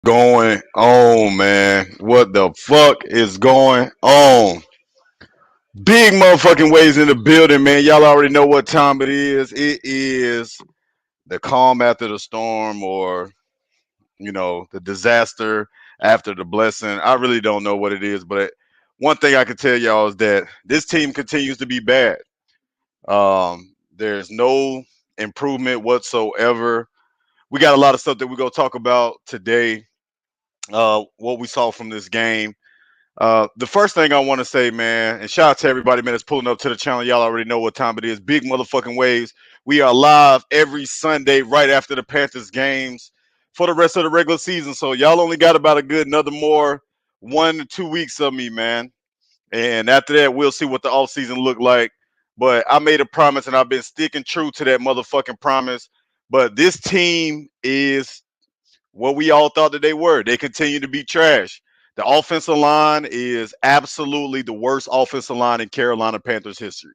Going on, man? What the fuck is going on? Big motherfucking waves in the building, man. Y'all already know what time it is. It is the calm after the storm, or the disaster after the blessing. I really don't know what it is, but one thing I can tell y'all is that this team continues to be bad. There's no improvement whatsoever. We got a lot of stuff that we're gonna talk about today. What we saw from this game. The first thing I want to say, man, and shout out to everybody, man, that's pulling up to the channel. Y'all already know what time it is. Big motherfucking waves. We are live every Sunday right after the Panthers games for the rest of the regular season. So y'all only got about a good another more 1 to 2 weeks of me, man. And after that, we'll see what the offseason look like. But I made a promise and I've been sticking true to that motherfucking promise. But this team is what we all thought that they were. They continue to be trash. The offensive line is absolutely the worst offensive line in Carolina Panthers history.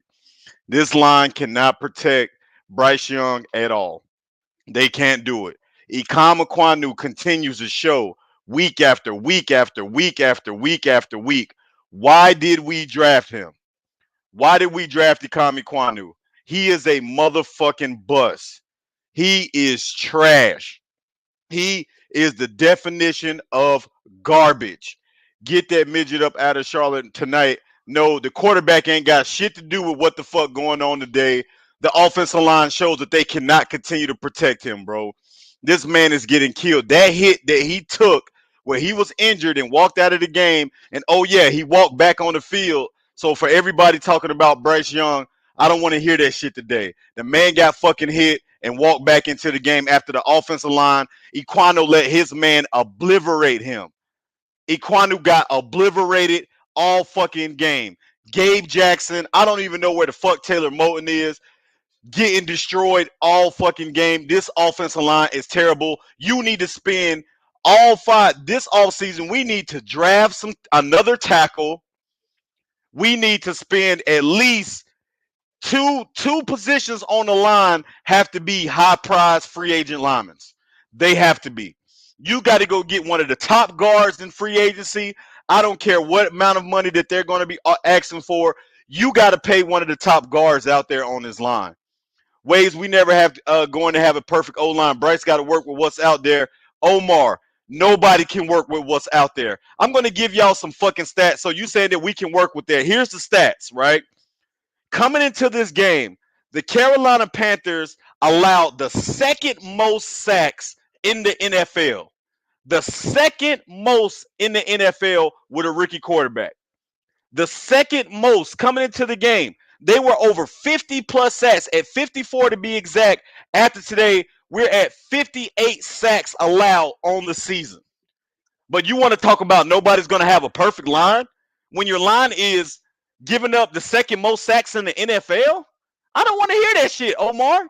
This line cannot protect Bryce Young at all. They can't do it. Ikamaqua continues to show week after week after week after week after week. Why did we draft him? Why did we draft Ikamaqua? He is a motherfucking bust. He is trash. He is the definition of garbage. Get that midget up out of Charlotte tonight. No, the quarterback ain't got shit to do with what the fuck going on today. The offensive line shows that they cannot continue to protect him, bro. This man is getting killed. That hit that he took where he was injured and walked out of the game, and oh yeah, he walked back on the field. So for everybody talking about Bryce Young, I don't want to hear that shit today. The man got fucking hit and walked back into the game after the offensive line. Iquano let his man obliterate him. Iquanu got obliterated all fucking game. Gabe Jackson, I don't even know where the fuck Taylor Moton is, getting destroyed all fucking game. This offensive line is terrible. You need to spend all five this offseason. We need to draft another tackle. We need to spend at least two positions on the line have to be high prize free agent linemen. They have to be. You got to go get one of the top guards in free agency. I don't care what amount of money that they're going to be asking for. You got to pay one of the top guards out there on this line. Ways we never have going to have a perfect O line. Bryce got to work with what's out there. Omar, nobody can work with what's out there. I'm going to give y'all some fucking stats. So you saying that we can work with that? Here's the stats, right? Coming into this game, the Carolina Panthers allowed the second most sacks in the NFL. The second most in the NFL with a rookie quarterback. The second most coming into the game. They were over 50 plus sacks, at 54 to be exact. After today, we're at 58 sacks allowed on the season. But you want to talk about nobody's going to have a perfect line? When your line is giving up the second most sacks in the NFL? I don't want to hear that shit, Omar.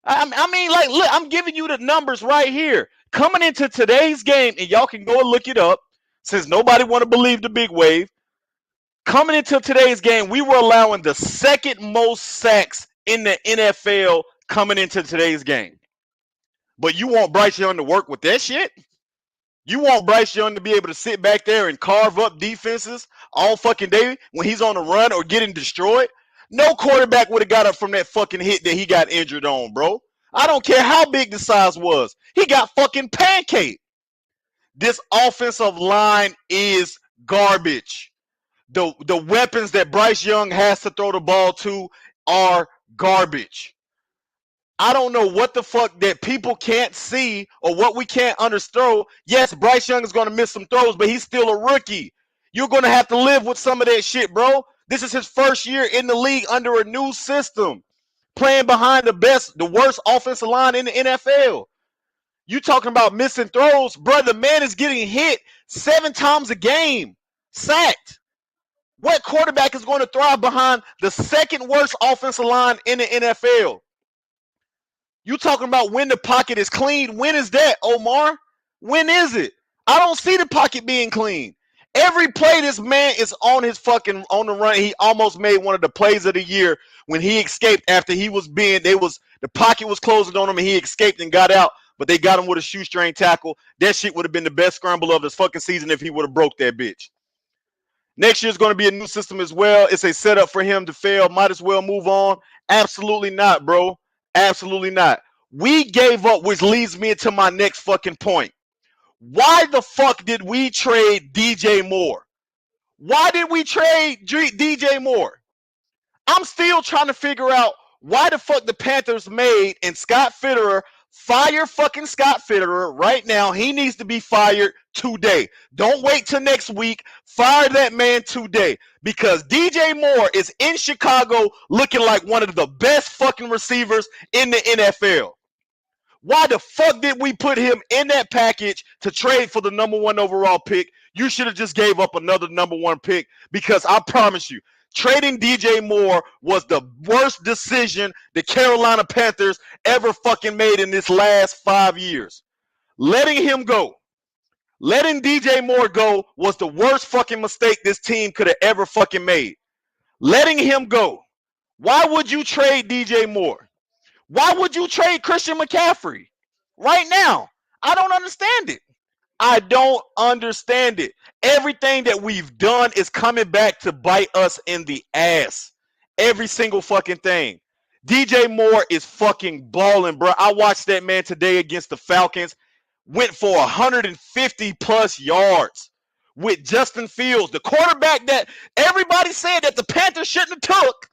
I mean, like, look, I'm giving you the numbers right here. Coming into today's game, and y'all can go and look it up, since nobody want to believe the big wave. Coming into today's game, we were allowing the second most sacks in the NFL coming into today's game. But you want Bryce Young to work with that shit? You want Bryce Young to be able to sit back there and carve up defenses all fucking day when he's on the run or getting destroyed? No quarterback would have got up from that fucking hit that he got injured on, bro. I don't care how big the size was. He got fucking pancaked. This offensive line is garbage. The weapons that Bryce Young has to throw the ball to are garbage. I don't know what the fuck that people can't see or what we can't understand. Yes, Bryce Young is going to miss some throws, but he's still a rookie. You're going to have to live with some of that shit, bro. This is his first year in the league under a new system, playing behind the worst offensive line in the NFL. You talking about missing throws, bro? The man is getting hit 7 times a game, sacked. What quarterback is going to thrive behind the second worst offensive line in the NFL? You talking about when the pocket is clean? When is that, Omar? When is it? I don't see the pocket being clean. Every play this man is on his fucking on the run. He almost made one of the plays of the year when he escaped after he was the pocket was closing on him and he escaped and got out. but they got him with a shoestring tackle. That shit would have been the best scramble of this fucking season if he would have broke that bitch. Next year's going to be a new system as well. It's a setup for him to fail. Might as well move on. Absolutely not, bro. Absolutely not. We gave up, which leads me into my next fucking point. Why the fuck did we trade DJ Moore? Why did we trade DJ Moore? I'm still trying to figure out why the fuck the Panthers made and Scott Fitterer fire fucking Scott Fitterer right now. He needs to be fired today. Don't wait till next week. Fire that man today because DJ Moore is in Chicago looking like one of the best fucking receivers in the NFL. Why the fuck did we put him in that package to trade for the number 1 overall pick? You should have just gave up another number 1 pick because I promise you, trading DJ Moore was the worst decision the Carolina Panthers ever fucking made in this last 5 years. Letting him go, letting DJ Moore go was the worst fucking mistake this team could have ever fucking made. Letting him go. Why would you trade DJ Moore? Why would you trade Christian McCaffrey right now? I don't understand it. I don't understand it. Everything that we've done is coming back to bite us in the ass. Every single fucking thing. DJ Moore is fucking balling, bro. I watched that man today against the Falcons. Went for 150 plus yards with Justin Fields, the quarterback that everybody said that the Panthers shouldn't have took.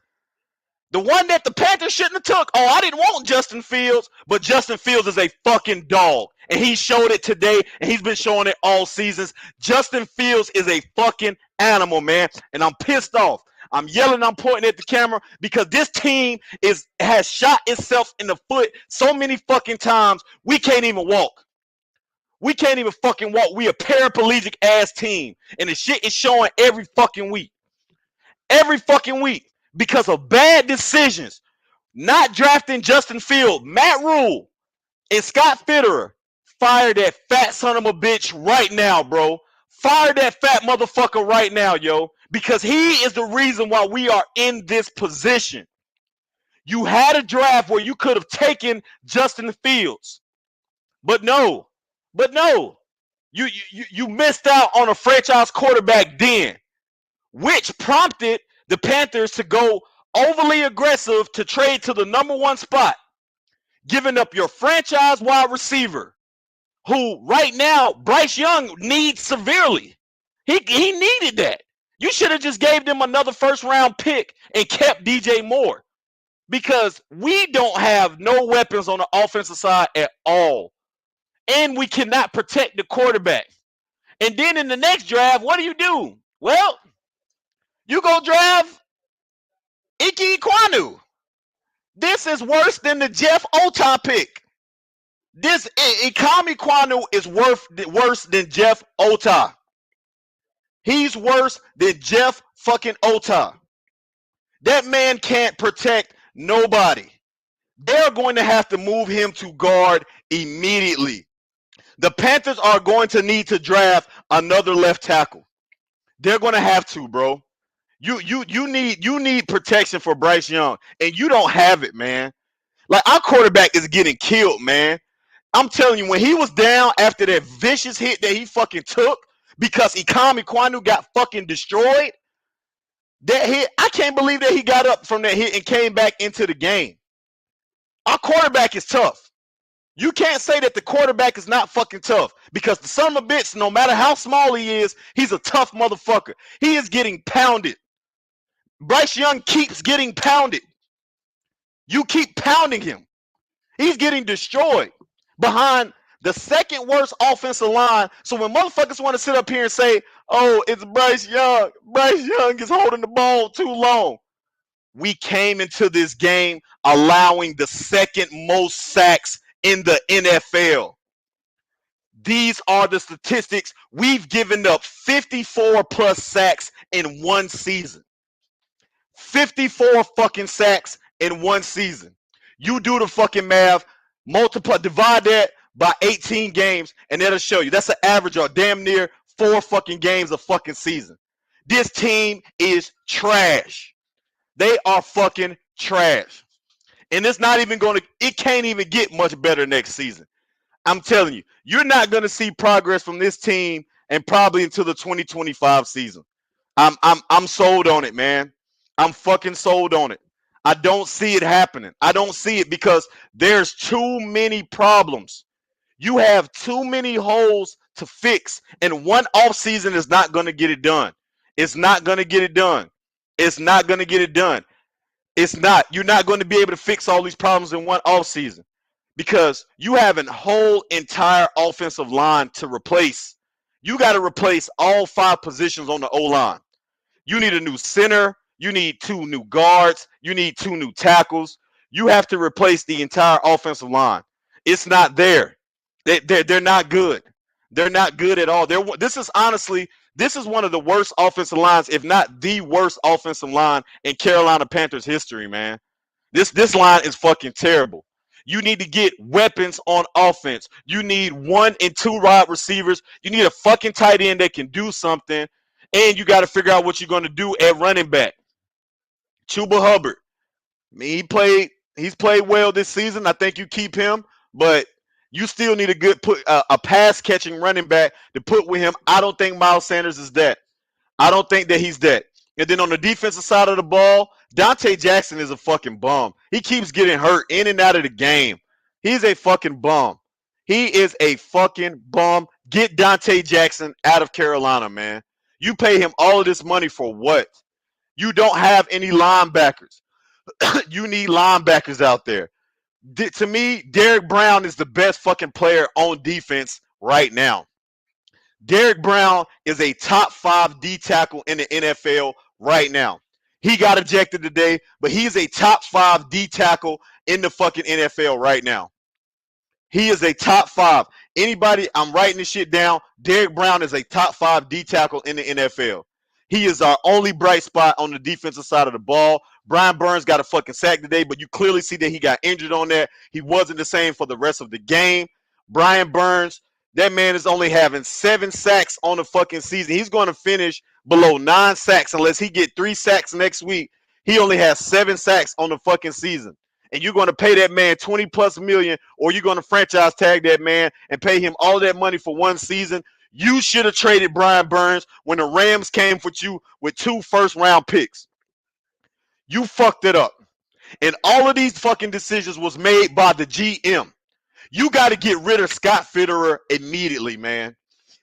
The one that the Panthers shouldn't have took. Oh, I didn't want Justin Fields, but Justin Fields is a fucking dog. And he showed it today, and he's been showing it all seasons. Justin Fields is a fucking animal, man. And I'm pissed off. I'm yelling, I'm pointing at the camera because this team has shot itself in the foot so many fucking times, we can't even walk. We can't even fucking walk. We a paraplegic ass team. And the shit is showing every fucking week. Every fucking week. Because of bad decisions, not drafting Justin Fields, Matt Rule, and Scott Fitterer, fire that fat son of a bitch right now, bro. Fire that fat motherfucker right now, yo. Because he is the reason why we are in this position. You had a draft where you could have taken Justin Fields. But no. You missed out on a franchise quarterback then, which prompted the Panthers to go overly aggressive to trade to the number 1 spot, giving up your franchise wide receiver, who right now Bryce Young needs severely. He needed that. You should have just gave them another first-round pick and kept DJ Moore because we don't have no weapons on the offensive side at all, and we cannot protect the quarterback. And then in the next draft, what do? Well, you go draft Ike Ekwonu. This is worse than the Jeff Ota pick. This Ikami Ekwonu is worse than Jeff Ota. He's worse than Jeff fucking Ota. That man can't protect nobody. They're going to have to move him to guard immediately. The Panthers are going to need to draft another left tackle. They're going to have to, bro. You need protection for Bryce Young, and you don't have it, man. Like, our quarterback is getting killed, man. I'm telling you, when he was down after that vicious hit that he fucking took because Ikami Ekwonu got fucking destroyed, that hit, I can't believe that he got up from that hit and came back into the game. Our quarterback is tough. You can't say that the quarterback is not fucking tough because the son of a bitch, no matter how small he is, he's a tough motherfucker. He is getting pounded. Bryce Young keeps getting pounded. You keep pounding him. He's getting destroyed behind the second worst offensive line. So when motherfuckers want to sit up here and say, oh, it's Bryce Young is holding the ball too long. We came into this game allowing the second most sacks in the NFL. These are the statistics. We've given up 54 plus sacks in one season. 54 fucking sacks in one season. You do the fucking math, divide that by 18 games, and that'll show you. That's an average of damn near 4 fucking games a fucking season. This team is trash. They are fucking trash. And it's not even it can't even get much better next season. I'm telling you, you're not going to see progress from this team and probably until the 2025 season. I'm sold on it, man. I'm fucking sold on it. I don't see it happening. I don't see it because there's too many problems. You have too many holes to fix, and one off season is not going to get it done. It's not going to get it done. It's not going to get it done. It's not. You're not going to be able to fix all these problems in one off season because you have a whole entire offensive line to replace. You got to replace all 5 positions on the O line. You need a new center. You need 2 new guards. You need 2 new tackles. You have to replace the entire offensive line. It's not there. They're not good. They're not good at all. This is one of the worst offensive lines, if not the worst offensive line in Carolina Panthers history, man. This line is fucking terrible. You need to get weapons on offense. You need 1 and 2 wide receivers. You need a fucking tight end that can do something. And you got to figure out what you're going to do at running back. Chuba Hubbard. I mean, he's played well this season. I think you keep him, but you still need a pass catching running back to put with him. I don't think Miles Sanders is that. I don't think that he's that. And then on the defensive side of the ball, Dante Jackson is a fucking bum. He keeps getting hurt in and out of the game. He's a fucking bum. He is a fucking bum. Get Dante Jackson out of Carolina, man. You pay him all of this money for what? You don't have any linebackers. You need linebackers out there. To me, Derrick Brown is the best fucking player on defense right now. Derrick Brown is a top 5 D tackle in the NFL right now. He got ejected today, but he's a top 5 D tackle in the fucking NFL right now. He is a top 5. Anybody, I'm writing this shit down. Derrick Brown is a top 5 D tackle in the NFL. He is our only bright spot on the defensive side of the ball. Brian Burns got a fucking sack today, but you clearly see that he got injured on that. He wasn't the same for the rest of the game. Brian Burns, that man is only having 7 sacks on the fucking season. He's going to finish below 9 sacks unless he get 3 sacks next week. He only has 7 sacks on the fucking season. And you're going to pay that man 20 plus million, or you're going to franchise tag that man and pay him all that money for 1 season. You should have traded Brian Burns when the Rams came with you with 2 first-round picks. You fucked it up. And all of these fucking decisions was made by the GM. You got to get rid of Scott Fitterer immediately, man.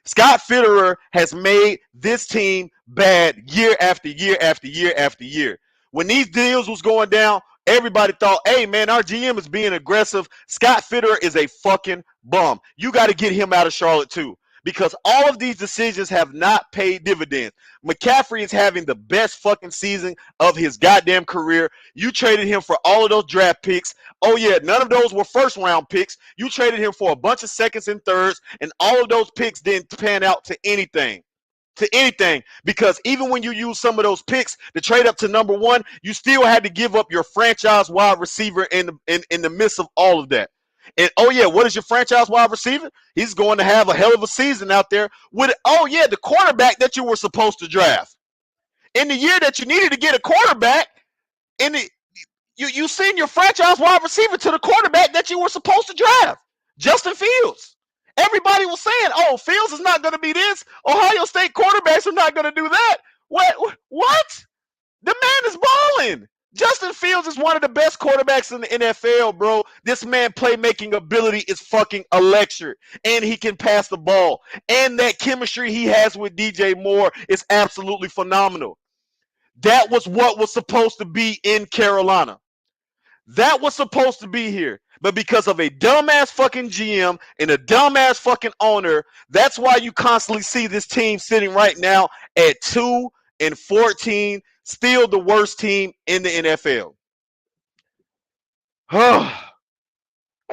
Scott Fitterer has made this team bad year after year after year after year. When these deals was going down, everybody thought, hey, man, our GM is being aggressive. Scott Fitterer is a fucking bum. You got to get him out of Charlotte, too. Because all of these decisions have not paid dividends. McCaffrey is having the best fucking season of his goddamn career. You traded him for all of those draft picks. Oh, yeah, none of those were first-round picks. You traded him for a bunch of seconds and thirds, and all of those picks didn't pan out to anything. Because even when you use some of those picks to trade up to number 1, you still had to give up your franchise wide receiver in the midst of all of that. And oh yeah, what is your franchise wide receiver? He's going to have a hell of a season out there with the quarterback that you were supposed to draft. In the year that you needed to get a quarterback, you send your franchise wide receiver to the quarterback that you were supposed to draft, Justin Fields. Everybody was saying, oh, Fields is not going to be this. Ohio State quarterbacks are not going to do that. What? The man is balling. Justin Fields is one of the best quarterbacks in the NFL, bro. This man playmaking ability is fucking electric, and he can pass the ball. And that chemistry he has with DJ Moore is absolutely phenomenal. That was what was supposed to be in Carolina. That was supposed to be here. But because of a dumbass fucking GM and a dumbass fucking owner, that's why you constantly see this team sitting right now at 2-14, still the worst team in the NFL. I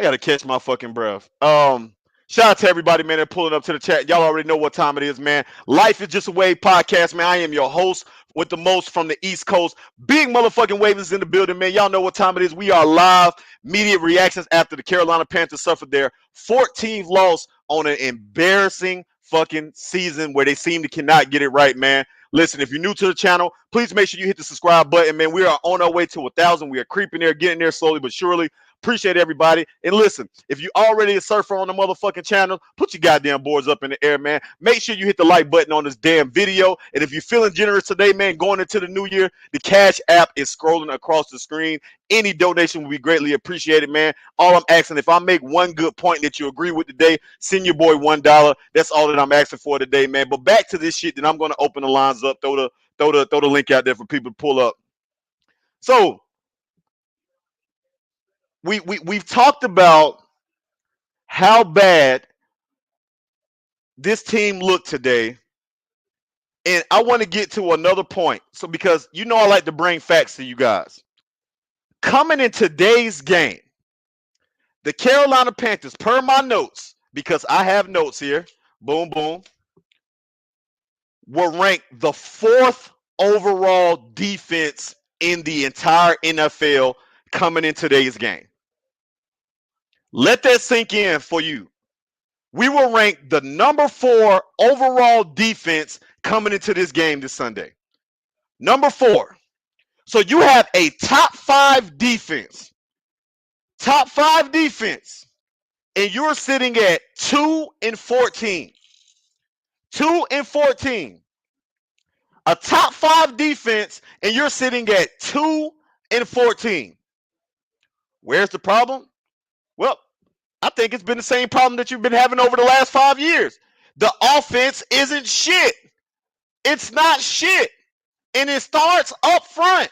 gotta catch my fucking breath. Shout out to everybody, man, that pulling up to the chat. Y'all already know what time it is, man. Life is Just a Wave podcast, man. I am your host with the most from the East Coast. Big motherfucking Wave is in the building, man. Y'all know what time it is. We are live. Media reactions after the Carolina Panthers suffered their 14th loss on an embarrassing fucking season where they seem to cannot get it right, man. Listen, if you're new to the channel, please make sure you hit the subscribe button, man. We are on our way to 1,000. We are creeping there, getting there slowly but surely. Appreciate everybody. And listen, if you already a surfer on the motherfucking channel, put your goddamn boards up in the air, man. Make sure you hit the like button on this damn video. And if you're feeling generous today, man, going into the new year, the Cash App is scrolling across the screen. Any donation will be greatly appreciated, man. All I'm asking, if I make one good point that you agree with today, send your boy $1. That's all that I'm asking for today, man. But back to this shit, then I'm gonna open the lines up, throw the link out there for people to pull up. So we've talked about how bad this team looked today, and I want to get to another point. So because you know I like to bring facts to you guys. Coming in today's game, the Carolina Panthers, per my notes, because I have notes here, boom, boom, were ranked the 4th overall defense in the entire NFL coming in today's game. Let that sink in for you. We were ranked the number 4 overall defense coming into this game this Sunday. Number 4. So you have a top 5 defense. Top 5 defense. And you're sitting at 2-14. 2-14. A top 5 defense, and you're sitting at 2-14. Where's the problem? Well, I think it's been the same problem that you've been having over the last 5 years. The offense isn't shit. It's not shit. And it starts up front.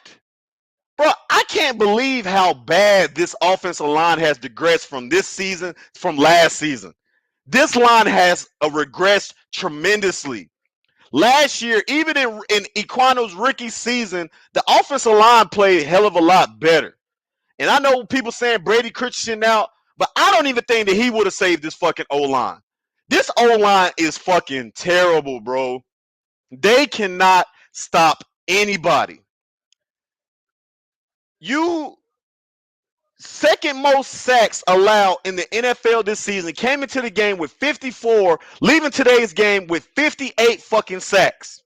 Bro, I can't believe how bad this offensive line has digressed from this season, from last season. This line has regressed tremendously. Last year, even in Equano's rookie season, the offensive line played a hell of a lot better. And I know people saying Brady Christensen out, but I don't even think that he would have saved this fucking O-line. This O-line is fucking terrible, bro. They cannot stop anybody. You second most sacks allowed in the NFL this season, came into the game with 54, leaving today's game with 58 fucking sacks.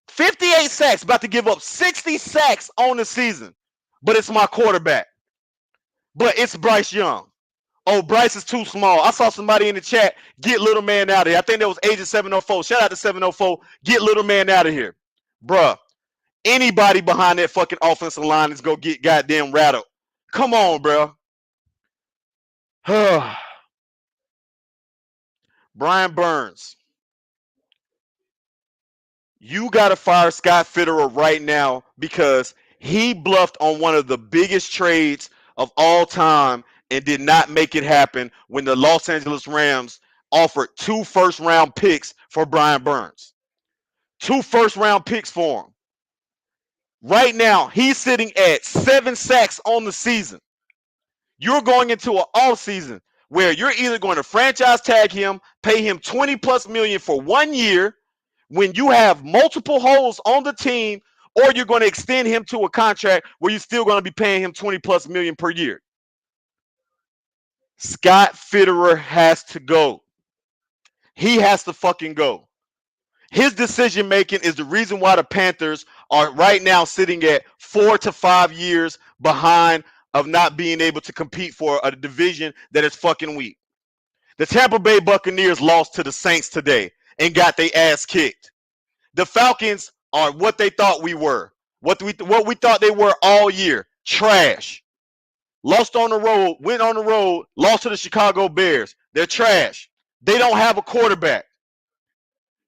58 sacks, about to give up 60 sacks on the season. But it's my quarterback. But it's Bryce Young. Oh, Bryce is too small. I saw somebody in the chat, get little man out of here. I think that was Agent 704. Shout out to 704. Get little man out of here. Bruh, anybody behind that fucking offensive line is going to get goddamn rattled. Come on, bro. Brian Burns. You got to fire Scott Fitterer right now because he bluffed on one of the biggest trades of all time and did not make it happen when the Los Angeles Rams offered 2 first-round picks for Brian Burns. 2 first-round picks for him. Right now, he's sitting at 7 sacks on the season. You're going into an offseason where you're either going to franchise tag him, pay him $20+ million for 1 year when you have multiple holes on the team, or you're going to extend him to a contract where you're still going to be paying him $20+ million per year. Scott Fitterer has to go. He has to fucking go. His decision making is the reason why the Panthers are right now sitting at 4 to 5 years behind of not being able to compete for a division that is fucking weak. The Tampa Bay Buccaneers lost to the Saints today and got their ass kicked. The Falcons are what they thought we were. What we thought they were all year. Trash. Lost on the road, went on the road, lost to the Chicago Bears. They're trash. They don't have a quarterback.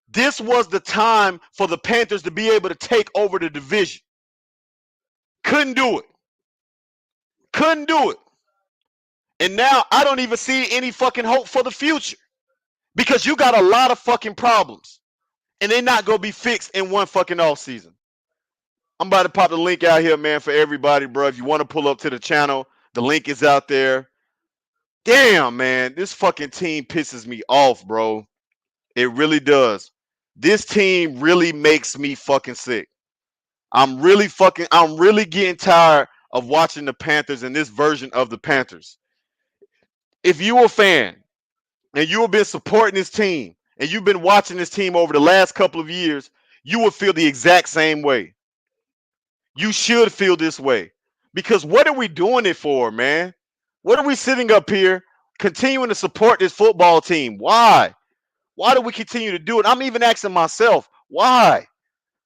This was the time for the Panthers to be able to take over the division. Couldn't do it. Couldn't do it. And now I don't even see any fucking hope for the future because you got a lot of fucking problems and they're not going to be fixed in one fucking off season. I'm about to pop the link out here, man, for everybody, bro. If you want to pull up to the channel, the link is out there. Damn, man, this fucking team pisses me off, bro. It really does. This team really makes me fucking sick. I'm really getting tired of watching the Panthers and this version of the Panthers. If you're a fan and you have been supporting this team and you've been watching this team over the last couple of years, you will feel the exact same way. You should feel this way because what are we doing it for, man? What are we sitting up here continuing to support this football team? Why? Why do we continue to do it? I'm even asking myself, why?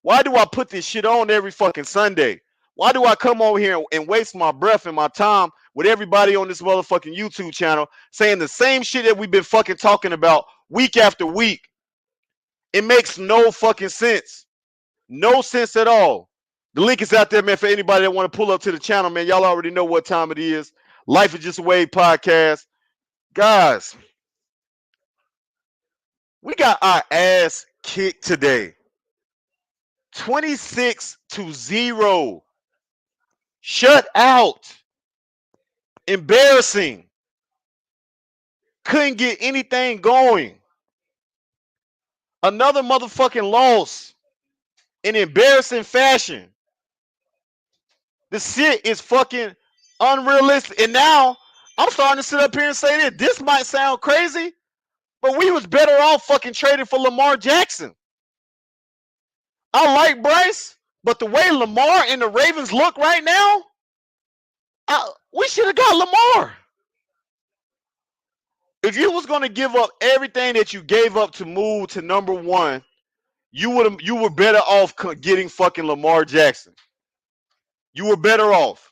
Why do I put this shit on every fucking Sunday? Why do I come over here and waste my breath and my time with everybody on this motherfucking YouTube channel saying the same shit that we've been fucking talking about week after week? It makes no fucking sense. No sense at all. The link is out there, man, for anybody that want to pull up to the channel, man. Y'all already know what time it is. Life is Just a Wave podcast. Guys, we got our ass kicked today. 26-0. Shut out. Embarrassing. Couldn't get anything going. Another motherfucking loss in embarrassing fashion. The shit is fucking unrealistic. And now I'm starting to sit up here and say this. This might sound crazy, but we was better off fucking trading for Lamar Jackson. I like Bryce, but the way Lamar and the Ravens look right now, we should have got Lamar. If you was gonna give up everything that you gave up to move to number one, you were better off getting fucking Lamar Jackson. You were better off.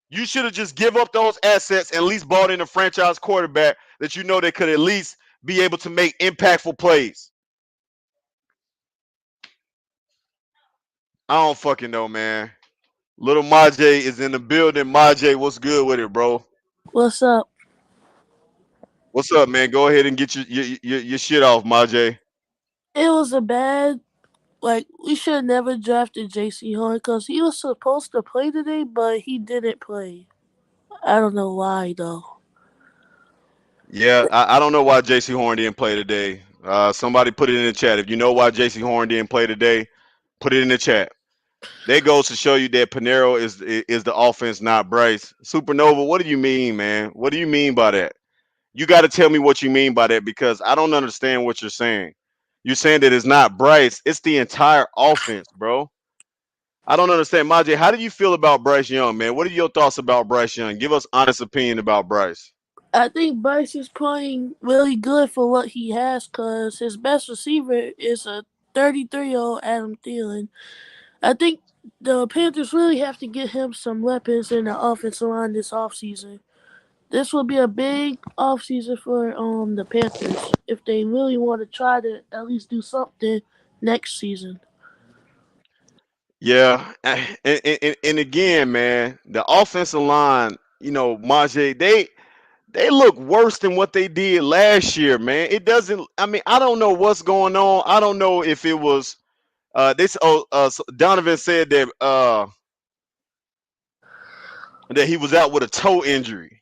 You should have just give up those assets and at least bought in a franchise quarterback that you know they could at least be able to make impactful plays. I don't fucking know, man. Little Maj is in the building. Maj, what's good with it, bro? What's up? What's up, man? Go ahead and get your shit off, Maj. It was a bad. Like, we should have never drafted JC Horn because he was supposed to play today, but he didn't play. I don't know why, though. Yeah, I don't know why J.C. Horn didn't play today. Somebody put it in the chat. If you know why J.C. Horn didn't play today, put it in the chat. That goes to show you that Panero is the offense, not Bryce. Supernova, what do you mean, man? What do you mean by that? You got to tell me what you mean by that because I don't understand what you're saying. You're saying that it's not Bryce, it's the entire offense, bro. I don't understand. Majay, how do you feel about Bryce Young, man? What are your thoughts about Bryce Young? Give us honest opinion about Bryce. I think Bryce is playing really good for what he has because his best receiver is a 33-year-old Adam Thielen. I think the Panthers really have to get him some weapons in the offensive line this offseason. This will be a big offseason for the Panthers if they really want to try to at least do something next season. Yeah, and again, man, the offensive line, Majay, they look worse than what they did last year, man. It doesn't. I mean, I don't know what's going on. I don't know if it was this. Donovan said that he was out with a toe injury,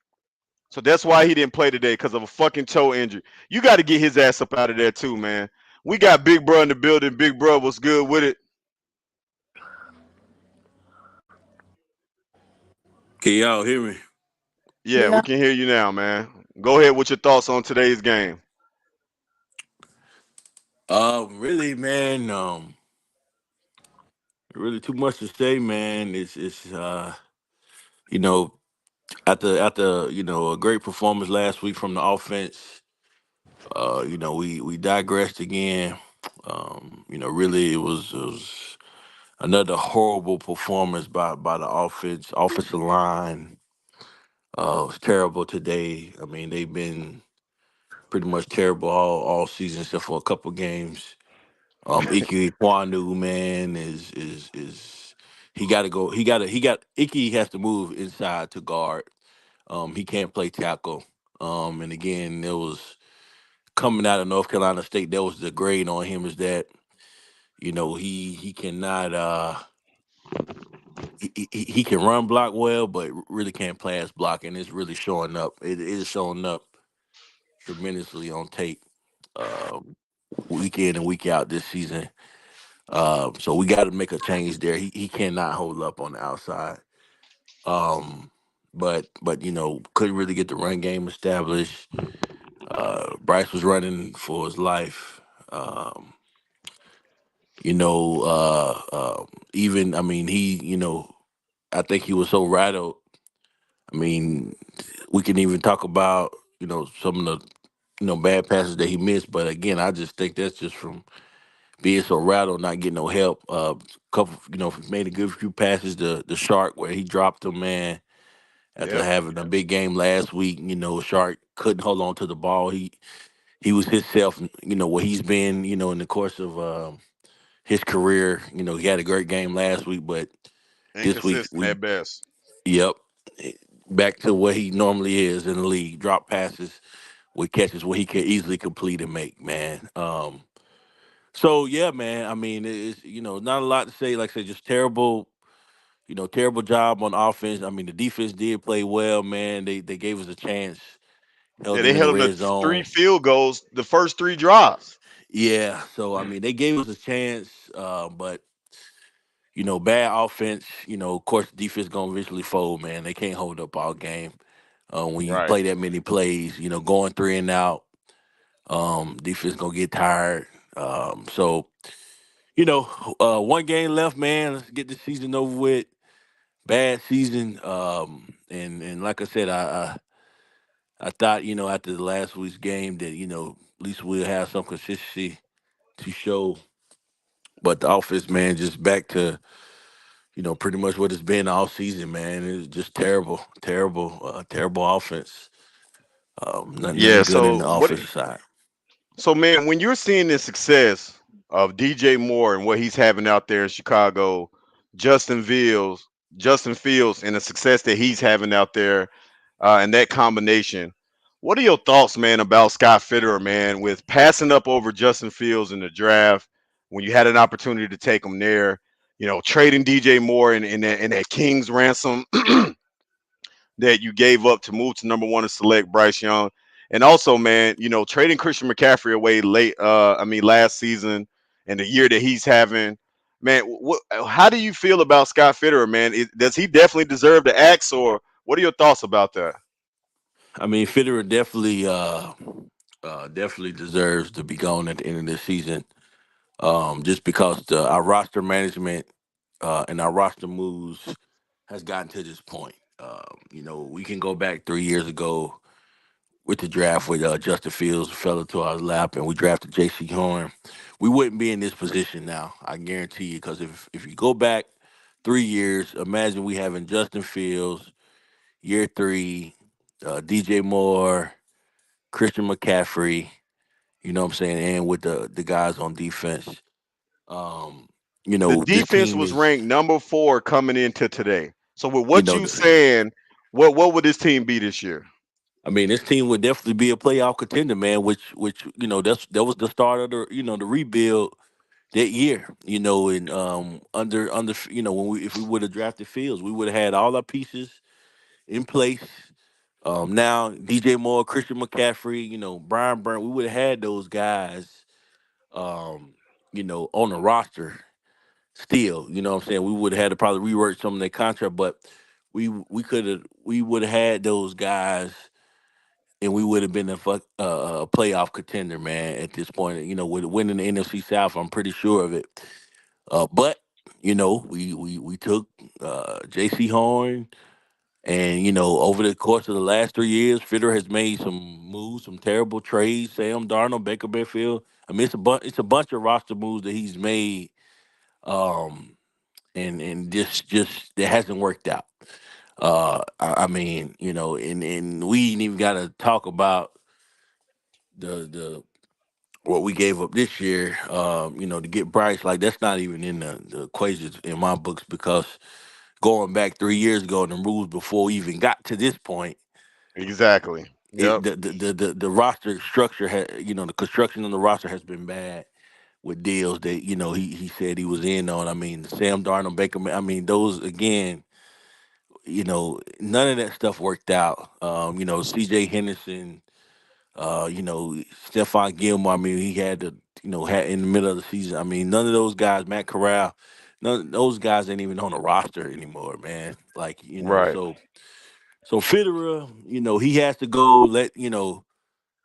so that's why he didn't play today because of a fucking toe injury. You got to get his ass up out of there too, man. We got Big Bro in the building. Big Bro was good with it. Can y'all hear me? Yeah, we Yeah. can hear you now, man. Go ahead with your thoughts on today's game. Really, man. Really too much to say, man. It's you know after a great performance last week from the offense. We digressed again. Really it was another horrible performance by the offensive line. Was terrible today. I mean, they've been pretty much terrible all season except for a couple games. Ike Kwanu, man, is he got to go. He got Ike has to move inside to guard. He can't play tackle. And again, there was coming out of North Carolina State. That was the grade on him is that he cannot he can run block well, but really can't pass block, and it's really showing up. It is showing up tremendously on tape, um, week in and week out this season. So we got to make a change there. He cannot hold up on the outside. Um, but couldn't really get the run game established. Bryce was running for his life. Um, even I mean he I think he was so rattled. I mean, we can even talk about some of the bad passes that he missed. But again, I just think that's just from being so rattled, not getting no help. Couple, made a good few passes. The Shark where he dropped him, man. After Yep. having a big game last week, Shark couldn't hold on to the ball. He was himself, what he's been, in the course of his career. He had a great game last week, but this week Inconsistent at best. yep, back to what he normally is in the league. Drop passes with catches where he can easily complete and make, man. So yeah, man. I mean, it's not a lot to say. Like I said, just terrible. Terrible job on offense. I mean, the defense did play well, man. They gave us a chance, held Yeah, they them in the held them red to three zone. field goals the first three drives. Yeah, so I mean, they gave us a chance, but bad offense. Of course, the defense gonna eventually fold, man. They can't hold up all game. When you Right. play that many plays, going three and out, defense gonna get tired. So one game left, man. Let's get the season over with. Bad season, and like I said, I thought after the last week's game that at least we'll have some consistency to show. But the offense, man, just back to pretty much what it's been all season, man. It's just terrible, terrible, terrible offense. Yeah. Nothing good in So the what? offensive side. So man, when you're seeing the success of DJ Moore and what he's having out there in Chicago, Justin Fields, Justin Fields, and the success that he's having out there, and that combination, what are your thoughts, man, about Scott Fitterer, man, with passing up over Justin Fields in the draft when you had an opportunity to take him there, trading DJ Moore in that King's ransom that you gave up to move to number one and select Bryce Young. And also, man, trading Christian McCaffrey away late, last season and the year that he's having, man, how do you feel about Scott Fitterer, man? Does he definitely deserve the axe, or what are your thoughts about that? I mean, Fitterer definitely deserves to be gone at the end of this season. Just because our roster management and our roster moves has gotten to this point. We can go back 3 years ago with the draft with Justin Fields fell into our lap, and we drafted J.C. Horn. We wouldn't be in this position now. I guarantee you. Because if you go back 3 years, imagine we having Justin Fields year three, DJ Moore, Christian McCaffrey. You know what I'm saying, and with the guys on defense. Um, The this defense team was is. ranked number 4 coming into today. So with You what know, you saying, what would this team be this year? I mean, this team would definitely be a playoff contender, man. Which that was the start of the rebuild that year. And under when if we would have drafted Fields, we would have had all our pieces in place. Now DJ Moore, Christian McCaffrey, Brian Burnt, we would have had those guys, on the roster still. You know what I'm saying? We would have had to probably rework some of their contract, but we would have had those guys and we would have been a playoff contender, man. At this point, with winning the NFC South, I'm pretty sure of it. But we took J.C. Horn, and over the course of the last 3 years, Fitter has made some moves, some terrible trades. Sam Darnold, Baker Mayfield. I mean, it's a bunch of roster moves that he's made, um, and just it hasn't worked out. I mean, and we ain't even got to talk about the what we gave up this year, to get Bryce. Like that's not even in the equations in my books because going back 3 years ago and the rules before we even got to this point, Exactly. it Yep. the roster structure had the construction on the roster has been bad with deals that he said he was in on. I mean, Sam Darnold, Baker. I mean, those again. None of that stuff worked out. C.J. Henderson, Stephon Gilmore. I mean, he had to, had in the middle of the season. I mean, none of those guys, Matt Corral, none of those guys ain't even on the roster anymore, man. Like, Right. so Fitterer, he has to go.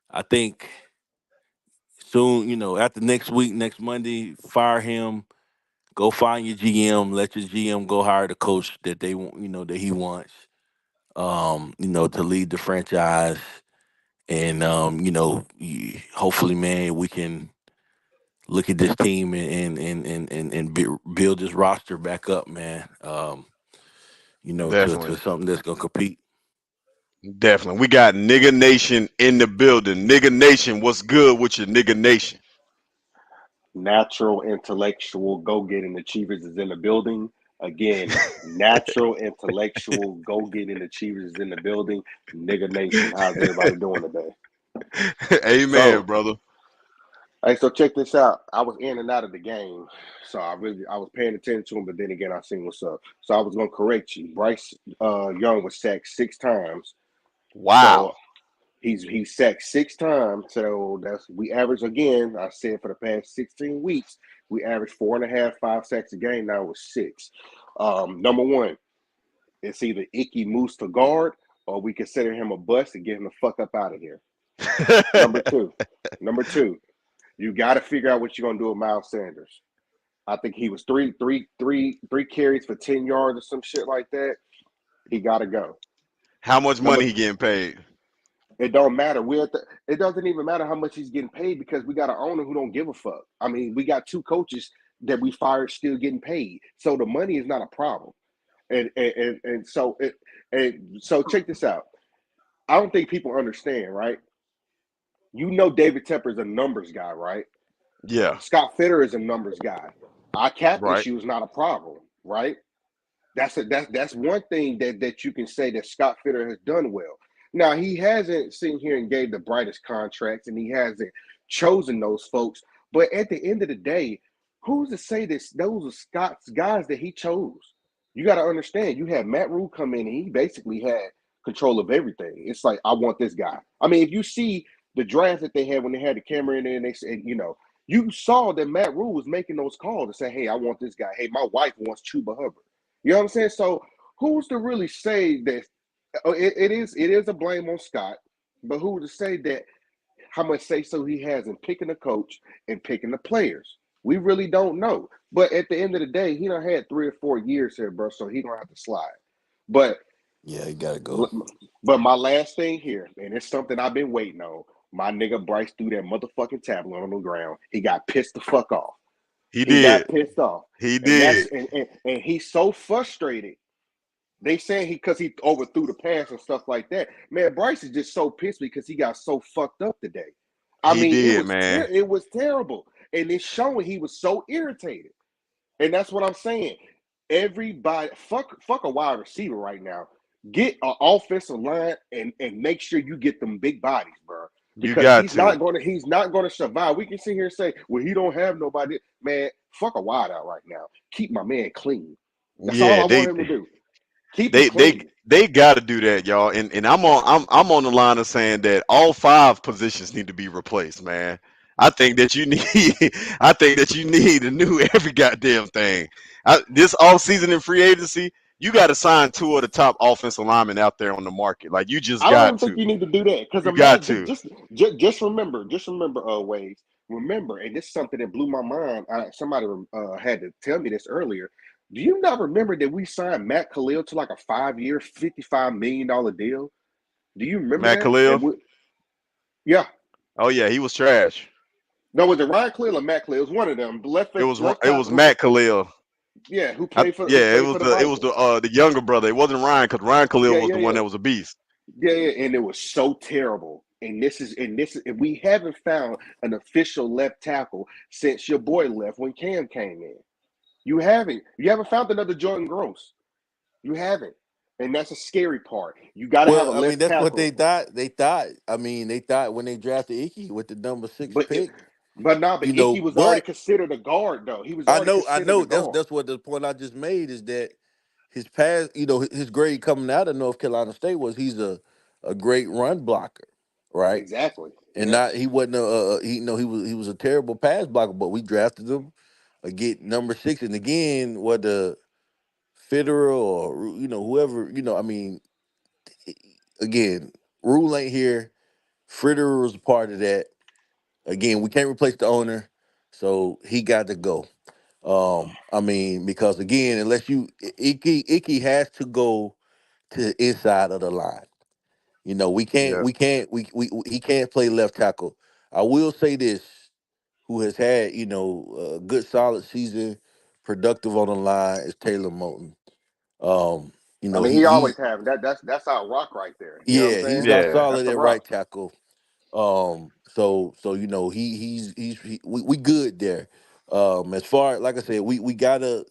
I think soon, after next week, next Monday, fire him. Go find your GM. Let your GM go hire the coach that they want, that he wants. to lead the franchise. And hopefully, man, we can look at this team and build this roster back up, man. To Definitely. something that's gonna compete. Definitely. We got nigga nation in the building. Nigga nation, what's good with your nigga nation? Natural intellectual go getting achievers is in the building. Again, natural intellectual go getting achievers is in the building. Nigga Nation, how's everybody doing today? Amen, So, brother. hey, so check this out. I was in and out of the game, so I was paying attention to him, but then again, I seen what's up. So I was gonna correct you. Bryce Young was sacked 6 times. Wow. So he's sacked 6 times. So that's we average again. I said for the past 16 weeks, we average 4.5, 5 sacks a game. Now it's six. Number one, it's either Icky moves to guard or we consider him a bust and get him the fuck up out of here. Number two, number two, you got to figure out what you're gonna do with Miles Sanders. I think he was three carries for 10 yards or some shit like that. He got to go. How much Number money he getting paid? It don't matter. It doesn't even matter how much he's getting paid because we got an owner who don't give a fuck. I mean, we got two coaches that we fired still getting paid, so the money is not a problem. And so check this out. I don't think people understand, right? You know, David Tepper is a numbers guy, right? Yeah. Scott Fitter is a numbers guy. Our cap Right. issue is not a problem, right? That's one thing that you can say that Scott Fitter has done well. Now he hasn't seen here and gave the brightest contracts, and he hasn't chosen those folks. But at the end of the day, who's to say this? Those are Scott's guys that he chose. You got to understand. You had Matt Rule come in, and he basically had control of everything. It's like I want this guy. I mean, if you see the draft that they had when they had the camera in there, and they said, you saw that Matt Rule was making those calls to say, "Hey, I want this guy. Hey, my wife wants Chuba Hubbard." You know what I'm saying? So who's to really say that it is a blame on Scott, but who to say that how much say so he has in picking a coach and picking the players? We really don't know. But at the end of the day, he done had 3 or 4 years here, bro, so he don't have to slide. But Yeah, you gotta go. but my last thing here, and it's something I've been waiting on. My nigga Bryce threw that motherfucking tablet on the ground. He got pissed the fuck off. He He got did. pissed off. He And that's did. and he's so frustrated. They saying he overthrew the pass and stuff like that. Man, Bryce is just so pissed because he got so fucked up today. I He mean, did, man. it was terrible, and it's showing he was so irritated. And that's what I'm saying. Everybody, fuck a wide receiver right now. Get an offensive line and make sure you get them big bodies, bro. You Because got to. he's not gonna survive. We can sit here and say, well, he don't have nobody. Man, fuck a wide out right now. Keep my man clean. That's all Yeah, I they want him to do. Keep him they they clean. they got to do that, y'all. And I'm on the line of saying that all five positions need to be replaced, man. I think that you need I think that you need to new every goddamn thing. This all season in free agency, you got to sign two of the top offensive linemen out there on the market. Like you just I don't got even think to. you need to do that because You got imagine to. just remember, Waves. Remember, and this is something that blew my mind. Somebody had to tell me this earlier. Do you not remember that we signed Matt Khalil to like a 5 year, $55 million deal? Do you remember Matt that? Khalil. Yeah. Oh yeah, he was trash. No, was it Ryan Khalil or Matt Khalil? It was one of them. Left It was tackle Matt Khalil. yeah, who Yeah, played for the it was Vikings. the younger brother. It wasn't Ryan because Ryan Khalil Yeah, was yeah, the one yeah. that was a beast. Yeah, and it was so terrible. And we haven't found an official left tackle since your boy left when Cam came in. You haven't found another Jordan Gross. You haven't. And that's a scary part. You gotta have a Well, I mean, left that's what they tackle. thought. They thought. I mean, they thought when they drafted Icky with the number 6 But pick. but Icky was already But considered a guard though. He was I already know, I considered a know. guard. That's what the point I just made is that his past, his grade coming out of North Carolina State was he's a great run blocker, right? Exactly. And not Yes. he wasn't he was a terrible pass blocker, but we drafted him get number 6, and again, whether Fitterer or whoever, I mean, again, Rule ain't here. Fritter was a part of that. Again, we can't replace the owner, so he got to go. I mean, because again, unless Icky has to go to inside of the line. You know, Yeah. he can't play left tackle. I will say this: who has had a good solid season, productive on the line is Taylor Moton. Um, I mean, he always he have that. That's our rock right there. You know what I'm yeah, he's saying? our Yeah. That's solid the at rock. right tackle. So we good there. As far like I said, we gotta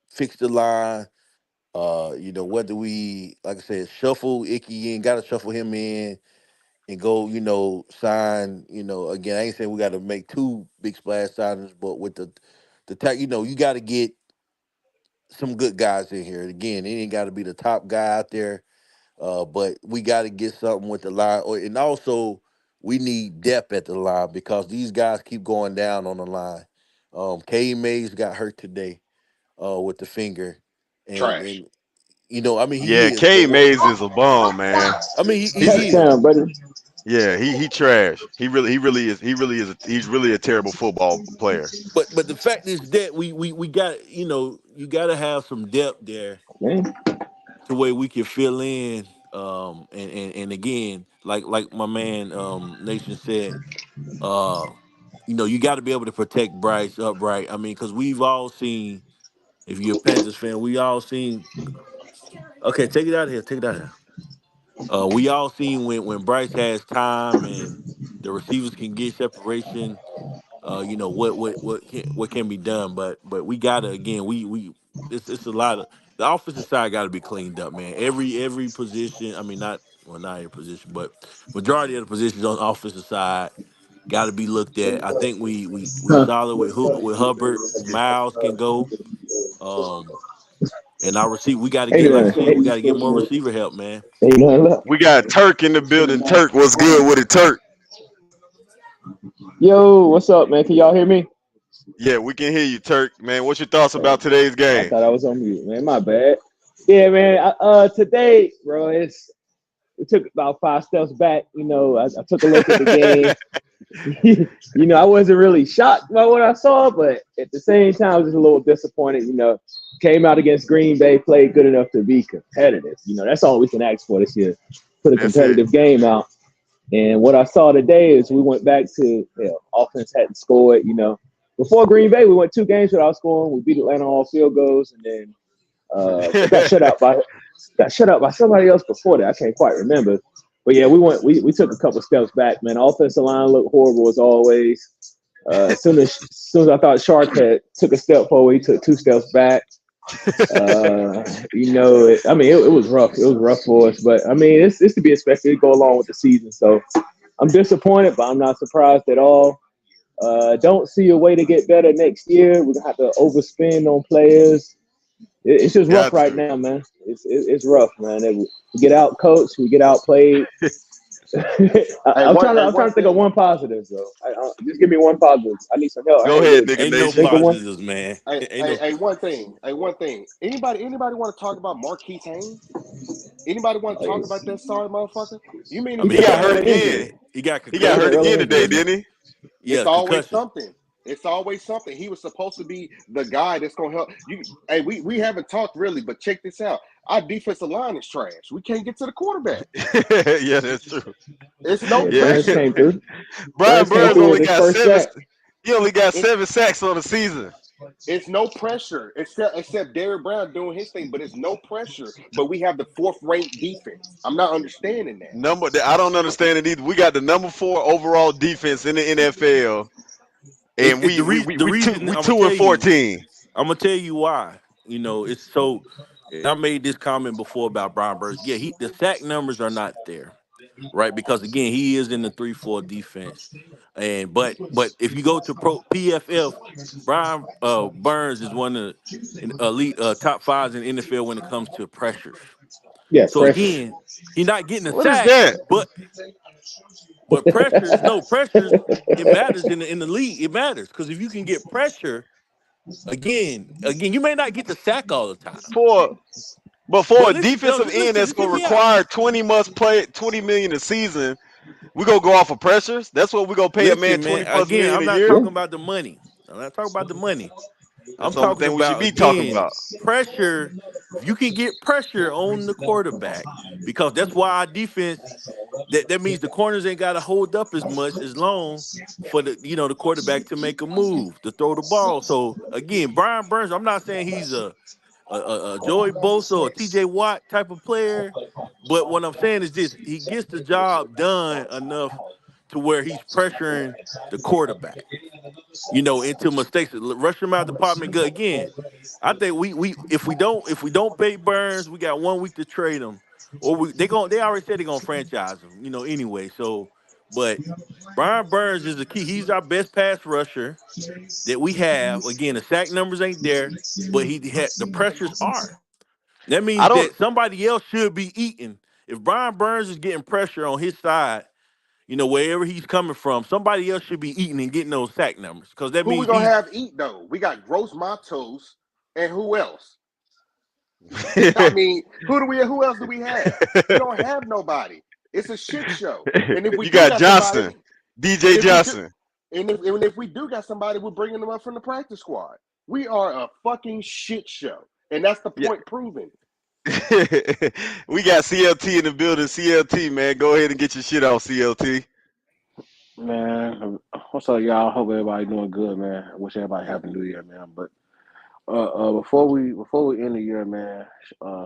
fix the line. Whether we like I said shuffle Icky in, gotta shuffle him in and go, sign. Again, I ain't saying we got to make two big splash signings, but with the tech, you got to get some good guys in here. Again, it ain't got to be the top guy out there, but we got to get something with the line, and also we need depth at the line because these guys keep going down on the line. K Mays got hurt today with the finger, Trash. and I mean he Yeah. is, but K Mays is a bum, man. I mean He's he is. Touchdown, buddy. Yeah, he trash. He's really a terrible football player. But the fact is that we got you got to have some depth there Man. to where we can fill in and again like my man Nation said uh you got to be able to protect Bryce upright. I mean because we've all seen if you're a Panthers fan we all seen okay take it out of here take it out of here we all seen when Bryce has time and the receivers can get separation what can be done, but we gotta again we it's a lot of the offensive side got to be cleaned up, man. Every position, I mean not every position, but majority of the positions on the offensive side got to be looked at. I think we Huh. solid with Hubbard, Miles can go, um, and our receive we got to Ain't get like I nothing. said we got to get more receiver help, man. Ain't nothing left. We got Turk in the building. Turk, what's good with it, Turk? Yo, what's up, man? Can y'all hear me? Yeah, we can hear you, Turk. Man, what's your thoughts about today's I game? thought I was on mute, man. My bad. Yeah, man. Today, bro, it took about 5 steps back. I took a look at the game. I wasn't really shocked by what I saw, but at the same time, I was just a little disappointed. Came out against Green Bay, played good enough to be competitive. That's all we can ask for this year. Put a That's it. competitive game out. And what I saw today is we went back to offense hadn't scored. Before Green Bay, we went 2 games without scoring. We beat Atlanta on all field goals, and then but got shut out by somebody else before that. I can't quite remember. But yeah, we took a couple steps back, man. Offensive line looked horrible as always. As soon as I thought Shark had took a step forward, he took 2 steps back. It was rough. It was rough for us, but I mean, it's to be expected to go along with the season. So I'm disappointed, but I'm not surprised at all. Don't see a way to get better next year. We're gonna have to overspend on players. It's just rough Got right to. now, man. It's rough, man. We get out coached, we get out played. Hey, I'm one, trying hey, to I'm trying one to think of thing. one positive though. Just give me one positive. I need some help. I Go ain't ahead, really nigga Ain't no think nation. of one. positives, man. Hey, Ain't hey, no. hey, one thing. Hey, one thing. Anybody want to talk about Marquise Haynes? Anybody want to talk about that sorry motherfucker? You mean I to He mean, tell got me hurt that again. he got He got Yeah, hurt concussion. early again in the today, season. didn't he? Yeah, it's always concussion. something? It's always something. He was supposed to be the guy that's gonna help you. Hey, we haven't talked really, but check this out. Our defensive line is trash. We can't get to the quarterback. Yeah, that's true. It's no Yeah, Yeah. Burns pressure. came through. Brian Burns came Burns through with only his got first seven. sack. He only got It's 7 sacks on the season. it's no pressure except Derrick Brown doing his thing, but it's no pressure. But we have the fourth ranked defense. I'm not understanding that. I don't understand it either. We got the number 4 overall defense in the NFL, and It's we we we, the we two reason we I'm gonna two tell and you. 14. I'm gonna tell you why. It's so. I made this comment before about Brian Burns. Yeah, the sack numbers are not there, right? Because again, he is in the 3-4 defense, and but if you go to Pro PFF, Brian Burns is one of the elite top fives in the NFL when it comes to pressures. Yeah, So pressure. again, he's not getting a What is sack, that? but pressures, no pressures, it matters in the league. It matters because if you can get pressure, again, you may not get the sack all the time. For but for But a listen, no, defensive just end listen, that's just hear gonna me out. require 20 million a season, we gonna go off of pressures. That's what we gonna pay a man Listen, man. 20 plus Again, million I'm a not year. Yeah. talking about the money. I'm not talking about the money. I'm That's the only talking thing we should about be talking again about. pressure. If you can get pressure on the quarterback, because that's why our defense. That means the corners ain't got to hold up as much as long for the quarterback to make a move to throw the ball. So again, Brian Burns. I'm not saying he's a Joey Bosa or T.J. Watt type of player, but what I'm saying is this: he gets the job done enough to where he's pressuring the quarterback, into mistakes. Rush him out the department good again. I think we if we don't pay Burns, we got 1 week to trade him, or they already said they're gonna franchise him, anyway. So, but Brian Burns is the key. He's our best pass rusher that we have. Again, the sack numbers ain't there, but he had the pressures are. That I means don't. that somebody else should be eating. If Brian Burns is getting pressure on his side, wherever he's coming from, somebody else should be eating and getting those sack numbers because that Who we means gonna he's have eat though? We got Gross Matos, and who else? I mean, who else do we have? We don't have nobody. It's a shit show. And if we You do got got somebody, Johnson, and DJ if we do, Johnson. and if we do got somebody, we're bringing them up from the practice squad. We are a fucking shit show, and that's the Yeah. point proven. We got CLT in the building. CLT, man, go ahead and get your shit off, CLT. Man, what's up, y'all? Hope everybody doing good, man. I wish everybody happy New Year, man. But before we end the year, man,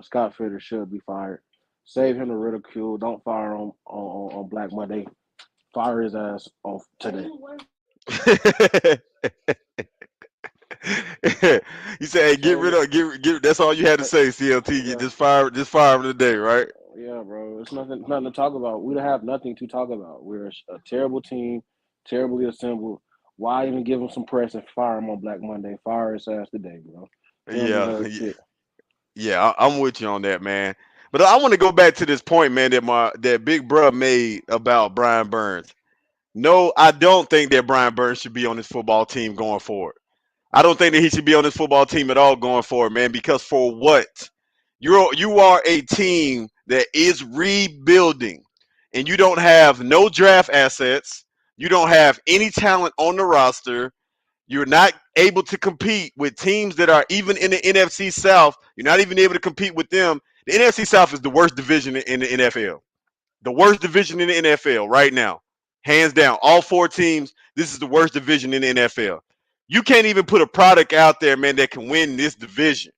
Scott Fitter should be fired. Save him the ridicule. Don't fire him on Black Monday. Fire his ass off today. You say, hey, get rid So of get. That's all you had to uh, say, CLT. You yeah, just fire him today, right? yeah, bro. It's nothing to talk about. We don't have nothing to talk about. We're a terrible team, terribly assembled. Why even give him some press and fire him on Black Monday? Fire his ass today, bro. He don't Yeah, deserve shit. yeah. I'm with you on that, man. But I want to go back to this point, man, that big bruh made about Brian Burns. No, I don't think that Brian Burns should be on this football team going forward. I don't think that he should be on this football team at all going forward, man. Because for what? You are a team that is rebuilding, and you don't have no draft assets. You don't have any talent on the roster. You're not able to compete with teams that are even in the NFC South. You're not even able to compete with them. The NFC South is the worst division in the NFL. The worst division in the NFL right now. Hands down. All four teams, this is the worst division in the NFL. You can't even put a product out there, man, that can win this division.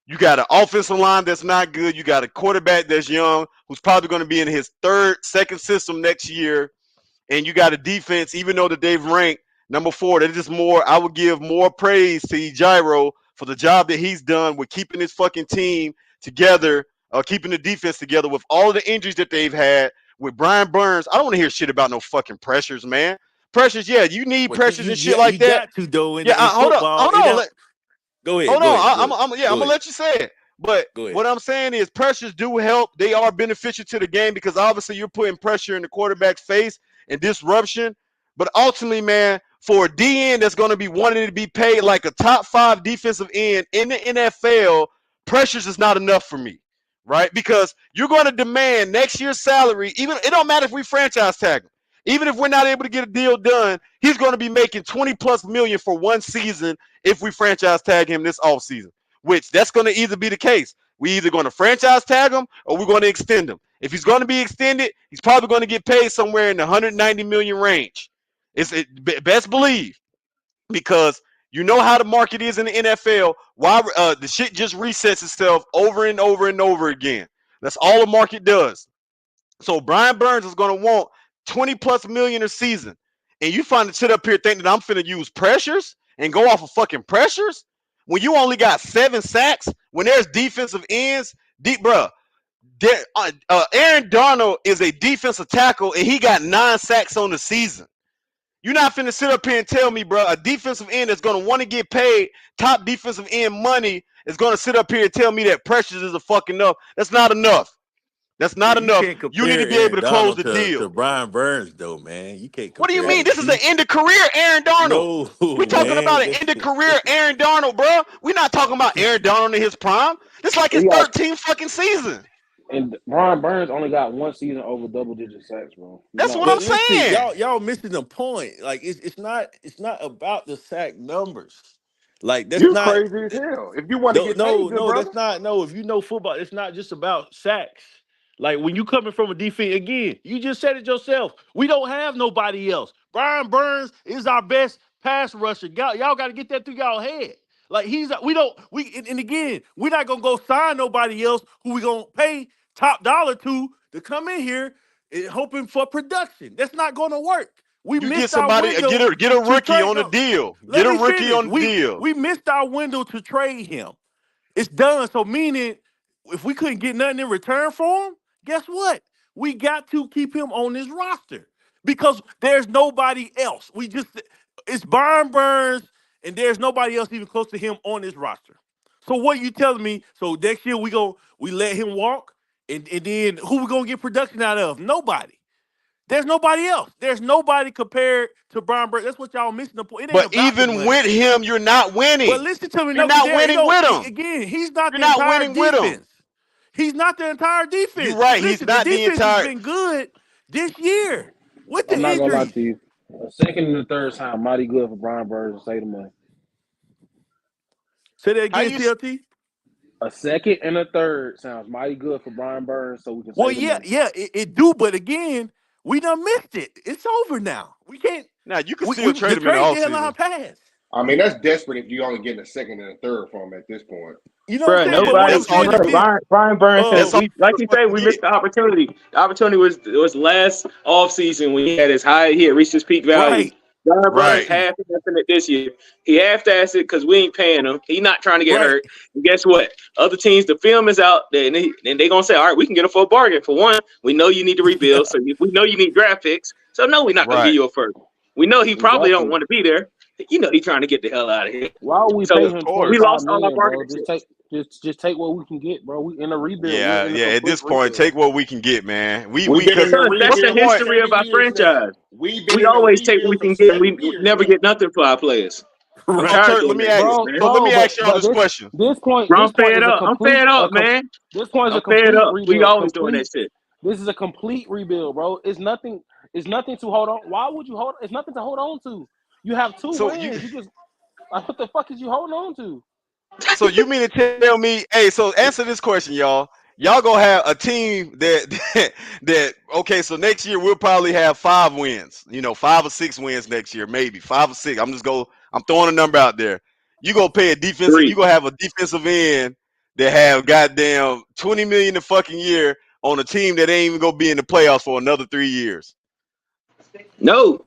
You got an offensive line that's not good. You got a quarterback that's young, who's probably going to be in his second system next year, and you got a defense, even though that they've ranked number 4, that is just more. I would give more praise to Ejiro for the job that he's done with keeping his fucking team together, keeping the defense together with all the injuries that they've had. With Brian Burns, I don't want to hear shit about no fucking pressures, man. Pressures, yeah, you need But pressures you and shit you, like you that. got to though in Yeah, in hold on, football. hold It on. don't. Go ahead. Hold Go on. ahead. Go I'm, ahead. I'm Go gonna ahead. let you say it. But Go ahead. what I'm saying is pressures do help. They are beneficial to the game because obviously you're putting pressure in the quarterback's face and disruption. But ultimately, man, for a DN that's going to be wanting to be paid like a top 5 defensive end in the NFL, pressures is not enough for me, right? Because you're going to demand next year's salary. Even it don't matter if we franchise tag him. Even if we're not able to get a deal done, he's going to be making 20 plus million for one season if we franchise tag him this offseason. Which that's going to either be the case. We either going to franchise tag him or we're going to extend him. If he's going to be extended, he's probably going to get paid somewhere in the 190 million range. Best believe, because you know how the market is in the NFL. Why the shit just resets itself over and over and over again. That's all the market does. So Brian Burns is going to want 20 plus million a season. And you find the shit up here thinking that I'm finna use pressures and go off of fucking pressures when you only got 7 sacks, when there's defensive ends, deep bruh. Aaron Darnold is a defensive tackle and he got 9 sacks on the season. You're not finna sit up here and tell me, bro, a defensive end that's gonna want to get paid top defensive end money is gonna sit up here and tell me that pressures is a fucking enough. That's not enough. That's Yeah, not you enough. can't You need to compare be able Aaron to close Donald the to deal. Brian Burns though, man. You can't What do you compare mean? them. This is an end of career Aaron Darnold. No, We talking about man. an end of career Aaron Darnold, bro. We're not talking about Aaron Darnold in his prime. This is like his He got 13th fucking season. and Brian Burns only got one season over double digit sacks, bro. He's That's not what I'm But winning. listen, saying. y'all missing the point. Like it's not about the sack numbers. Like that's You not. crazy as hell. If you want to No, get paid, no, good no, brother. that's not. No, if you know football, it's not just about sacks. Like when you coming from a defense, again, you just said it yourself. We don't have nobody else. Brian Burns is our best pass rusher. Y'all got to get that through y'all head. Like and again, we're not gonna go sign nobody else who we gonna pay top dollar to come in here hoping for production. That's not gonna work. We You get missed our somebody, window get a to rookie trade. on the No, deal. let Get a me rookie finish. on the We deal. we missed our window to trade him. It's done. So meaning, if we couldn't get nothing in return for him, guess what? We got to keep him on this roster because there's nobody else. It's Byron Burns, and there's nobody else even close to him on this roster. So what are you telling me? So next year we let him walk, and then who we gonna get production out of? Nobody. There's nobody else. There's nobody compared to Brian Burns. That's what y'all missing the point. It ain't But about the even money. with him, you're not But winning. listen to me, You're no, because not there, winning with him. again, he's not You're the not entire winning with him. defense. He's not the entire You're defense. right. He's Listen, the not the defense has entire. been good this year with I'm the not gonna lie injuries. to you. A second and a third sound mighty good for Brian Burns to save the money. Say that How again, you? CLT. A second and a third sounds mighty good for Brian Burns, so we can Well, save the yeah, money. it do, but again, we done missed it. It's over now. We can't. Now you can still We trade the him in the trade deadline offseason. passed. I mean, that's desperate if you only getting a second and a third from him at this point. You know what Bro, I'm saying? But what I'm nobody, That's all saying you is bro. this. get. Brian Burns That's said all Uh, we, like you're you supposed say, to we missed get. the opportunity. The opportunity was last off season when he had his high, he had reached his peak value. right, Brian Burns Right. half-assing it this year. He half-assed it because we ain't paying him. He not trying to get right. hurt. And guess what? Other teams, the film is out there, and they gonna say, all right, we can get him for a bargain. For one, we know you need to rebuild, so we know you need draft picks. So no, we're not gonna give Right. you a first. We know he probably don't Exactly. want to be there. You know he's trying to get the hell out of here. Why would we pay So Of him we course. 25 lost all our million, bro? bargaining Just chips. take what we can get, bro. We in a rebuild. We're Yeah. in a Yeah. At complete this point, rebuild. take what we can get, man. We've been in Because a Because that's what's the the rebuild for point? history 7 of our years now. franchise. We've been We in a always take what we rebuild for can get, and 7 we years never now. get nothing for our players. I'm So, Right. tired of Turk, let doing me that ask. shit, Bro, man. So, let bro, me ask y'all but this question. this point Bro, I'm this point fed is a up. I'm complete fed up, man. this point is I'm a fed complete up. We rebuild. always doing Complete. that shit. This is a complete rebuild, bro. It's nothing to hold on. Why would you hold? It's nothing to hold on to. You have 2 So you, wins. You just like, what the fuck is you holding on to? so you mean to tell me? Hey, so answer this question, y'all. Y'all gonna have a team that okay? So next year we'll probably have 5 wins. 5 or 6 wins next year, maybe 5 or 6. I'm throwing a number out there. You gonna pay a defensive? You 3. gonna have a defensive end that have goddamn 20 million a fucking year on a team that ain't even gonna be in the playoffs for another 3 years. No.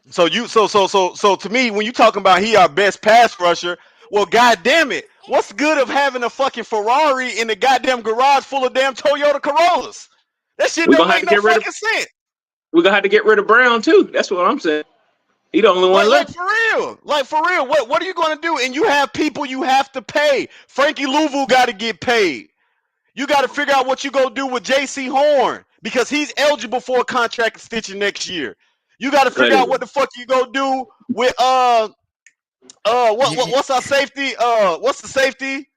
So to me, when you talking about he our best pass rusher, well, goddamn it, what's good of having a fucking Ferrari in the goddamn garage full of damn Toyota Corollas? That shit We're don't gonna have make to no get rid of fucking sense. we're gonna have to get rid of Brown too. That's what I'm saying. He the only one Like left. for real, What are you gonna do? And you have people you have to pay. Frankie Louvu got to get paid. You got to figure out what you gonna do with J.C. Horn because he's eligible for a contract extension next year. You got to Cut figure it. out what the fuck you gonna do with You, you, what's our safety? What's the safety?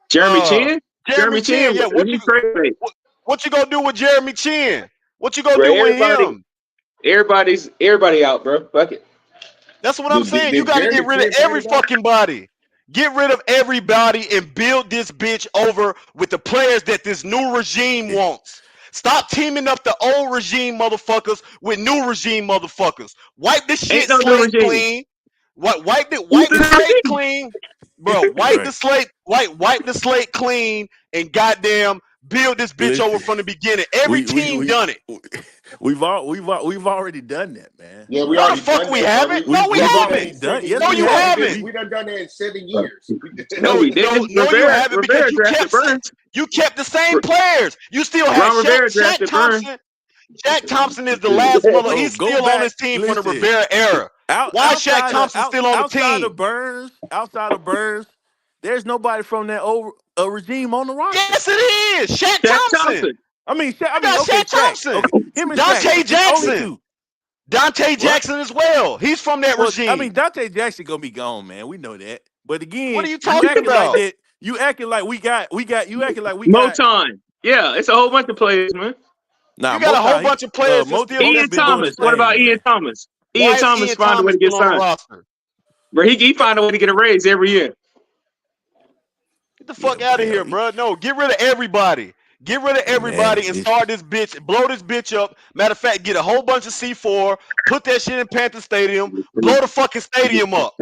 Jeremy Uh, Chin? Jeremy Jeremy Chin. Chin, Yeah, he's crazy. what you gonna do with Jeremy Chin? What you gonna Bro, do with him? everybody out, bro. Fuck it. That's what I'm saying. You Did got to get Jeremy rid of Chin play every today? fucking body. Get rid of everybody and build this bitch over with the players that this new regime wants. Stop teaming up the old regime motherfuckers with new regime motherfuckers. Wipe the Ain't shit no new slate regime. clean. Wipe Who's wipe the the new slate regime? clean, bro. Wipe right. the slate, wipe the slate clean, and goddamn build this bitch over Listen, from the beginning. Every we team done it. we've already done that, man. Yeah, we No, the already fuck done we that, bro. haven't. No, we We We've did that already in haven't. done. 7 Yes, No, we you years. have. haven't. We done that in 7 Uh, years. No, No, he no, didn't. no, you haven't because Rivera drafted Burns. you kept the same players. You still had Ron Rivera Shaq drafted Burns. Thompson. Shaq Thompson is the last mother. Oh, He's go still on back. this team from the Listen, Rivera era. Why is Shaq Thompson still on the outside team? of Burns, there's nobody from that old regime on the roster. Yes, it is. Shaq Shaq Thompson. Thompson. You got Okay, Shaq Shaq. Thompson. Okay, him and Shaq. Dante It's only Jackson. two. Dante What? Jackson as well. He's from that Well, regime. Dante Jackson gonna be gone, man. We know that. But What again, are you you talking acting like about? that. You acting like you acting like we got. Moton. Yeah, it's a whole bunch of players, man. Nah, You got a whole Motown. bunch of players that still on this Ian Motown been doing motherfucker. his Thomas. What thing, about Ian man. Thomas? Ian Why is Thomas Ian found a way Thomas to get still on the signed. roster? Bro, he find a way to get a raise every year. Get the fuck out of here, bro. No, get rid of everybody. Get rid of man, everybody and start this bitch. Blow this bitch up. Matter of fact, get a whole bunch of C4. Put that shit in Panther Stadium. Blow the fucking stadium up.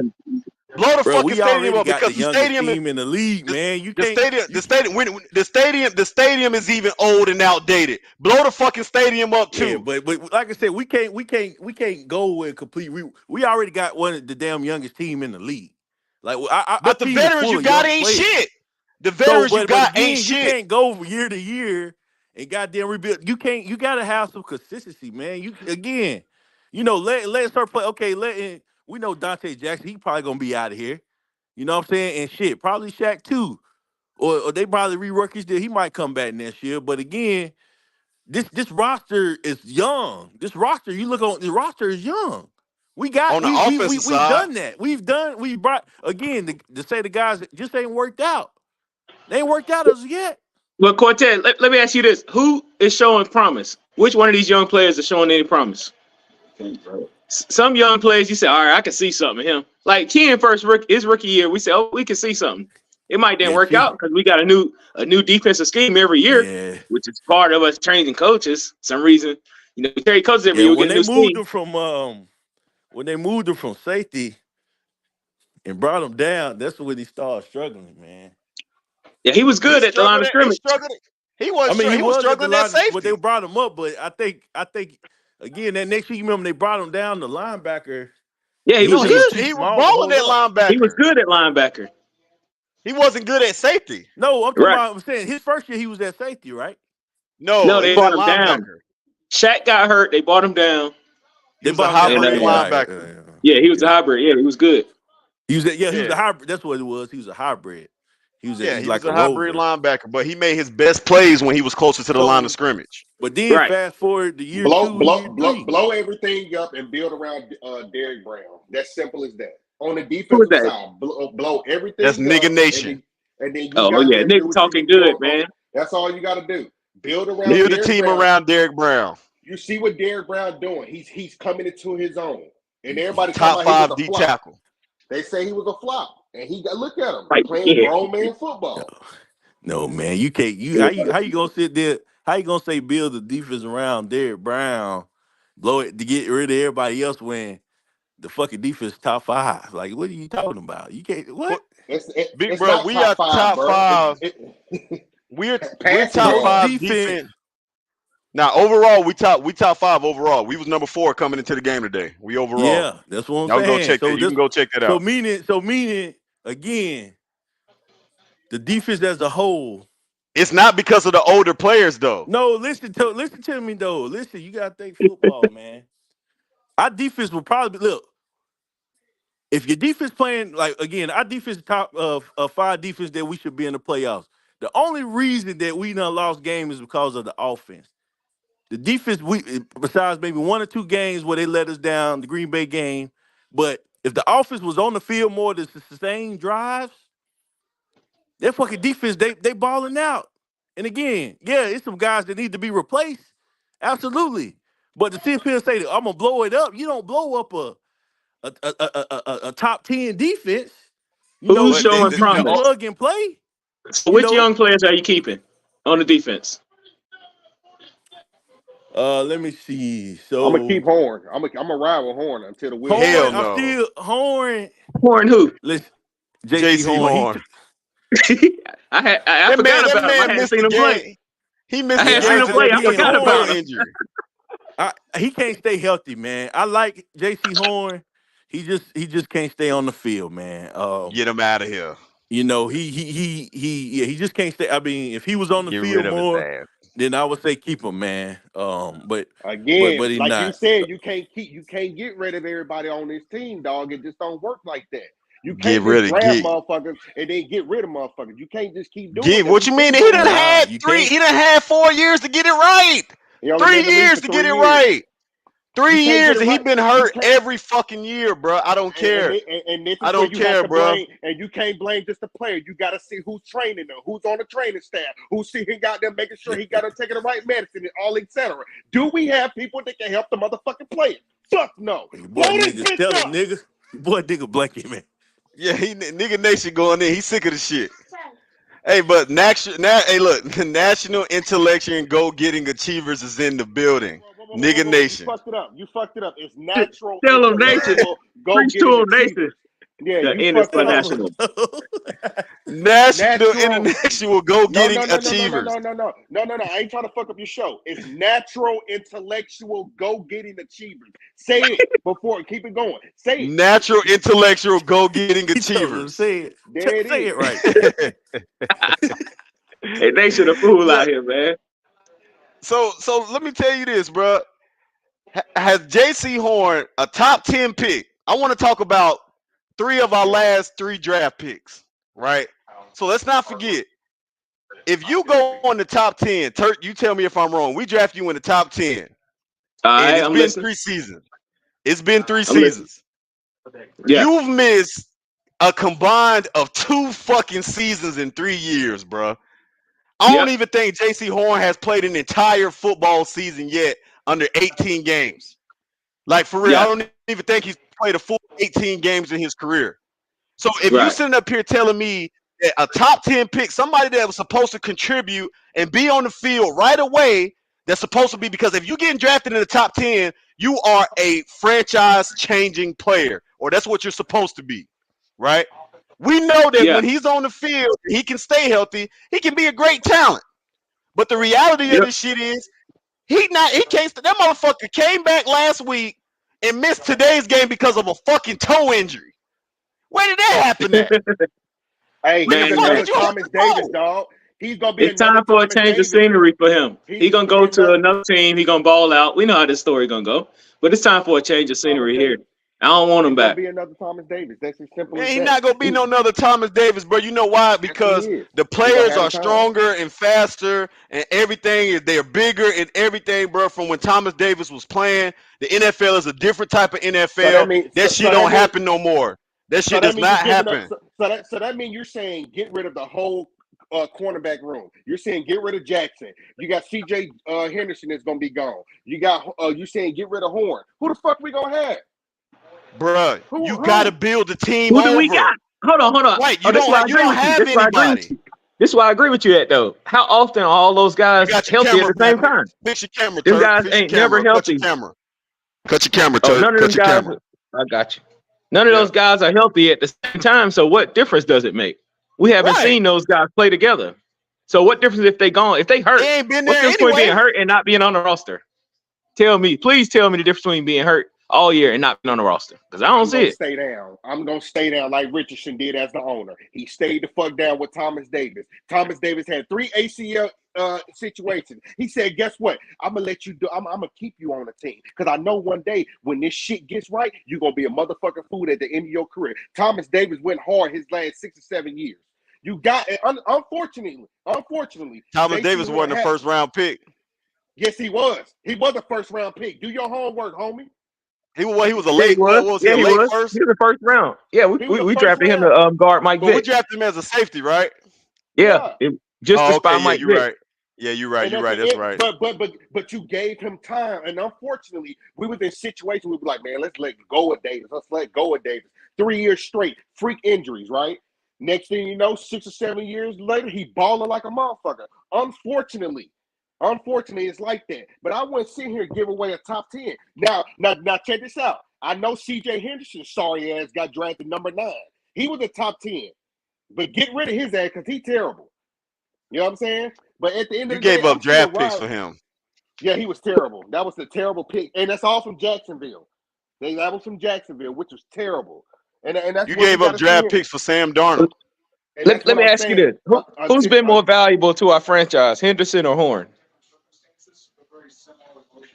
Blow the bro, fucking we stadium already up got the because the youngest stadium, team in the league, man. You can't. the stadium is even old and outdated. Blow the fucking stadium up Yeah, too. but like I said, we can't go with complete. We already got one of the damn youngest team in the league. Like our But the team is veterans full you of got young ain't players. shit. The So, veterans you but got ain't again, you shit. can't go year to year and goddamn rebuild. You can't. You got to have some consistency, man. You again, let start play. Okay, we know Dante Jackson. He probably gonna be out of here. You know what I'm saying? And shit, probably Shaq too, or they probably rework his deal. He might come back next year. But again, this roster is young. This roster, you look on the roster is young. We got On the offensive we've side, done that. We brought again to say the guys that just ain't worked out. They ain't worked out as yet. But Cortez, let me ask you this: who is showing promise? Which one of these young players is showing any promise? Some young players, you say, all right, I can see something in him. Like Ken his rookie year, we said, oh, we can see something. It might didn't Yeah, work out because we got a new defensive scheme every year, yeah, which is part of us training coaches. Some reason, we carry coaches every yeah. year. We get a new scheme. When they moved him from safety and brought him down, that's when he started struggling, man. Yeah, he was he good at the line struggled. of He scrimmage. struggled. I mean, he He was was at the struggling at line, but they safety. brought him up. But I think again that next year, you remember they brought him down the linebacker. Yeah, he He was No, he was good. too he was small to balling hold at up. He was linebacker. good at linebacker. He wasn't good at safety. No, I'm talking Right. about. I'm saying his first year he was at safety, right? No, No, he they was at brought him down. linebacker. Shaq got hurt. They brought him down. He They was a brought him down. And hybrid Okay, yeah, linebacker. yeah, he was a yeah. hybrid. Yeah, he was good. He was Yeah, a hybrid. That's what it was. He was a hybrid. yeah, He's he was like a a hybrid rover. linebacker, but he made his best plays when he was closer to the line of So, scrimmage. but then Right. fast forward to year Blow, 2 and year blow, blow, 3. blow everything up and build around Derrick Brown. That's simple as that. On the Who was defensive that? side, blow That's everything nigga up, nation. and then you Oh got yeah, them do nigga what you talking can do. good, man. That's all you got to do. Build around Nigga, Build a Derrick team Brown. around Derrick Brown. You see what Derrick Brown doing. He's coming into his own. And everybody talking Top about he was five a D flop. tackle. They say he was a flop. And he got look at him like playing yeah. grown man football. No, man, you can't. How you gonna sit there? How you gonna say build the defense around Derrick Brown, blow it to get rid of everybody else when the fucking defense top 5? Like, what are you talking about? You can't. What? What, It's big it's bro? not We top are five, top bro. five. It We're passing top Total yards. five defense. defense. Now overall, we top five overall. We was number 4 coming into the game today. We overall. Yeah, that's what I'm Y'all can go saying. check that. You can go check that out. So meaning again, the defense as a whole. It's not because of the older players though. No, listen to me though. Listen, you gotta think football, man. Our defense will probably look. If your defense playing like again, our defense top of 5 defense that we should be in the playoffs. The only reason that we done lost games is because of the offense. The defense, besides maybe 1 or 2 games where they let us down, the Green Bay game. But if the offense was on the field more to sustain drives, that fucking defense, they balling out. And again, yeah, it's some guys that need to be replaced. Absolutely. But to sit here and say that I'm gonna blow it up, you don't blow up a top 10 defense. Who's But showing You promise? plug and play. So You which know, young players are you keeping on the defense? let me see. I'm gonna So keep Horn. I'm gonna ride with Horn until the wheels Horn, hell fall I'm off. no. still Horn. Horn who? Listen, JC JC Horn, Horn. I forgot That about him. I man hadn't missed seen the him play. game. He missed I the hadn't yeah, seen game him to play. that I again, forgot PCL about Horn, him. injury. he can't stay healthy, man. I like JC Horn. He just can't stay on the field, man. Get him out of here. Yeah, he just can't stay. I mean, if he was on the Get rid field of his more, ass. then I would say keep him, man. But Again, he like you not. said, you can't get rid of everybody on this team, dog. It just don't work like that. You Get can't just rid of grab get motherfuckers and then get rid of motherfuckers. You can't just keep doing get that. what We you mean? seen He what done happened. Nah, had you three. can't. He done had 4 years to get it right. He only been 3 in the league years for to get 3 it years. right. You 3 can't get years it and he right. been You hurt can't. every fucking year, bro. I don't care. And this I is where don't you have care, to bro. blame, and you can't blame just the player. You got to see who's training them, who's on the training staff, who's sitting out there making sure he got to take the right medicine and all, etc. Do we have people that can help the motherfucking players? Fuck no. Boy, Blow this niggas bitch tell a up. nigga. Boy, nigga blanket, man. Yeah, nigga nation going in. He's sick of the shit. Hey, but hey, look, the national intellectual and go-getting achievers is in the building. Nigga Whoa. You nation. fucked it up. You fucked it up. It's natural, Tell them nation. intellectual, Preach to go-getting them nation. achievers. Yeah, The you N is fucked for it up. national. National Natural. international No. go-getting achievers. I ain't trying to fuck up your show. It's natural, intellectual, go-getting achievers. Say it before. Keep it going. Say it. Natural intellectual go-getting He told him, achievers. say it. There it Say is. it right. Hey, nation a fool Look, out here, man. so let me tell you this, bro. Has J.C. Horn a top 10 pick? I want to talk about 3 of our last 3 draft picks, right? So let's not forget, if you go in the top 10, Turk, you tell me if I'm wrong. We draft you in the top 10, All and right, it's I'm been listening. 3 seasons. It's been 3 I'm listening. seasons. Yeah. You've missed a combined of 2 fucking seasons in 3 years, bro. I don't Yep. even think J.C. Horn has played an entire football season yet under 18 games. Like, for real, I Yeah. don't even think he's played a full 18 games in his career. So if you Right. sitting up here telling me that a top 10 pick, somebody that was supposed to contribute and be on the field right away, that's supposed to be, because if you're getting drafted in the top 10, you are a franchise changing player, or that's what you're supposed to be, right? We know that Yeah. when he's on the field, he can stay healthy, he can be a great talent. But the reality of Yep. this shit is he can't. That motherfucker came back last week and missed today's game because of a fucking toe injury. Where did that happen at? Hey, When the he's Man, fuck man. another did you hurt Thomas the Davis, toe? dog. He's gonna be It's another time for a Thomas change of Davis. scenery for him. He He's gonna gonna go be to another another team. He gonna ball out. We know how this story gonna go. But it's time for a change of Thomas scenery here. Davis. I don't want him He's gonna back. be another Thomas Davis. That's as simple Man, as he's that. not gonna be no another Thomas Davis, bro. You know why? Yes, he Because is. the He gonna players have are his time. stronger and faster and everything. They're bigger and everything, bro. From when Thomas Davis was playing, the NFL is a different type of So that NFL. means That shit don't happen no more. That shit does you're not giving up. happen. So that means you're saying get rid of the whole cornerback room. You're saying get rid of Jackson. You got C.J. Henderson is gonna be gone. You got you saying get rid of Horn. Who the fuck we gonna have? Bruh, Who? you gotta build the team Who do we got? over. Hold on, hold on. Right, Oh, this is why I you agree don't with you. have This is why I agree with anybody. you. This is why I agree with you at though. How often are all those You guys got your healthy at camera, the man. same time? Fix your camera, Them Turk. guys Fix your ain't never camera. Cut your healthy. camera. Cut your camera, Oh, Turk. none of them Cut your guys. camera. I got you. None of Yeah. those guys are healthy at the same time. So what difference does it make? We haven't Right. seen those guys play together. So what difference if they gone? If they hurt, They ain't been what's there the difference between being anyway. hurt and not being on the roster? Please tell me the difference between being hurt all year and not being on the roster. Because I don't I'm see gonna it. stay down. I'm gonna stay down like Richardson did as the owner. He stayed the fuck down with Thomas Davis. Thomas Davis had 3 ACL situations. He said, "Guess what? I'm gonna let you do. I'm gonna keep you on the team because I know one day when this shit gets right, you're gonna be a motherfucking fool at the end of your career." Thomas Davis went hard his last 6 or 7 years. You got unfortunately, Thomas JC Davis Horn wasn't a had. first round pick. Yes, he was. He was a first round pick. Do your homework, homie. He was a Yeah, he late. was. What was he? Yeah, A he late was. first? He was the first round. Yeah, He was a we first drafted him round. to guard Mike But we Vick. drafted him as a safety, right? Yeah, Yeah. just to Oh, okay. spy Yeah, Mike you're Vick. right. Yeah, you're right. And You're that's right. the That's it. right. But you gave him time, and unfortunately, we was in situations we were like, man, let's let go of Davis. Let's let go of Davis. 3 years straight, freak injuries, right? Next thing you know, 6 or 7 years later, he balling like a motherfucker. Unfortunately, it's like that. But I wouldn't sit here and give away a top 10. Now, check this out. I know C.J. Henderson, sorry ass, got drafted number 9. He was a top 10, but get rid of his ass because he's terrible. You know what I'm saying? But at the end You of the day, gave I'm up still draft picks riding. for him. Yeah, he was terrible. That was a terrible pick, and that's all from Jacksonville. That was from Jacksonville, which was terrible. And that's You what we gave got up to see draft here. picks for Sam Darnold. And that's Let what me I'm ask you saying. this: who's been more valuable to our franchise, Henderson or Horn?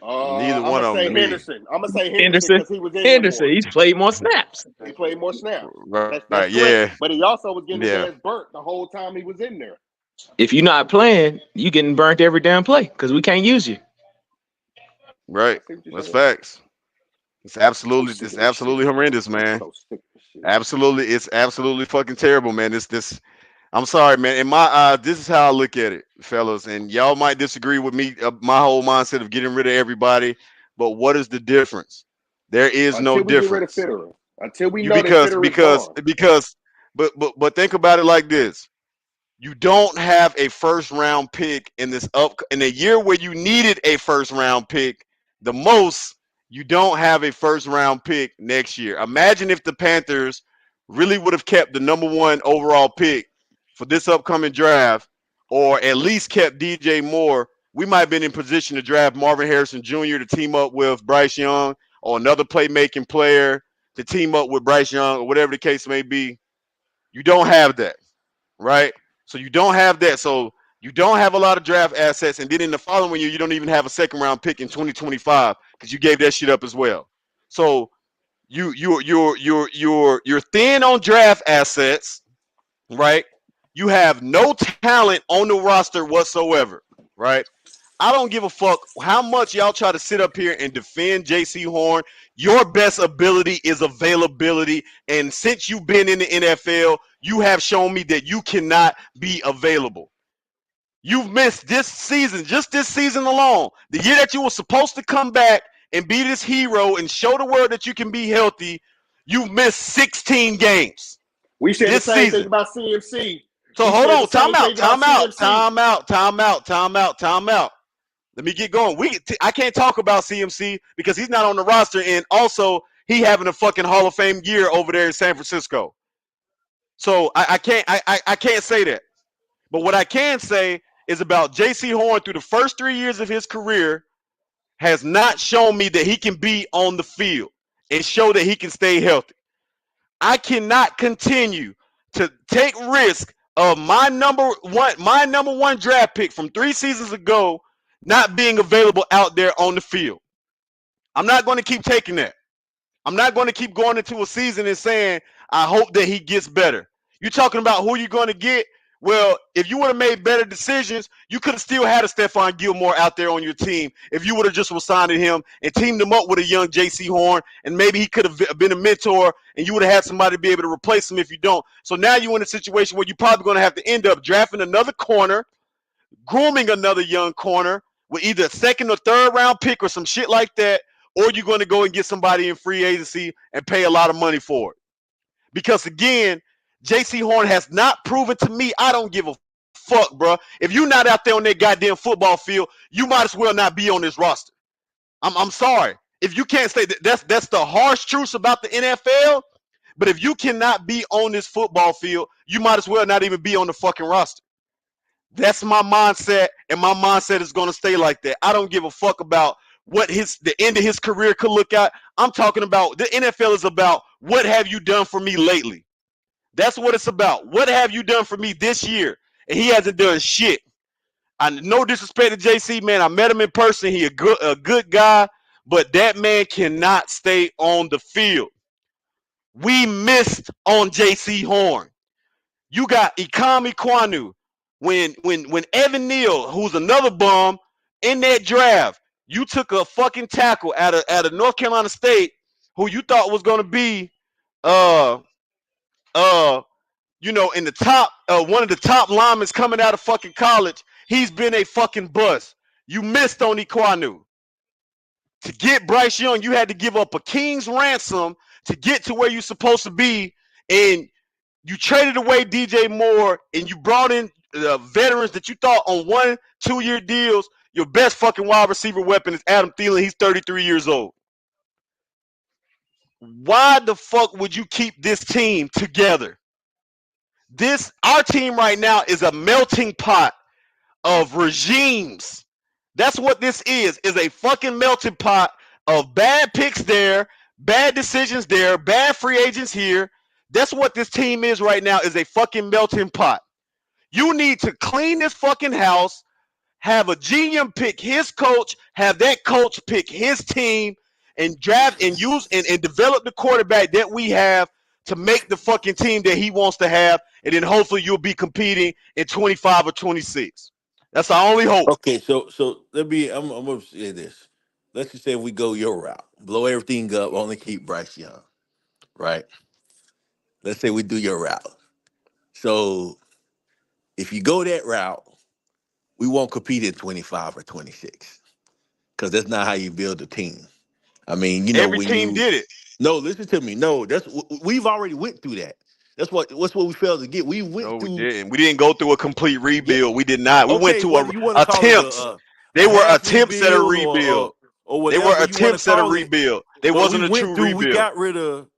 Neither I'm one gonna of them say to me. Henderson. I'm gonna say Henderson Henderson. because he was in there Henderson. more. He's played more snaps. He played more snaps. That's Right. correct. Yeah. But he also was getting his Yeah. ass burnt the whole time he was in there. If you're not playing, you getting burnt every damn play because we can't use you. Right. I see what you're That's saying. facts. It's I'm absolutely sick of this shit. horrendous, man. So sick of this shit. Absolutely, it's absolutely fucking terrible, man. This I'm sorry, man. In my eyes, this is how I look at it, fellas. And y'all might disagree with me, my whole mindset of getting rid of everybody. But what is the difference? There is no Until we get rid of difference. Fitterer. Until we You know that Fitterer is gone. but think about it like this. You don't have a first round pick in a year where you needed a first round pick the most. You don't have a first round pick next year. Imagine if the Panthers really would have kept the number one overall pick for this upcoming draft, or at least kept DJ Moore. We might have been in position to draft Marvin Harrison Jr. to team up with Bryce Young, or another playmaking player to team up with Bryce Young, or whatever the case may be. You don't have that, right? So you don't have that. So you don't have a lot of draft assets, and then in the following year, you don't even have a second round pick in 2025 because you gave that shit up as well. So you're thin on draft assets, right? You have no talent on the roster whatsoever, right? I don't give a fuck how much y'all try to sit up here and defend JC Horn. Your best ability is availability. And since you've been in the NFL, you have shown me that you cannot be available. You've missed this season, just this season alone, the year that you were supposed to come back and be this hero and show the world that you can be healthy. You've missed 16 games We said the this same thing season. about CMC. So We hold said the on, same thing about CMC. time out. Let me get going. I can't talk about CMC because he's not on the roster, and also he having a fucking Hall of Fame year over there in San Francisco. So I can't say that. But what I can say is about JC Horn through the first 3 years of his career has not shown me that he can be on the field and show that he can stay healthy. I cannot continue to take risk of my number one draft pick from 3 seasons ago not being available out there on the field. I'm not going to keep taking that. I'm not going to keep going into a season and saying, I hope that he gets better. You're talking about who you're going to get. Well, if you would have made better decisions, you could have still had a Stephon Gilmore out there on your team if you would have just resigned him and teamed him up with a young JC Horn, and maybe he could have been a mentor, and you would have had somebody to be able to replace him if you don't. So now you're in a situation where you're probably going to have to end up drafting another corner, grooming another young corner with either a second or third round pick or some shit like that, or you're going to go and get somebody in free agency and pay a lot of money for it. Because again, JC Horn has not proven to me. I don't give a fuck, bro. If you're not out there on that goddamn football field, you might as well not be on this roster. I'm sorry. If you can't stay, that's the harsh truth about the NFL. But if you cannot be on this football field, you might as well not even be on the fucking roster. That's my mindset, and my mindset is going to stay like that. I don't give a fuck about what the end of his career could look at. I'm talking about the NFL is about what have you done for me lately. That's what it's about. What have you done for me this year? And he hasn't done shit. No disrespect to JC, man. I met him in person. He a good guy, but that man cannot stay on the field. We missed on JC Horn. You got Ikami Kwanu. When Evan Neal, who's another bum, in that draft, you took a fucking tackle out of North Carolina State who you thought was gonna be uh uh in the top, one of the top linemen coming out of fucking college. He's been a fucking bust. You missed on Iquanu. To get Bryce Young, you had to give up a king's ransom to get to where you're supposed to be, and you traded away DJ Moore, and you brought in veterans that you thought on 1-2 year deals. Your best fucking wide receiver weapon is Adam Thielen. He's 33 years old. Why the fuck would you keep this team together? Our team right now is a melting pot of regimes. That's what this is a fucking melting pot of bad picks there, bad decisions there, bad free agents here. That's what this team is right now, is a fucking melting pot. You need to clean this fucking house, have a GM pick his coach, have that coach pick his team, and draft and use and develop the quarterback that we have to make the fucking team that he wants to have, and then hopefully you'll be competing in 25 or 26. That's our only hope. Okay, so I'm gonna say this. Let's just say we go your route, blow everything up, only keep Bryce Young, right? Let's say we do your route. So if you go that route, we won't compete in 25 or 26 because that's not how you build a team. I mean, Every when team you did it. No, listen to me. No, we've already went through that. That's what we failed to get. We No, went we through. didn't. We didn't go through a complete Yeah, rebuild. We did not. We went okay, to whether you want to call it attempts. They a were half attempts at a rebuild rebuild. or They were whatever you want to attempts at a call it, rebuild. They but we wasn't a went true through. We rebuild. got rid of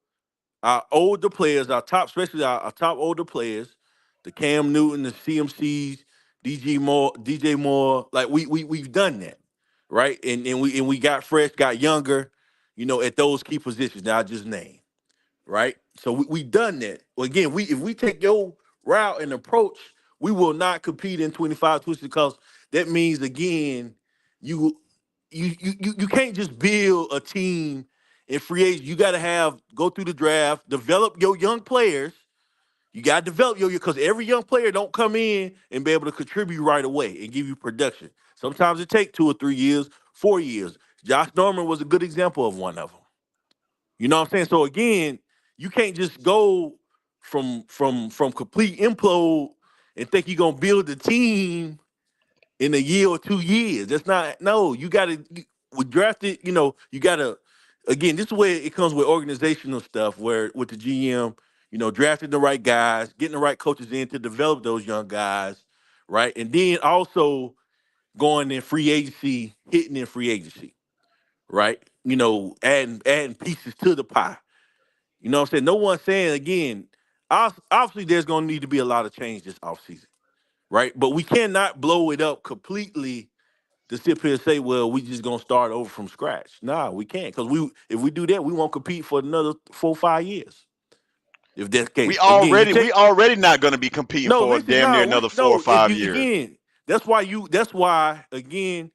our older players, our top, especially our top older players, the Cam Newton, the CMCs, DJ Moore. Like we've done that, right? And we got fresh, got younger, at those key positions that I just named, right? So we done that. Well, again, if we take your route and approach, we will not compete in 25 twisted because that means again, you you can't just build a team in free agent. You got to go through the draft, develop your young players. You got to develop your because every young player don't come in and be able to contribute right away and give you production. Sometimes it takes 2 or 3 years, 4 years. Josh Norman was a good example of one of them. You know what I'm saying? So again, you can't just go from complete implode and think you're gonna build a team in a year or 2 years. That's not no. You gotta we drafted. You gotta again. This is where it comes with organizational stuff. Where with the GM, drafting the right guys, getting the right coaches in to develop those young guys, right, and then also going in free agency, hitting in free agency, right. Adding pieces to the pie. You know what I'm saying? No one's saying again. Obviously, there's gonna need to be a lot of change this offseason, right? But we cannot blow it up completely to sit here and say, well, we just gonna start over from scratch. Nah, we can't. Because if we do that, we won't compete for another 4 or 5 years. If that's the We case. Again, you already we take already not going to be competing no, for listen, damn near no, another four or no, if five you years. again, that's why, again,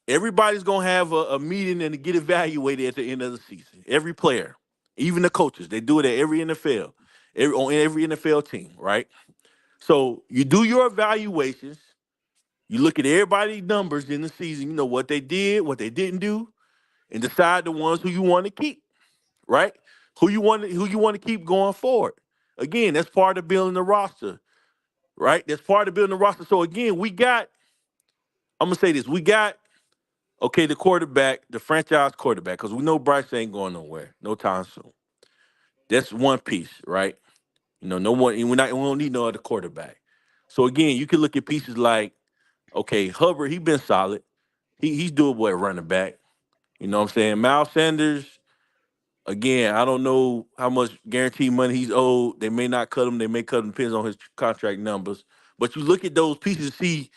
everybody's gonna have a meeting and to get evaluated at the end of the season. Every player, even the coaches, they do it at every NFL, on every NFL team, right? So you do your evaluations. You look at everybody's numbers in the season. You know what they did, what they didn't do, and decide the ones who you want to keep, right? Who you want to keep going forward. Again, that's part of building the roster, right? That's part of building the roster. So again, I'm gonna say this: we got okay, the quarterback, the franchise quarterback, because we know Bryce ain't going nowhere, no time soon. That's one piece, right? No one, we don't need no other quarterback. So again, you can look at pieces like, okay, Hubbard, he been solid. He's doable at running back. You know what I'm saying? Miles Sanders, again, I don't know how much guaranteed money he's owed. They may not cut him. They may cut him, depends on his contract numbers. But you look at those pieces, see,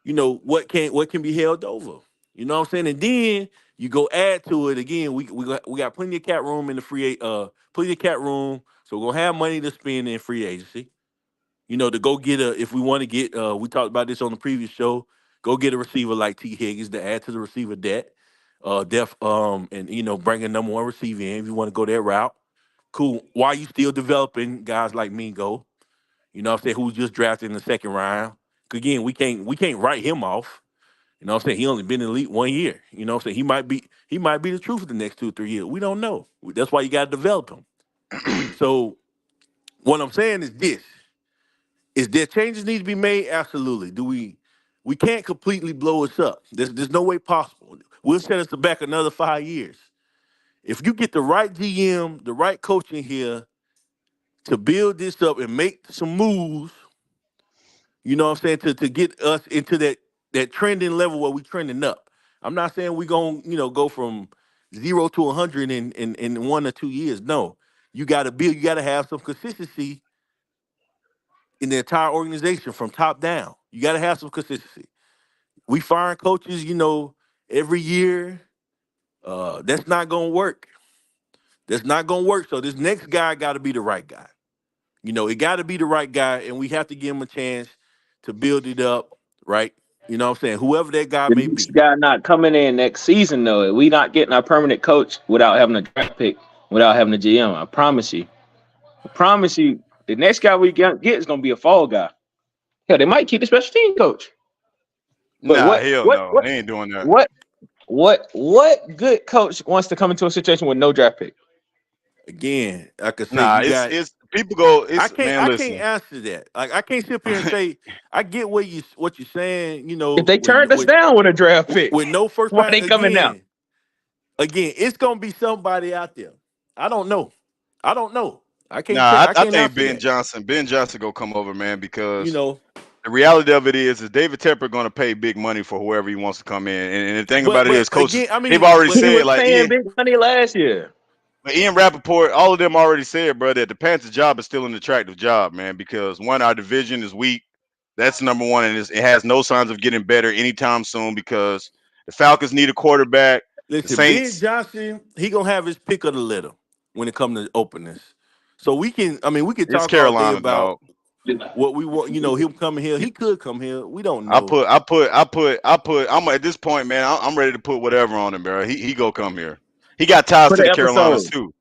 what can be held over. You know what I'm saying? And then you go add to it again. We got plenty of cap room in the plenty of cap room. So we're gonna have money to spend in free agency. To go get if we want to get we talked about this on the previous show, go get a receiver like T. Higgins to add to the receiver and bring a number one receiver in if you want to go that route. Cool. Why you still developing guys like Mingo? You know what I'm saying, who's just drafted in the second round. 'Cause again, we can't write him off. You know what I'm saying? He only been in the league 1 year. You know what I'm saying? He might be the truth for the next 2 or 3 years. We don't know. That's why you gotta develop him. So what I'm saying is this. Is there changes need to be made? Absolutely. Do we can't completely blow us up. There's no way possible. We'll set us back another 5 years. If you get the right GM, the right coach in here to build this up and make some moves, you know what I'm saying, to get us into that trending level where we trending up. I'm not saying we gonna, go from 0 to 100 in 1 or 2 years. No. You gotta have some consistency in the entire organization from top down. You got to have some consistency. We firing coaches, every year. That's not gonna work. That's not gonna work. So this next guy got to be the right guy. It got to be the right guy, and we have to give him a chance to build it up, right? You know what I'm saying? Whoever that guy The may next be. guy not coming in next season though. We not getting our permanent coach without having a draft pick, without having a GM. I promise you. I promise you. The next guy we get is gonna be a fall guy. Hell, they might keep the special team coach. But Nah, hell no. They ain't doing that. what what good coach wants to come into a situation with no draft pick? Again, I could say Nah, you got. it's people go. I It's can't. man, I can't listen. answer that. Like I can't sit here and say I get what you're saying. If they With turned us down with a draft pick, with no first why round. they coming now? Again, it's gonna be somebody out there. I don't know. I can't Nah, say. I I can't think answer that. Ben Johnson gonna come over, man, You because know, the reality of it is David Tepper going to pay big money for whoever he wants to come in. And the thing about it but is, coaches, again, I they've mean, already but He said, was like paying Ian, big money last year. but Ian Rappaport, all of them already said, bro, that the Panthers' job is still an attractive job, man, because one, our division is weak. That's number one, and it has no signs of getting better anytime soon because the Falcons need a quarterback. The listen, Ben Saints, Johnson, he gonna have his pick of the litter when it comes to openings. So we can, I mean, we could it's talk all day Carolina, about dog. what we want. You know, him coming here. He could come here. We don't I know. put, I put, I put, I put. I'm at this point, man. I'm ready to put whatever on him, bro. He go come here. He got ties Put to an the Carolinas episode. too.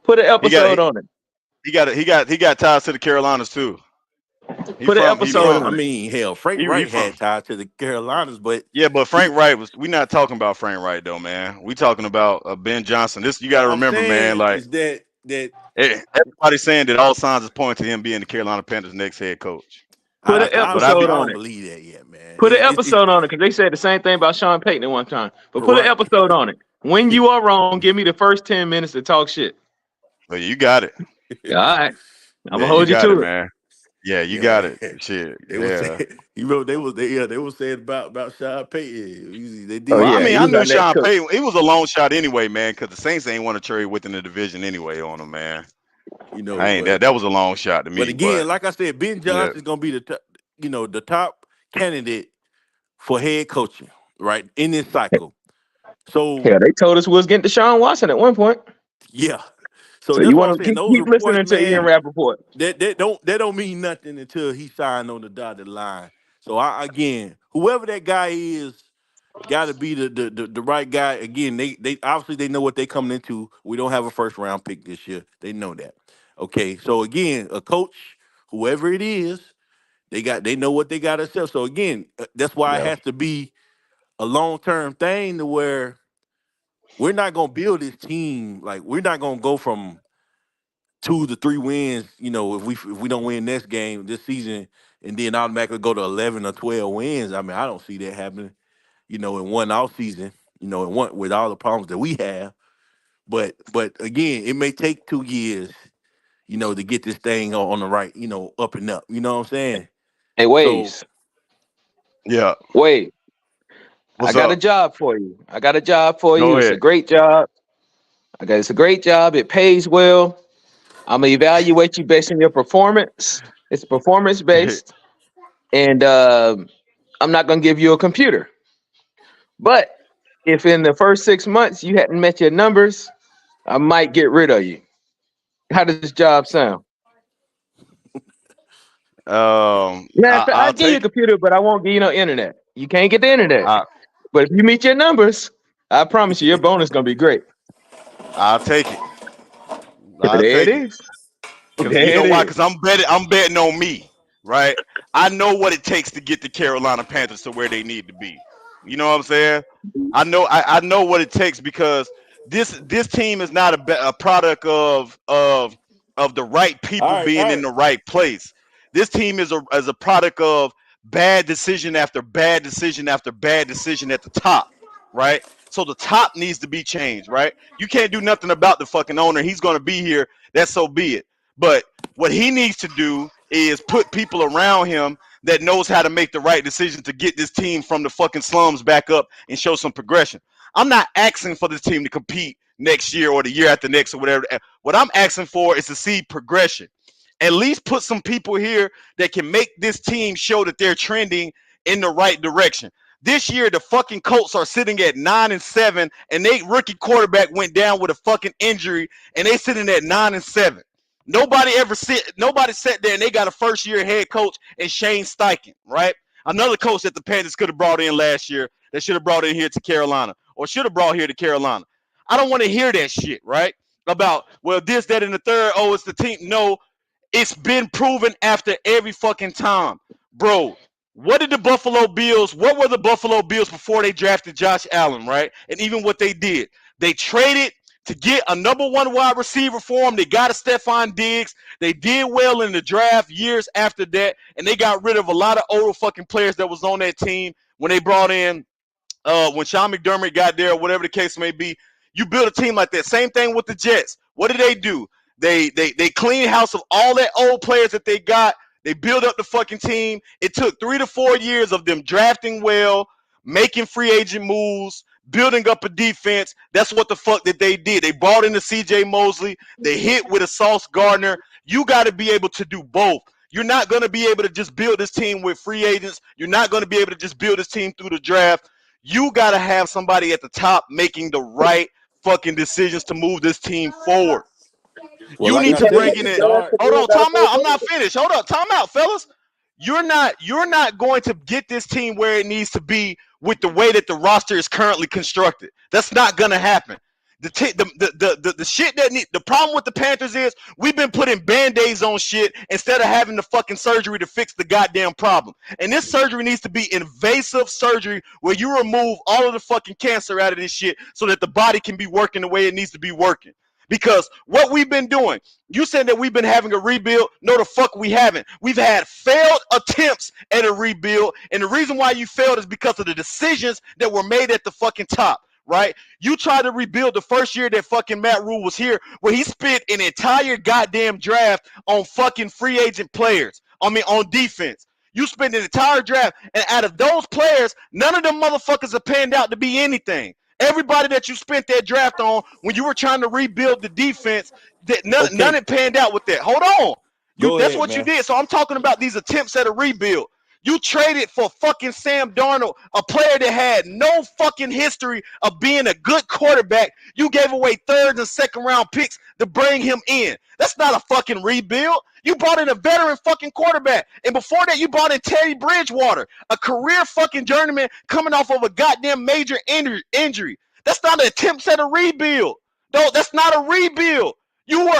Put an He got episode on it. he got ties to the Carolinas too. He Put an from he episode Yeah, from I on it. mean, hell, Frank he Wright from had ties to the Carolinas, but yeah, but he. Frank Wright was. We not talking about Frank Wright though, man. We talking about Ben Johnson. This you got to What I'm remember, man. saying Like is that everybody's saying that all signs is pointing to him being the Carolina Panthers' next head coach. Put an But I episode be I on don't it. believe that yet, man. Put an episode on it because they said the same thing about Sean Payton at one time. But put an Right. episode on it. When you are wrong, give me the first 10 minutes to talk shit. but you got it. All right, I'm Yeah, gonna you hold you got it, to it. man. Yeah, you got Yeah, it. Shit. they was Yeah. saying, they was saying about Sean Payton. They Oh Well, did I yeah, say mean, he I was knew our next Sean coach. Payton. It was a long shot anyway, man, because the Saints ain't want to trade within the division anyway on him, man. you know, I ain't that. That was a long shot to but me, again, but like I said, Ben yeah. Johnson is gonna be the top candidate for head coaching, right, in this cycle. So Hell, they told us we was getting Deshaun Watson at one point. yeah, so So that's you why I'm want to saying keep, those keep reports, listening to Ian man. Rappaport. That don't mean nothing until he signed on the dotted line. So again, whoever that guy is, got to be the right guy. Again, they obviously they know what they coming into. We don't have a first round pick this year. They know that. Okay, so again, a coach, whoever it is, they know what they got to sell. So again, that's why it Yeah. has to be a long term thing to where we're not gonna build this team like we're not gonna go from 2 to 3 wins. You know, if we don't win next game this season, and then automatically go to 11 or 12 wins. I mean, I don't see that happening. You know, in one off season. You know, in one with all the problems that we have. But again, it may take 2 years. You know, to get this thing on the right. You know, up and up. You know what I'm saying? Hey, So Waves. Yeah. Wade, I What's got a up? job for you. I got a job for you. Go It's a ahead. great job. It's a great job. It pays well. I'm gonna evaluate you based on your performance. It's performance based, and I'm not gonna give you a computer. But if in the first 6 months you hadn't met your numbers, I might get rid of you. How does this job sound? Matter of fact, I'll I'll give you a take it. computer, but I won't give you no internet. You can't get the internet. I But if you meet your numbers, I promise you your bonus gonna be great. I'll take it. I'll There it take it. is. Cause you There know it why? is. Cause I'm betting on me, right? I know what it takes to get the Carolina Panthers to where they need to be. You know what I'm saying? I know what it takes because this team is not a product of the right all people right, being all in right. the right place. This team is a product of bad decision after bad decision after bad decision at the top, right? So the top needs to be changed, right? You can't do nothing about the fucking owner. He's going to be here. That's so be it. But what he needs to do is put people around him that knows how to make the right decision to get this team from the fucking slums back up and show some progression. I'm not asking for this team to compete next year or the year after next or whatever. What I'm asking for is to see progression. At least put some people here that can make this team show that they're trending in the right direction. This year, the fucking Colts are sitting at 9-7, and they rookie quarterback went down with a fucking injury, and they sitting at 9-7. Nobody sat there and they got a first year head coach and Shane Steichen, right? Another coach that the Panthers could have brought in last year that should have brought in here to Carolina or should have brought here to Carolina. I don't want to hear that shit, right? About, well, this, that, and the third. Oh, it's the team. No, it's been proven after every fucking time. Bro, what were the Buffalo Bills before they drafted Josh Allen, right? And even what they did. They traded to get a number one wide receiver for him. They got a Stephon Diggs. They did well in the draft years after that, and they got rid of a lot of older fucking players that was on that team when they brought in when Sean McDermott got there, or whatever the case may be. You build a team like that. Same thing with the Jets. What did they do? They clean house of all that old players that they got. They build up the fucking team. It took 3 to 4 years of them drafting well, making free agent moves, building up a defense. That's what the fuck that they did. They brought in the CJ Mosley. They hit with a Sauce Gardner. You got to be able to do both. You're not going to be able to just build this team with free agents. You're not going to be able to just build this team through the draft. You got to have somebody at the top making the right fucking decisions to move this team forward. Well, You like need I to said, bring to in it. start, Hold on, time out. I'm not finished. Hold up, time out, fellas. You're not going to get this team where it needs to be with the way that the roster is currently constructed. That's not gonna happen. The shit the problem with the Panthers is we've been putting band-aids on shit instead of having the fucking surgery to fix the goddamn problem. And this surgery needs to be invasive surgery where you remove all of the fucking cancer out of this shit so that the body can be working the way it needs to be working. Because what we've been doing, you said that we've been having a rebuild. No, the fuck we haven't. We've had failed attempts at a rebuild. And the reason why you failed is because of the decisions that were made at the fucking top, right? You tried to rebuild the first year that fucking Matt Rule was here, where he spent an entire goddamn draft on fucking free agent players. I mean, on defense. You spent an entire draft, and out of those players, none of them motherfuckers have panned out to be anything. Everybody that you spent that draft on when you were trying to rebuild the defense, that none okay, had panned out with that. Hold on. go That's ahead, what you man. did. So I'm talking about these attempts at a rebuild. You traded for fucking Sam Darnold, a player that had no fucking history of being a good quarterback. You gave away third and second round picks to bring him in. That's not a fucking rebuild. You brought in a veteran fucking quarterback. And before that, you brought in Teddy Bridgewater, a career fucking journeyman coming off of a goddamn major injury. That's not an attempt at a rebuild. No, that's not a rebuild. You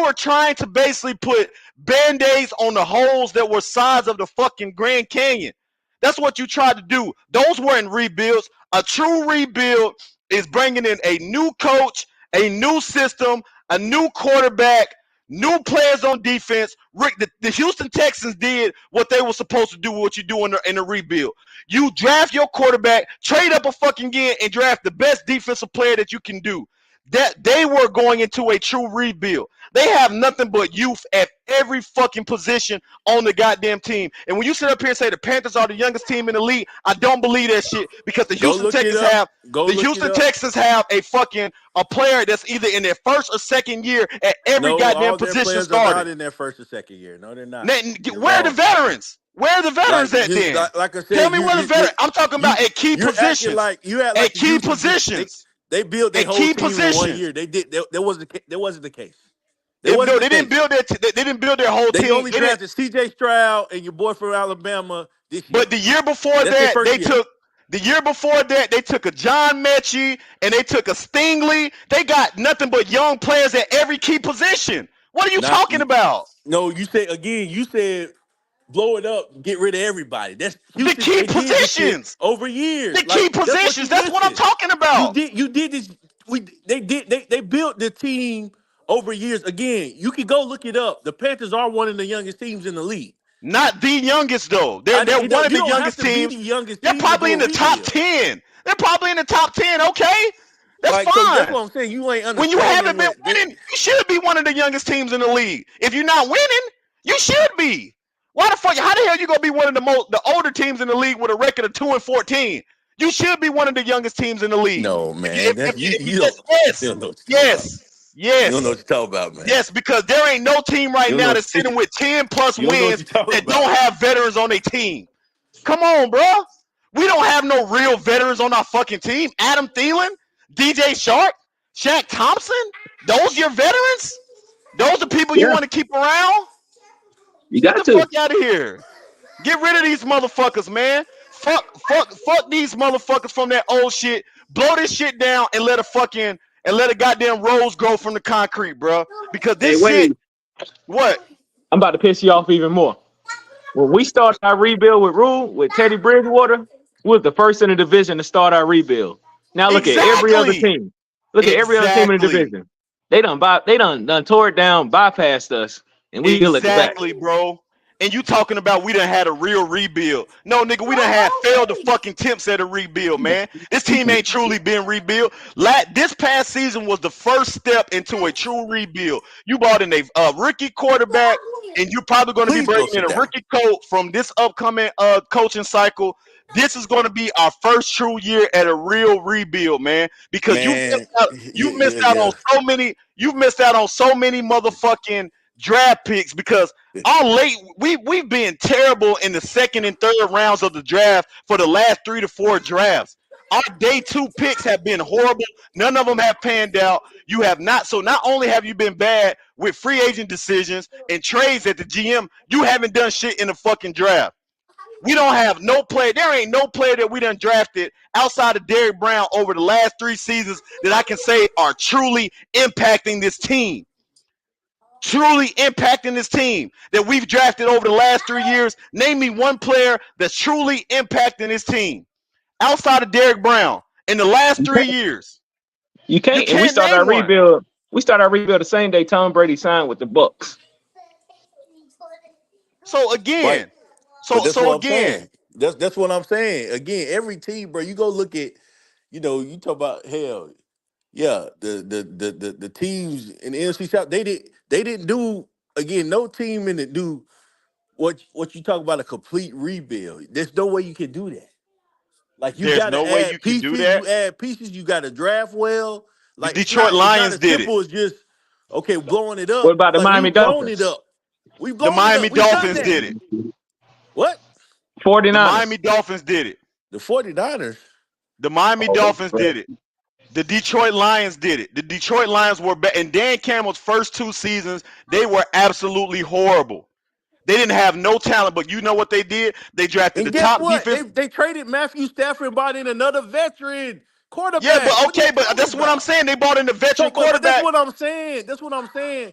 were trying to basically put band-aids on the holes that were size of the fucking Grand Canyon. That's what you tried to do. Those weren't rebuilds. A true rebuild is bringing in a new coach, a new system, a new quarterback, new players on defense. Rick, the Houston Texans did what they were supposed to do, what you do in the rebuild. You draft your quarterback, trade up a fucking again, and draft the best defensive player that you can do. That they were going into a true rebuild. They have nothing but youth at every fucking position on the goddamn team. And when you sit up here and say the Panthers are the youngest team in the league, I don't believe that shit because the Go Houston look it Texans up. have Go the look it Houston up. Texans have a player that's either in their first or second year at every No, goddamn all their position players are not starting. in their first or second year. No, they're not. Now, You're where are the wrong. veterans? Where are the veterans Like at you, then? like I Tell said, me where the veterans. I'm talking you about at key you're acting positions. like you act At like the key Houston just positions. they built their At whole key team in 1 positions. year. They did. That wasn't the case. That No, wasn't the they didn't case. build they didn't build their whole They team. only They didn't. drafted C.J. Stroud and your boy from Alabama this year. But the year before That's their that, first year. they took a John Mechie and they took a Stingley. They got nothing but young players at every key position. What are you Not talking about? no. You said again. You said blow it up, get rid of everybody. That's The Houston. key They did this shit positions. over years. The key Like that's what positions. you That's what I'm missing. talking about. You did this. They built the team over years. Again, you can go look it up. The Panthers are one of the youngest teams in the league. Not the youngest though. They're one of You the don't have youngest to be the teams. youngest They're team to probably do in a the top rebuild. 10. They're probably in the top 10. Okay, that's Like so, that's fine. what I'm saying. You ain't When you understanding haven't been what. winning, you should be one of the youngest teams in the league. If you're not winning, you should be. Why the fuck? How the hell you gonna be one of the older teams in the league with a record of 2-14? You should be one of the youngest teams in the league. No, man. That's If you you don't. You yes, don't know what you're talking about. yes, You don't know yes, what you're talking about, man. yes, because there ain't no team right You don't now know. that's sitting with 10 plus You don't know what wins you're talking that about. don't have veterans on their team. Come on, bro. We don't have no real veterans on our fucking team. Adam Thielen, DJ Shark, Shaq Thompson. Those your veterans? Those are people you Yeah, want to keep around? you Get got the to. fuck out of here. Get rid of these motherfuckers, man. Fuck these motherfuckers from that old shit. Blow this shit down and let a goddamn rose grow from the concrete, bro. Because Hey, this shit, Wade, what? I'm about to piss you off even more. When we started our rebuild with Rule, with Teddy Bridgewater, we was the first in the division to start our rebuild. Now look at every other Exactly. team. Look at every other team in the Exactly. division. They done tore it down, bypassed us, and we still at the back. Exactly, bro. and you talking about we done had a real rebuild. No, nigga, we done had failed the fucking attempts at a rebuild, man. This team ain't truly been rebuilt. This past season was the first step into a true rebuild. You brought in a rookie quarterback, and you're probably going to be Please go bringing in sit a down. rookie coach from this upcoming coaching cycle. This is going to be our first true year at a real rebuild, man. Because Man, you yeah, missed out on yeah, so many. You've missed out on so many motherfucking draft picks because yeah. our late we've been terrible in the second and third rounds of the draft for the last 3 to 4 drafts. Our day two picks have been horrible. None of them have panned out. You have not. So not only have you been bad with free agent decisions and trades at the GM, you haven't done shit in the fucking draft. We don't have no player. There ain't no player that we done drafted outside of Derrick Brown over the last 3 seasons that I can say are truly impacting this team. Truly impacting this team that we've drafted over the last 3 years. Name me one player that's truly impacting this team outside of Derrick Brown in the last You 3 years. You You can't. And we can't started our name one. rebuild. We started our rebuild the same day Tom Brady signed with the Bucks. So Right. again, But so that's so what I'm again, saying. That's what I'm saying. Again, every team, bro. You go look at, you talk about hell. Yeah, the teams in the NFC South, they didn't do, again, no team in it do what you talk about, a complete rebuild. There's no way you can do that. Like, you there's gotta no way you add can do pieces, that. you gotta draft well. The Like, it's Detroit not it's not Lions as did it. simple as just, okay, blowing it What up. about the Like, Miami we've blown it Dolphins? up. We've The blown it Miami up. We've done Dolphins that. did it. What? The 49ers. Miami Dolphins did it. The 49ers? The Miami Oh, that's Dolphins great. did it. The Detroit Lions did it. The Detroit Lions were bad. In Dan Campbell's first 2 seasons, they were absolutely horrible. They didn't have no talent, but you know what they did? They drafted And the guess top what? defense. They traded Matthew Stafford and bought in another veteran Yeah, but quarterback. What are you okay, but talking that's what I'm about? saying. They bought in the So, veteran but that's quarterback, what I'm saying. That's what I'm saying.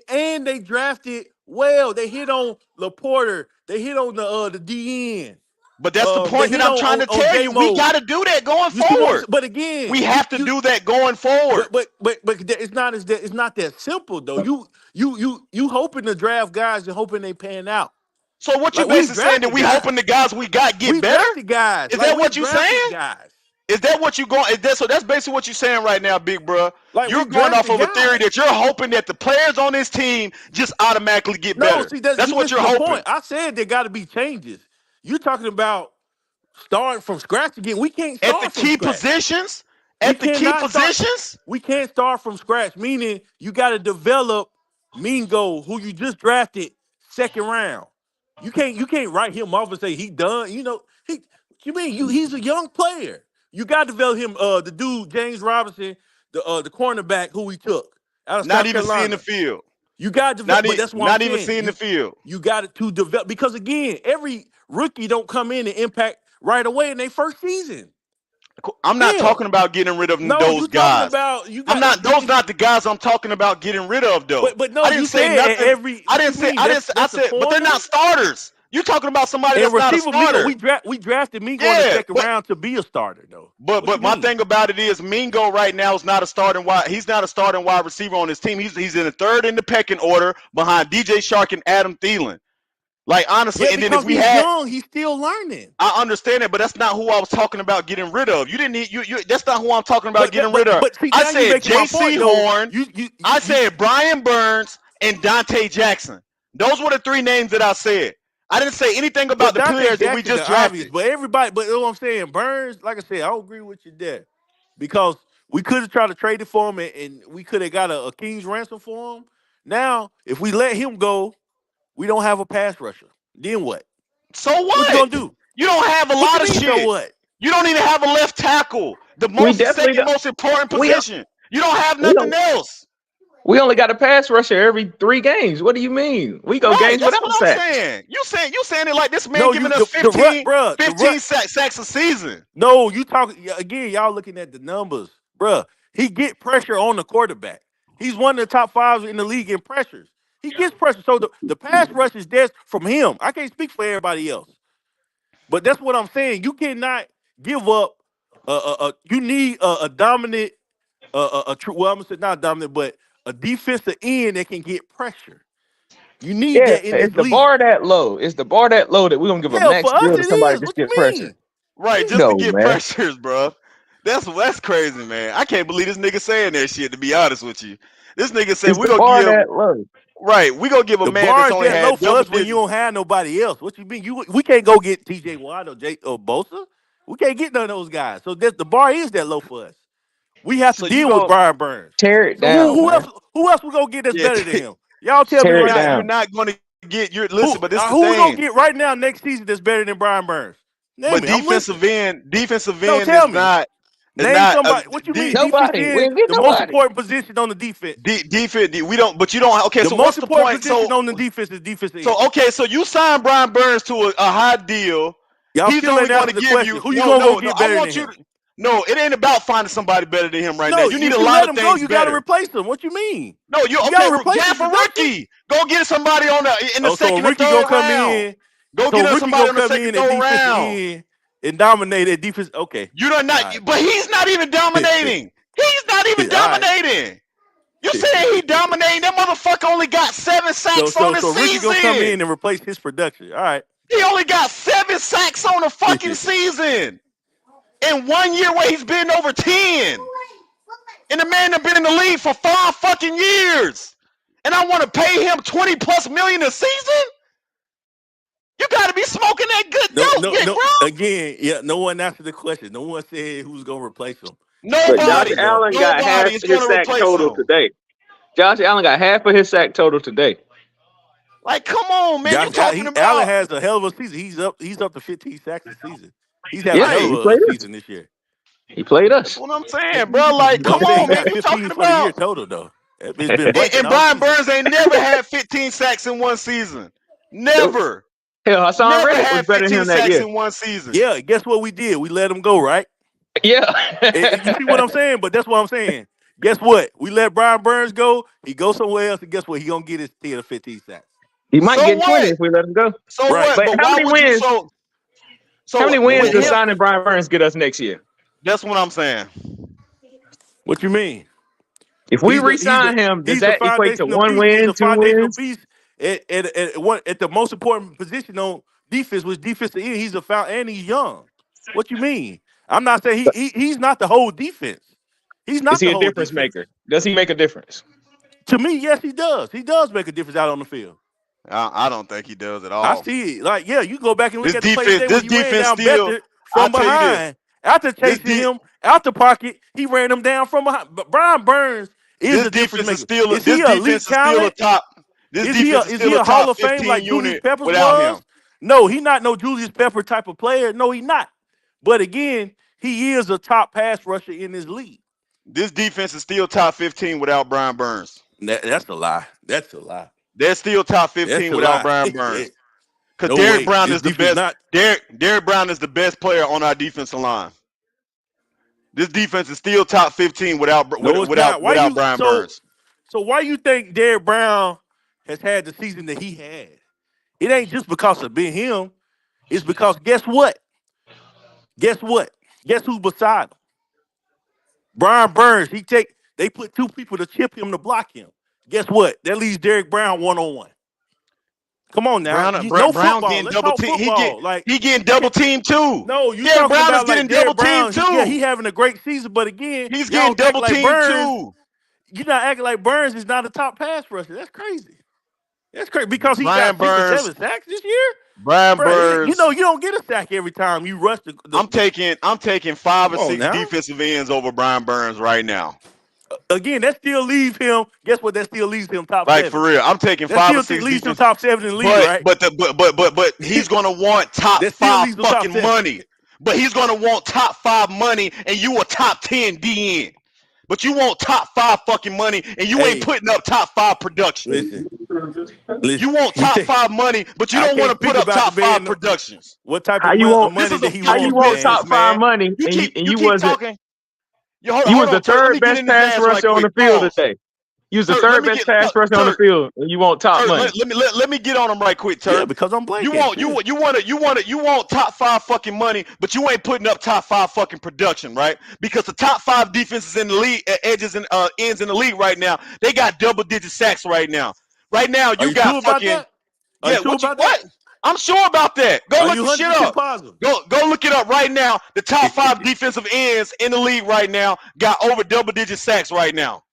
And they drafted well. They hit on Laporter. They hit on the DN. but that's the They point that hit I'm trying to on tell you. We J-Mo. got to do that going You see what I'm saying? forward. But again, We have to do that going forward. but it's not that simple though. You hoping to draft guys and hoping they pan out. So what you Like, we've basically saying that drafted we hoping guys. the guys we got get We better? drafted guys. Is Like, that we what you drafted saying? guys. Is that what you going? Is that so? That's basically what you're saying right now, big bro. Like, You're we going off drafted of a theory guys. that you're hoping that the players on this team just automatically get No, better. see, that That's you what missing you're the hoping. point. I said there got to be changes. You're talking about starting from scratch again. We can't At the start from key scratch. positions, We at the key cannot start. positions, We can't start from scratch. Meaning, you got to develop Mingo, who you just drafted second round. You can't write him off and say he done. He. You mean he's a young player. You got to develop him. The dude James Robinson, the cornerback who we took out of not South even seeing the Carolina. field. You got to develop, but that's what I'm Not even saying. seeing the field. You got to develop, because again, every rookie don't come in and impact right away in their first season. I'm not Hell, talking about getting rid of no, those you talking guys. about you I'm got, not. Those not the guys I'm talking about getting rid of though. but I no, didn't you say said nothing. every. What you mean? I didn't say. I That's the said, but they're not formula. starters. You're talking about somebody And that's not a receiver Mingo, starter. we drafted Mingo in the Yeah, second round to be a starter though. What you but my mean? thing about it is Mingo right now is not a starting wide. He's not a starting wide receiver on his team. He's in the third in the pecking order behind DJ Shark and Adam Thielen. Like honestly, Yeah, and then if because we he's had, young, he's still learning. I understand it, but that's not who I was talking about getting rid of. You didn't need you. That's not who I'm talking about But getting rid of. see, I now you said making my J.C. point though. Horn. I You said Brian Burns and Dante Jackson. Those were the 3 names that I said. I didn't say anything Well, about the Dante players that we Jackson, just the obvious, drafted. but everybody, but you know what I'm saying, Burns, like I said, I don't agree with you there, because we could have tried to trade it for him, and we could have got a king's ransom for him. Now, if we let him go, we don't have a pass rusher. Then what? So What you gonna what? do? You don't have a What you lot of mean? So shit. what? You don't even have a left tackle, the We most definitely second don't. most important We position. You don't have we nothing don't. else. We only got a pass rusher every 3 games. What do you mean? We go Right, games that's what without I'm sacks. saying. You saying it like this man No, giving you us the rut, bruh, the 15 rut. sacks a season. No, you talking again? Y'all looking at the numbers, bruh. He get pressure on the quarterback. He's one of the top fives in the league in pressures. He gets pressure, so the pass rush is there from him. I can't speak for everybody else, but that's what I'm saying. You cannot give up. You need a dominant, a true. Well, I'm gonna say not dominant, but a defensive end that can get pressure. You need Yeah, that in it's this the league. bar that low. It's the bar that low that we're gonna give a Hell, max for us deal to it somebody is. just What you get pressure. mean? Right, just to No, get man. pressures, bro. That's crazy, man. I can't believe this nigga saying that shit. To be honest with you, this nigga said It's we the gonna bar give that low. we gonna give a The man bar that's is only that low had for double us when you digits. don't have nobody else. What you mean? We can't go get T.J. Watt or Bosa. We can't get none of those guys. So the bar is that low for us. We have to So you deal with go, Brian Burns. Tear it So who down, who man. else who else we gonna get that's yeah. better than him? Y'all tell me Tear You're it right not now. you're down. not gonna get your Who listen, but this the who we gonna thing. get right now next season that's better than Brian Burns? Name But it. I'm listening. defensive No, end tell me. is Name not somebody. What you mean? Defensive Nobody. We end, ain't get the most nobody. important position on the defense. defense. We don't. But you don't. Okay, The so most what's the important point? position on the defense is defensive end. So okay, so you sign Brian Burns to a high deal. Y'all He's still only ain't going to answered the give question. you Who you no, gonna go no, no. get I better than want you him? to. No, it ain't about finding somebody better than him right now. No, You need if a you lot let of him go, things you got to better. replace him. What you mean? No, you You got okay? to replace Draft his a production. rookie. Go get somebody in the Oh, so second or Ricky gonna third come round. in. Go So get us Ricky somebody gonna on the come second in at third defensive round. end and dominate at defense. Okay, You don't all not, right, but he's not even dominating. He's not even all right. dominating. You saying he dominating? That motherfucker only got 7 sacks on the So Ricky gonna come season. in and replace his production. All right. He only got 7 sacks on the fucking season. In 1 year where he's been over 10. And the man that been in the league for 5 fucking years. And I want to pay him 20 plus million a season? You gotta be smoking that good No, dope, no, big no. bro. Again, yeah. No one answered the question. No one said who's gonna replace him. But Josh Nobody Nobody. though. Allen got half Nobody is his gonna sack replace total him. today. Josh Allen got half of his sack total today. Like, come on, man. You talking Allen about has a hell of a season. He's up to 15 sacks a season. He's having a Yeah, hell he right. of a played us. season this year. He played That's us. what I'm saying, bro. Like, But I'm come saying he on, man. got You 15 talking for the year about total though. It's been blanking and all Brian season. Burns ain't never had 15 sacks in one season. Nope. Never. Hell, Hassan Never Reddick was had better than 15 him that sacks year. in one season. Yeah, guess what we did? We let him go, right? Yeah. You see what I'm saying? But that's what I'm saying. Guess what? We let Brian Burns go. He goes somewhere else, and guess what? He gonna get his 10 or 15 sacks. He might So get 20 what? if we let him go. So Right. what? But But why would you how many No wins with does him? one. signing Brian Burns get us next year? That's what I'm saying. What you mean? If we re-sign him, does He's a that equate to foundational one piece. He's win, a two foundational wins? piece at the most important position on defense, which defensive end. He's a foul and he's young. What you mean? I'm not saying he's not the whole defense. He's Is not he the a whole difference defense. maker? Does he make a difference? To me, yes, he does. He does make a difference out on the field. I don't think he does at I all. see it. Like, yeah, you go back and look This at the play today when this he ran defense down still. Beckett I from tell you this. behind. After This chasing him out the pocket, he ran him down from behind. But Brian Burns is this a difference defense is maker. still Is he an elite this defense is still a talent? top. This defense is Is he still a a Hall top of Fame 15 like Julius unit Peppers without him. was? No, he not no Julius Pepper type of player. No, he not. But again, he is a top pass rusher in this league. This defense is still top 15 without Brian Burns. That's a lie. That's a lie. They're still top That's 15 a without lie. Brian Burns. Because No Derrick way. Brown This is the defense best. not. Derrick Brown is the best player on our defensive line. This defense is still top 15 No, it's not. Why you Brian Burns. so why you think Derrick Brown has had the season that he had? It ain't just because of being him. It's because guess what? Guess what? Guess who's beside him? Brian Burns. They put two people to chip him to block him. Guess what? That leaves Derrick Brown one on one. Come on now. No Brown football. getting Let's double talk team. football. Like He getting you double can team too. no, you Derrick talking Brown is about like getting double Derrick team Brown. He too. having a great season, but again, He's getting y'all act double like team Burns. too. You're not acting like Burns is not a top pass rusher. That's crazy. That's crazy because he got Brian 6 or Burns. 7 sacks this year. Brian Bro, you Burns. know you don't get a sack every time you rush I'm taking 5 Come or on 6 now. defensive ends over Brian Burns right now. Again, that still leaves him. Guess what? That still leaves him top Like for 7. real, I'm taking That 5 or still 6 leaves him defense. top 7 in the league, right? But he's gonna want top That still 5 leaves him top fucking 7. money. But he's gonna want top 5 money, and you a top 10 DN. But you want top 5 fucking money, and you ain't Hey, putting up top 5 production. listen. You want You top think 5 money, but you I don't want can't to put speak up about the top 5 man. productions. What type How of you want This money is a that he how you wants, fucking want man? business, top five man. money You keep and you you keep wasn't talking. you Hold was on, the Turk. Let third me get best in his pass ass right rusher on quick. the field Pause. today. You was the Turk, let third me best get pass rusher on the Turk. field and you want top Turk, money. let me get on him right quick, Yeah, Turk. because I'm You blanking. want Yeah. you want top 5 fucking money, but you ain't putting up top 5 fucking production, right? Because the top 5 defenses in the league, edges and ends in the league right now, they got double digit sacks right now. Right now, Are you you got sure about fucking that? Are you yeah. sure What you about that? what? I'm sure about that. Go Are look you the shit 100% up. positive? Go look it up right now. The top 5 defensive ends in the league right now got over double-digit sacks right now.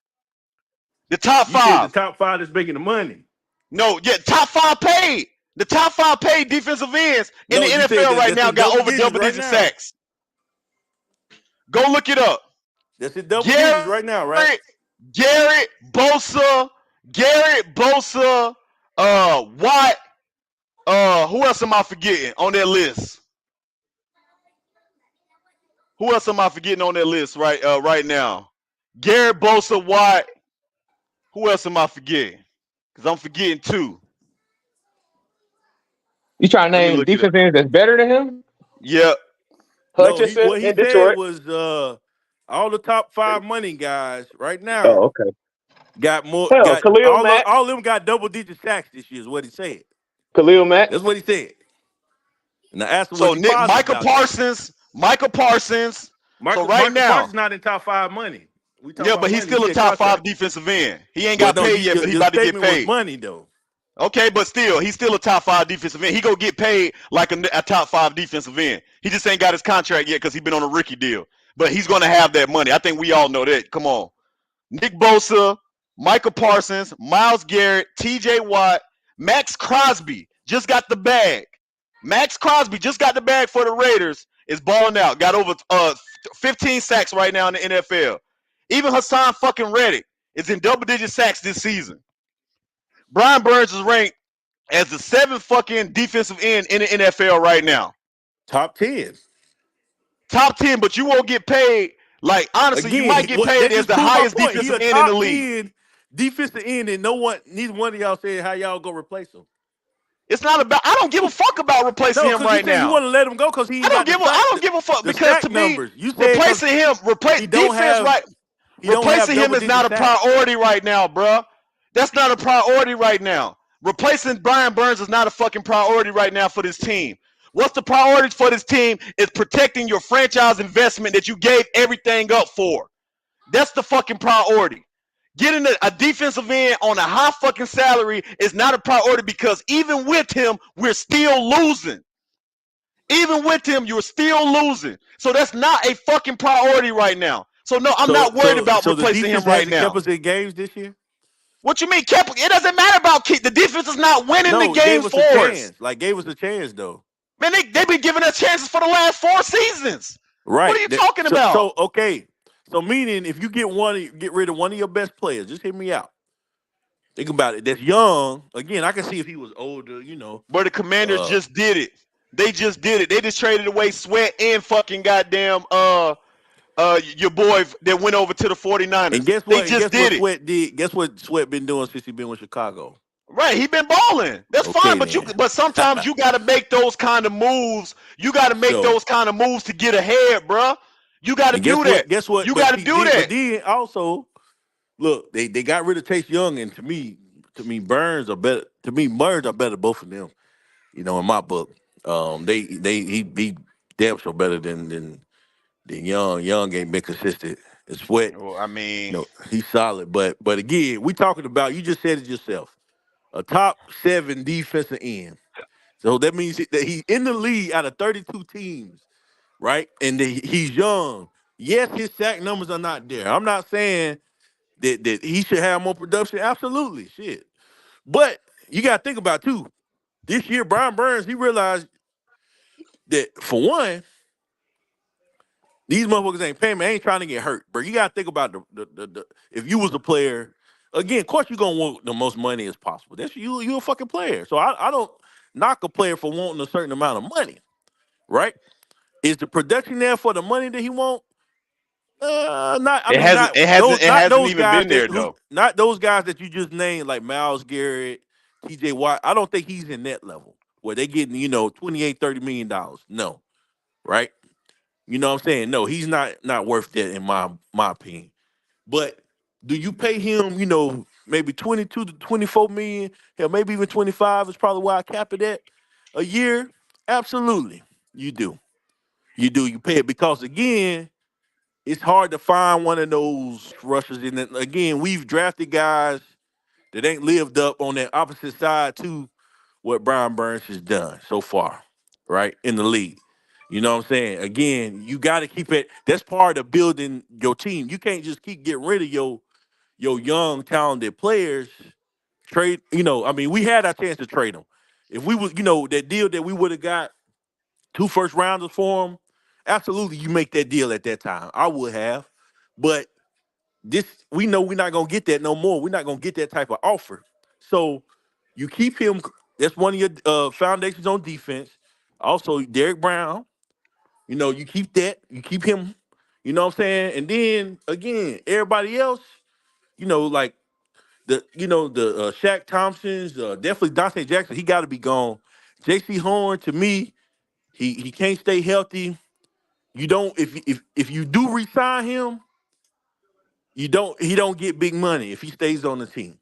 The top You said the 5. top 5 that's making the money. No, yeah, top 5 paid. The top 5 paid defensive ends in the No, you said NFL that right that's now in got double over digits right double-digit now. sacks. Go look it up. That's in double digits Garrett, right now, right? Garrett Bosa, Watt. Who else am I forgetting on that list? Who else am I forgetting on that list right now? Garrett Bosa, Watt. Who else am I forgetting? Because I'm forgetting 2. You trying to Let me name look it up. defense ends that's better than him? Yep. No, Hutchinson what he in said Detroit. was all the top 5 money guys right now Oh, okay. got more Hell, got Khalil Mack. all of them got double digit sacks this year is what he said. Khalil Mack. That's what he said. And I asked him, was So he positive Michael about that? Parsons, Michael Parsons. So right Michael now, Parsons not in top 5 money. We talk yeah, about but he's money. He still a said top 5 contract. defensive end. He ain't Well, got no, paid yet, but he your about to get statement was paid. money though. Okay, but still, he's still a top 5 defensive end. He gonna get paid like a top 5 defensive end. He just ain't got his contract yet because he been on a rookie deal. But he's gonna have that money. I think we all know that. Come on, Nick Bosa, Michael Parsons, Myles Garrett, T.J. Watt, Max Crosby just got the bag. Max Crosby just got the bag for the Raiders. Is balling out. Got over 15 sacks right now in the NFL. Even Hassan fucking Reddick is in double-digit sacks this season. Brian Burns is ranked as the 7th fucking defensive end in the NFL right now. Top 10. Top 10, but you won't get paid. Like, honestly, you might Again, get what paid that as just the proved my highest point. He defensive a end in the top league. 10 defensive end, and neither one of y'all said how y'all go replace him. It's not about. I don't give a fuck about replacing No, him because you right said you now. want to let him go because he I ain't don't got give a. I don't give a fuck the because sack to me, numbers. You said because replacing him, replace he don't defense have right. he don't have Replacing him double is digit not a sacks. priority right now, bruh. That's not a priority right now. Replacing Brian Burns is not a fucking priority right now for this team. What's the priority for this team is protecting your franchise investment that you gave everything up for. That's the fucking priority. Getting a defensive end on a high fucking salary is not a priority because even with him, we're still losing. Even with him, you're still losing. So that's not a fucking priority right now. So no, I'm So not worried so about so the replacing him defense right hasn't kept now. us in games this year. What you mean, Kep? It doesn't matter about keep. The defense is not winning the No, it gave games us for a us. chance. Like gave us a chance though. Man, they've been giving us chances for the last 4 seasons. What are Right. you talking about? So okay. So meaning if you get rid of one of your best players, just hear me out. Think about it. That's young. Again, I can see if he was older, But the Commanders Uh, just did it. They just did it. They just traded away Sweat and fucking goddamn your boy that went over to the and 49ers. guess They what? And just guess what did it. Sweat did? Guess what Sweat been doing since he been with Chicago? Right, he been balling. That's fine, Okay but then. sometimes you got to make those kind of moves. You got to make So those kind of moves to get ahead, bruh. You got to and guess do what? that. Guess what? You got But to see, do that. then also look, they got rid of Chase Young, and to me Burns are better. To me, Burns are better, both of them. In my book, he damn sure better than Young. Young ain't been consistent. And Sweat, Well, I mean, he's solid. But again, we talking about. You just said it yourself. A top 7 defensive end. So that means that he's in the league out of 32 teams, right? And he's young. Yes, his sack numbers are not there. I'm not saying that he should have more production. Absolutely, shit. But you got to think about too. This year, Brian Burns, he realized that for one, these motherfuckers ain't paying me. I ain't trying to get hurt, bro. You got to think about the if you was a player. Again, of course, you're gonna want the most money as possible. That's you. You a fucking player. So I don't knock a player for wanting a certain amount of money, right? Is the production there for the money that he want? Not. I it mean, hasn't not it those. hasn't it Not hasn't those even guys been that there though. not those guys that you just named, like Myles Garrett, T.J. Watt. I don't think he's in that level where they getting 28-30 million. No, right? You know what I'm saying? No, he's not worth that in my opinion. But do you pay him? Maybe 22 to 24 million. Hell, maybe even 25 is probably why I cap it at a year. Absolutely, you do. You do. You pay it because again, it's hard to find one of those rushers. And then, again, we've drafted guys that ain't lived up on that opposite side to what Brian Burns has done so far, right, in the league. You know what I'm saying? Again, you got to keep it. That's part of building your team. You can't just keep getting rid of your young, talented players. Trade, I mean, we had our chance to trade them. If we was, that deal that we would have got 2 first rounders for him, absolutely, you make that deal at that time. I would have, but this we know we're not gonna get that no more. We're not gonna get that type of offer. So you keep him. That's one of your foundations on defense. Also, Derek Brown. You keep that. You keep him. You know what I'm saying? And then again, everybody else. Like the Shaq Thompsons. Definitely Dante Jackson. He got to be gone. J.C. Horn, to me, he can't stay healthy. You don't if you do resign him, he don't get big money if he stays on the team.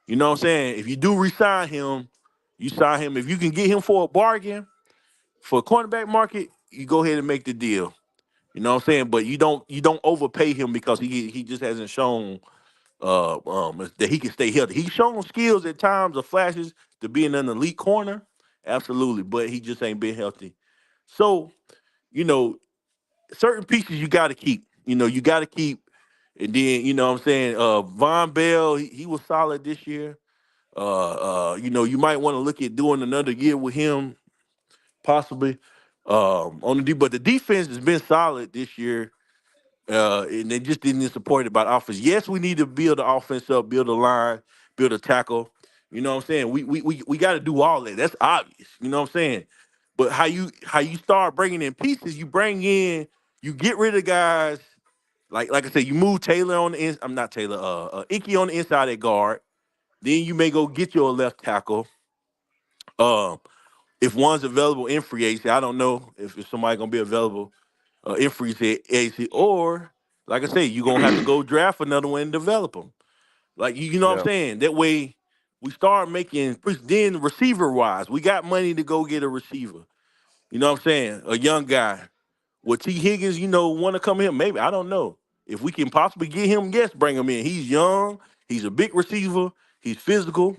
You know what I'm saying? If you do resign him, you sign him. If you can get him for a bargain for a cornerback market, you go ahead and make the deal. You know what I'm saying? But you don't overpay him because he just hasn't shown that he can stay healthy. He's shown skills at times or flashes to being an elite corner, absolutely, but he just ain't been healthy. So, you know, certain pieces you got to keep. You got to keep. And then, what I'm saying, Von Bell, he was solid this year. You might want to look at doing another year with him, possibly. On the but the defense has been solid this year. And they just didn't support it by the offense. Yes, we need to build the offense up, build a line, build a tackle. You know what I'm saying? We got to do all that. That's obvious. You know what I'm saying? But how you start bringing in pieces, you get rid of guys like I said, you move Taylor on the I'm not Taylor, Icky on the inside at guard. Then you may go get your left tackle. Um, if one's available in free agency, I don't know if somebody gonna be available in free agency, or like I say, you're gonna have to go draft another one and develop them. Like you know what I'm Yeah. saying? That way we start making then receiver wise, we got money to go get a receiver. You know what I'm saying? A young guy. Would T. Higgins, want to come here? Maybe. I don't know. If we can possibly get him, yes, bring him in. He's young. He's a big receiver. He's physical.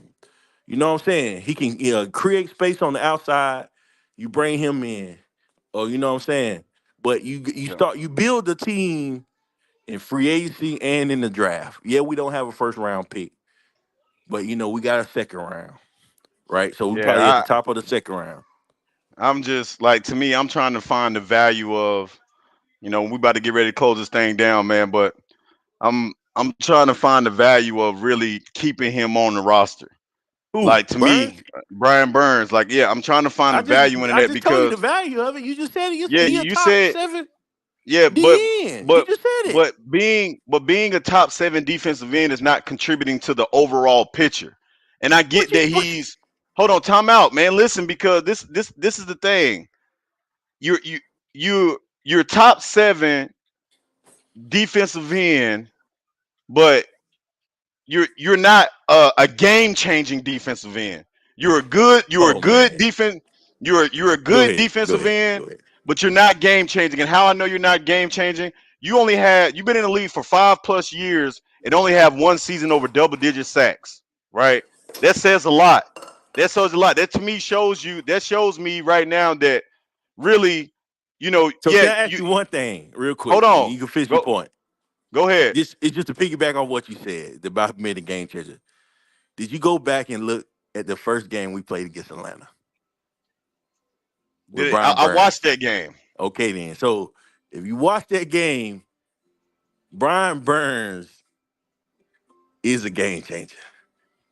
You know what I'm saying? He can create space on the outside. You bring him in. Or you know what I'm saying? But Yeah. you build the team in free agency and in the draft. Yeah, we don't have a first round pick, but we got a second round, right? So we probably at the Yeah. top of the second round. I'm just like, to me, I'm trying to find the value of, we about to get ready to close this thing down, man. But I'm trying to find the value of really keeping him on the roster. Who? Like, to Burns? me, Brian Burns, like, yeah, I'm trying to find I the just value in I that just told you the because, value of it. You just said it. yeah, He a you top said, 7 yeah, DN. You just said it. being a top 7 defensive end is not contributing to the overall picture. And I What get you that what? hold on, time out, man. Listen, because this is the thing. You're you you're top 7 defensive end, but you're not a game changing defensive end. You're a Oh good man, defense. You're a go good ahead, go defensive ahead, end, go ahead. but you're not game changing. And how I know you're not game changing? You've been in the league for 5+ years and only have one season over double digit sacks. Right? That says a lot. That shows a lot. That shows me right now that really, So yeah, can I ask you one thing real hold quick? on. You can finish your Go point. go ahead. This it's just to piggyback on what you said about being a game changer. Did you go back and look at the first game we played against Atlanta with Brian I watched Burns? that game. Okay, then. So if you watch that game, Brian Burns is a game changer.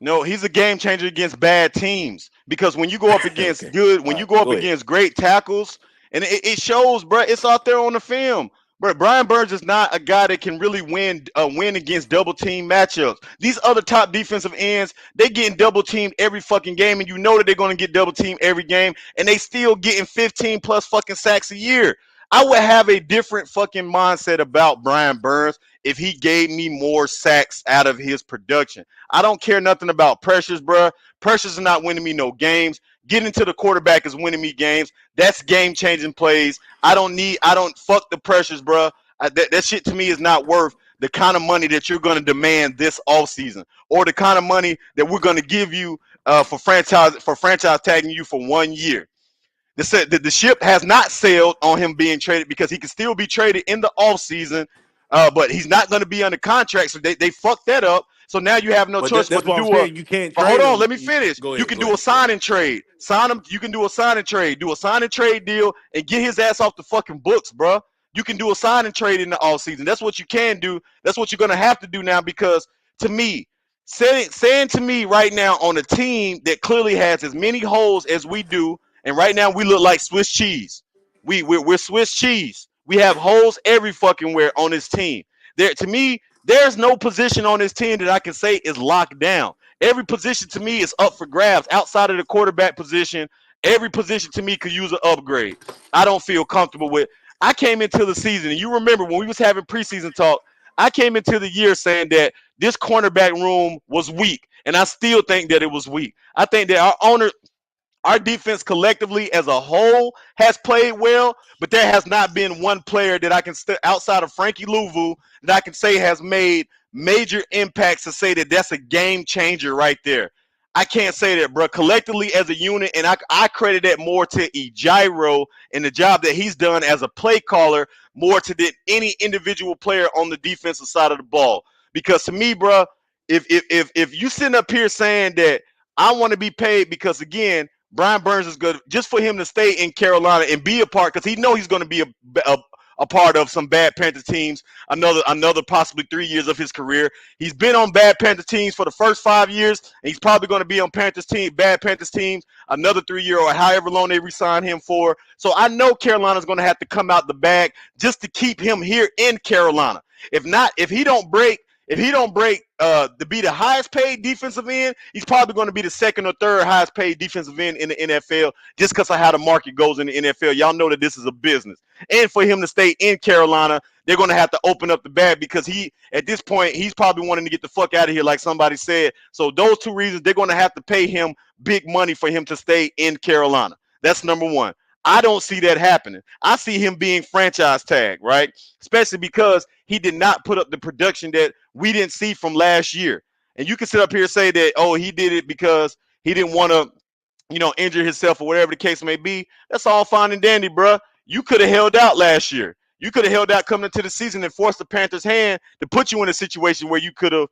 No, he's a game changer against bad teams because Okay. when All you right. go up Go ahead. against great tackles, and it shows, bro. It's out there on the film. But Brian Burns is not a guy that can really win against double team matchups. These other top defensive ends, they getting double teamed every fucking game, and you know that they're going to get double teamed every game, and they still getting 15 plus fucking sacks a year. I would have a different fucking mindset about Brian Burns if he gave me more sacks out of his production. I don't care nothing about pressures, bruh. Pressures are not winning me no games. Getting to the quarterback is winning me games. That's game changing plays. I don't fuck the pressures, bruh. That shit to me is not worth the kind of money that you're going to demand this offseason, or the kind of money that we're going to give you for franchise tagging you for 1 year. The ship has not sailed on him being traded because he can still be traded in the offseason, but he's not going to be under contract. So they fucked that up. So now you have no But choice but that's to what I'm do a. saying. You can't But hold trade on, him. let me finish. Go You ahead. can Go do a ahead. Go ahead. sign and trade. Sign him. You can do a sign and trade. Do a sign and trade deal and get his ass off the fucking books, bro. You can do a sign and trade in the offseason. That's what you can do. That's what you're gonna have to do now because to me, saying to me right now on a team that clearly has as many holes as we do, and right now we look like Swiss cheese. We're Swiss cheese. We have holes every fucking where on this team. There to me, there's no position on this team that I can say is locked down. Every position to me is up for grabs. Outside of the quarterback position, every position to me could use an upgrade. I don't feel comfortable with. I came into the season, and you remember when we was having preseason talk. I came into the year saying that this cornerback room was weak, and I still think that it was weak. I think that our defense collectively as a whole has played well, but there has not been one player that I can outside of Frankie Louvu that I can say has made major impacts to say that that's a game changer right there. I can't say that, bro. Collectively as a unit, and I credit that more to Ejiro and the job that he's done as a play caller more to than any individual player on the defensive side of the ball. Because to me, bro, if you sitting up here saying that I want to be paid because again Brian Burns is good just for him to stay in Carolina and be a part because he know he's going to be a part of some bad Panther teams. Another possibly 3 years of his career. He's been on bad Panther teams for the first 5 years, and he's probably going to be on bad Panthers teams another 3 year or however long they resign him for. So I know Carolina's going to have to come out the bag just to keep him here in Carolina. If not, if he don't break to be the highest paid defensive end, he's probably going to be the second or third highest paid defensive end in the NFL just because of how the market goes in the NFL. Y'all know that this is a business. And for him to stay in Carolina, they're going to have to open up the bag because at this point, he's probably wanting to get the fuck out of here, like somebody said. So those two reasons, they're going to have to pay him big money for him to stay in Carolina. That's number one. I don't see that happening. I see him being franchise tagged, right? Especially because he did not put up the production that we didn't see from last year. And you can sit up here and say that, oh, he did it because he didn't want to, injure himself or whatever the case may be. That's all fine and dandy, bro. You could have held out last year. You could have held out coming into the season and forced the Panthers' hand to put you in a situation where you could have,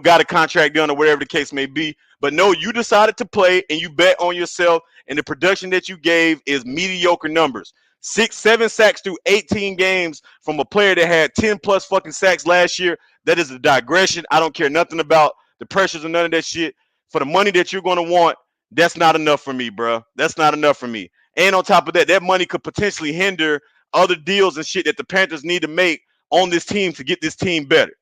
got a contract done or whatever the case may be. But no, you decided to play and you bet on yourself, and the production that you gave is mediocre numbers. 7 sacks through 18 games from a player that had 10 plus fucking sacks last year. That is a digression. I don't care nothing about the pressures or none of that shit. For the money that you're going to want, that's not enough for me, bro. That's not enough for me. And on top of that, that money could potentially hinder other deals and shit that the Panthers need to make on this team to get this team better.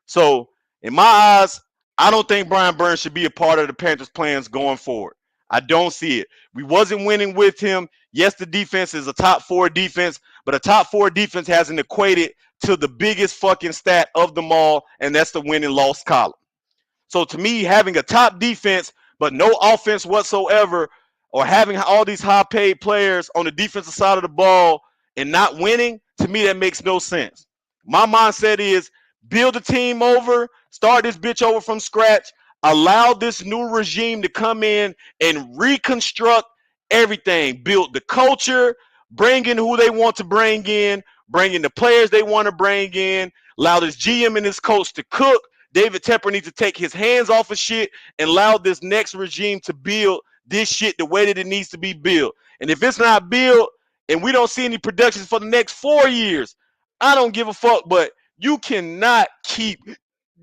So, in my eyes, I don't think Brian Burns should be a part of the Panthers' plans going forward. I don't see it. We wasn't winning with him. Yes, the defense is a top 4 defense, but a top 4 defense hasn't equated to the biggest fucking stat of them all, and that's the win and loss column. So to me, having a top defense but no offense whatsoever, or having all these high-paid players on the defensive side of the ball and not winning, to me that makes no sense. My mindset is build a team over, start this bitch over from scratch, allow this new regime to come in and reconstruct everything, build the culture, bring in who they want to bring in the players they want to bring in, allow this GM and this coach to cook. David Tepper needs to take his hands off of shit and allow this next regime to build this shit the way that it needs to be built. And if it's not built and we don't see any productions for the next 4 years, I don't give a fuck. But you cannot keep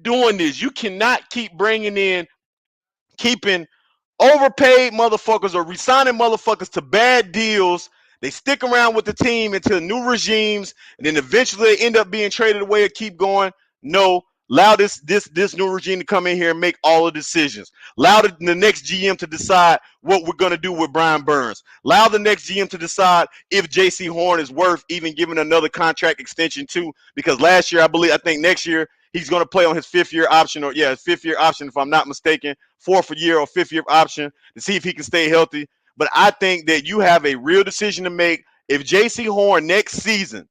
doing this. You cannot keep bringing in, keeping overpaid motherfuckers or resigning motherfuckers to bad deals. They stick around with the team until new regimes, and then eventually they end up being traded away and keep going. No, allow this new regime to come in here and make all the decisions. Allow the next GM to decide what we're going to do with Brian Burns. Allow the next GM to decide if J.C. Horn is worth even giving another contract extension to, because last year, I think next year, he's going to play on his 5th-year option, his 5th-year option, if I'm not mistaken, 4th year or 5th-year option to see if he can stay healthy. But I think that you have a real decision to make. If J.C. Horn next season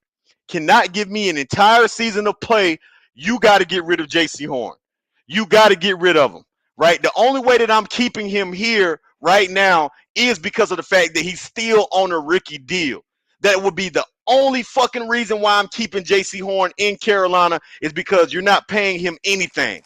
cannot give me an entire season of play, you got to get rid of J.C. Horn. You got to get rid of him, right? The only way that I'm keeping him here right now is because of the fact that he's still on a rookie deal. That would be the only fucking reason why I'm keeping J.C. Horn in Carolina is because you're not paying him anything.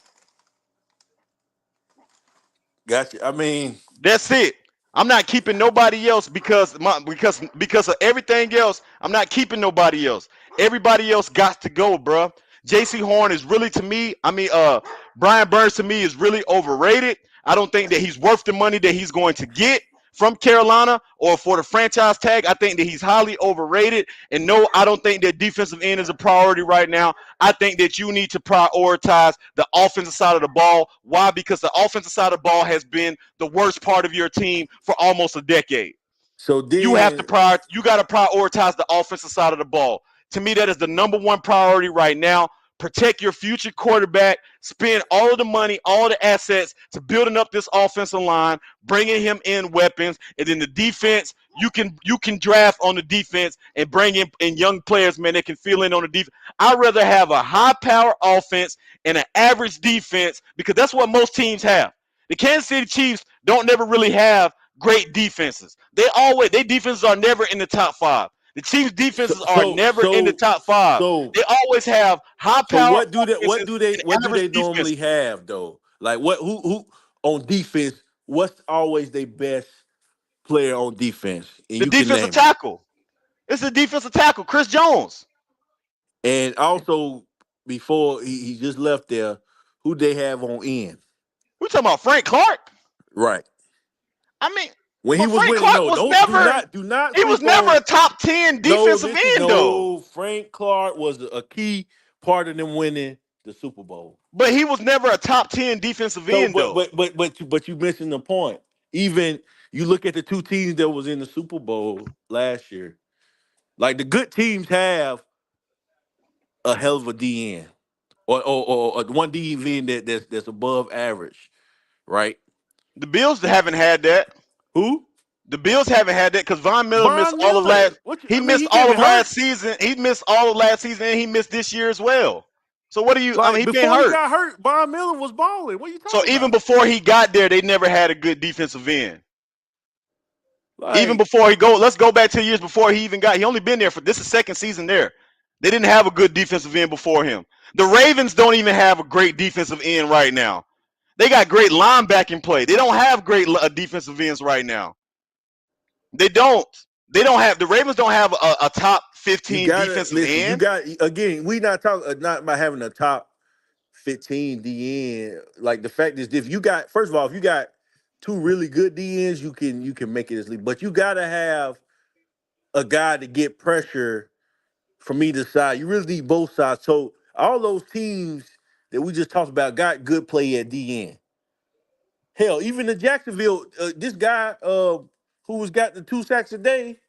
Gotcha. I mean, That's it. I'm not keeping nobody else because of everything else. I'm not keeping nobody else. Everybody else got to go, bruh. J.C. Horn is really to me. Brian Burns to me is really overrated. I don't think that he's worth the money that he's going to get from Carolina or for the franchise tag. I think that he's highly overrated. And no, I don't think that defensive end is a priority right now. I think that you need to prioritize the offensive side of the ball. Why? Because the offensive side of the ball has been the worst part of your team for almost a decade. so You have to then, you got to prioritize the offensive side of the ball. To me, that is the number one priority right now. Protect your future quarterback. Spend all of the money, all the assets to building up this offensive line, bringing him in weapons, and then the defense. You can draft on the defense and bring in young players, man, that can fill in on the defense. I'd rather have a high power offense and an average defense because that's what most teams have. The Kansas City Chiefs don't never really have great defenses. Their defenses are never in the top five. The Chiefs' so defenses are so never in the so top five. so They always have high so power what do they what offenses do they and what do average they defenses. normally have though? Like what who on defense? What's always their best player on defense? And The you can defensive name it. tackle. It's the defensive tackle, Chris Jones. And also before he just left there, who they have on end? We talking about Frank Clark. Right. I mean, When he but was Frank winning, Clark no, was don't never do not he was sleep never on. a top 10 No, defensive listen, end though. no. Frank Clark was a key part of them winning the Super Bowl. But he was never a top 10 defensive So, end though. but you mentioned the point. Even you look at the two teams that was in the Super Bowl last year. Like the good teams have a hell of a DN or one DN that's above average, right? The Bills haven't had that. Who? The Bills haven't had that because Von Miller missed Von all of last. Miller. What? He I mean, missed he all getting of last hurt. season. He missed all of last season, and he missed this year as well. So what do you? I mean, Like he been before he hurt. got hurt, Von Miller was balling. What are you So talking even about? before he got there, they never had a good defensive end. Even Like before let's go back 2 years before he even got. He only been there for this is second season there. They didn't have a good defensive end before him. The Ravens don't even have a great defensive end right now. They got great linebacking play. They don't have great defensive ends right now. They don't. They don't have the Ravens don't have a top you 15 gotta defensive listen. You end. got again. We not talking not about having a top 15 DN. Like the fact is, if you got first of all, if you got two really good DNs, you can make it as league. But you gotta have a guy to get pressure from either side. You really need both sides. So all those teams that we just talked about got good play at DN. Hell, even the Jacksonville, this guy who was got the 2 sacks a day,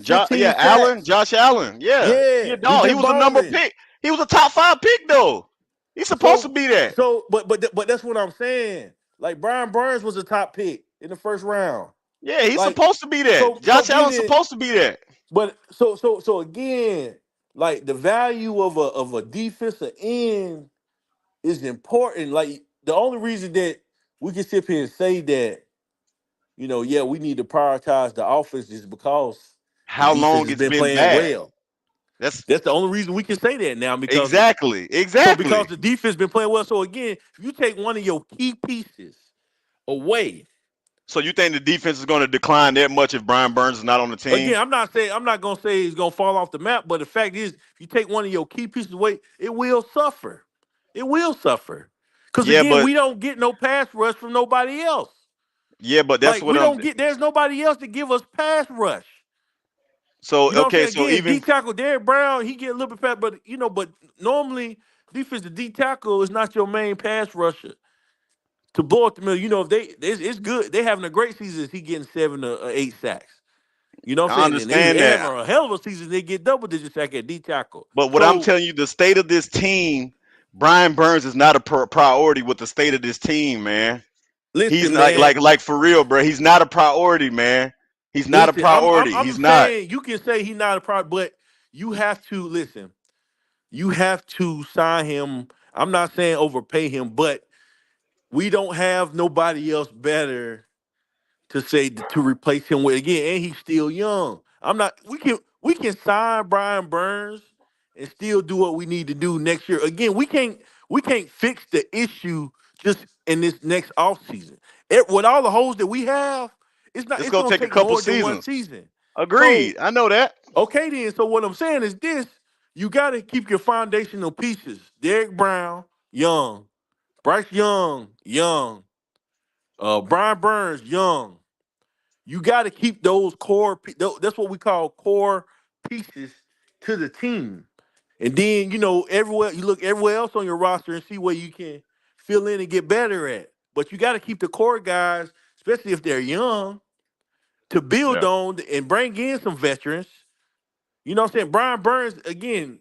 15 Yeah, Allen, sacks. Josh Allen. Yeah, he a Yeah, he dog. He been was a number balling. pick. He was a top 5 pick though. He's supposed to So be that. but that's what I'm saying. Like Brian Burns was a top pick in the first round. Yeah, he's Like supposed to be that. so Josh Allen's meaning, supposed to be that. but so again, like the value of a defensive end is important. Like the only reason that we can sit here and say that, yeah, we need to prioritize the offense is because the How defense long has it's been been playing bad. well. That's That's the only reason we can say that now because exactly, because exactly. the defense been playing well. So again, if you take one of your key pieces away, So you think the defense is going to decline that much if Brian Burns is not on the team? again, I'm not gonna say it's gonna fall off the map, but the fact is, if you take one of your key pieces away, it will suffer. It will suffer. Because Yeah, again, but we don't get no pass rush from nobody else. that's Like what we I'm. don't get there's nobody else to give us pass rush. So You know what I'm okay, saying? so Again, even D tackle Derrick Brown, he get a little bit fat, but normally defensive D tackle is not your main pass rusher. To blow up the middle, if it's good. They having a great season. If he getting 7 or 8 sacks. You know what I'm I saying? And understand they having that, a hell of a season. They get double digit sack at D tackle. but what I'm So telling you, the state of this team, Brian Burns is not a priority with the state of this team, man. He's listen, not man. like for real, bro. He's not a priority, man. He's not a Listen, I'm I'm priority. I'm He's not. saying you can say he's not a problem, but you have to listen. you have to sign him. I'm not saying overpay him, but we don't have nobody else better to say to replace him with again, and he's still young. I'm not. We can sign Brian Burns and still do what we need to do next year. Again, we can't fix the issue just in this next offseason. With all the holes that we have, it's not. It's It's gonna gonna take a take couple more than one seasons. season. So Agreed. I know that. okay, then. So what I'm saying is this: you got to keep your foundational pieces. Derek Brown, young. Bryce Young, young. Brian Burns, young. You got to keep those core. That's what we call core pieces to the team. And then everywhere you look everywhere else on your roster and see where you can fill in and get better at. But you got to keep the core guys, especially if they're young, to build Yeah. on and bring in some veterans. You know what I'm saying? Brian Burns, again,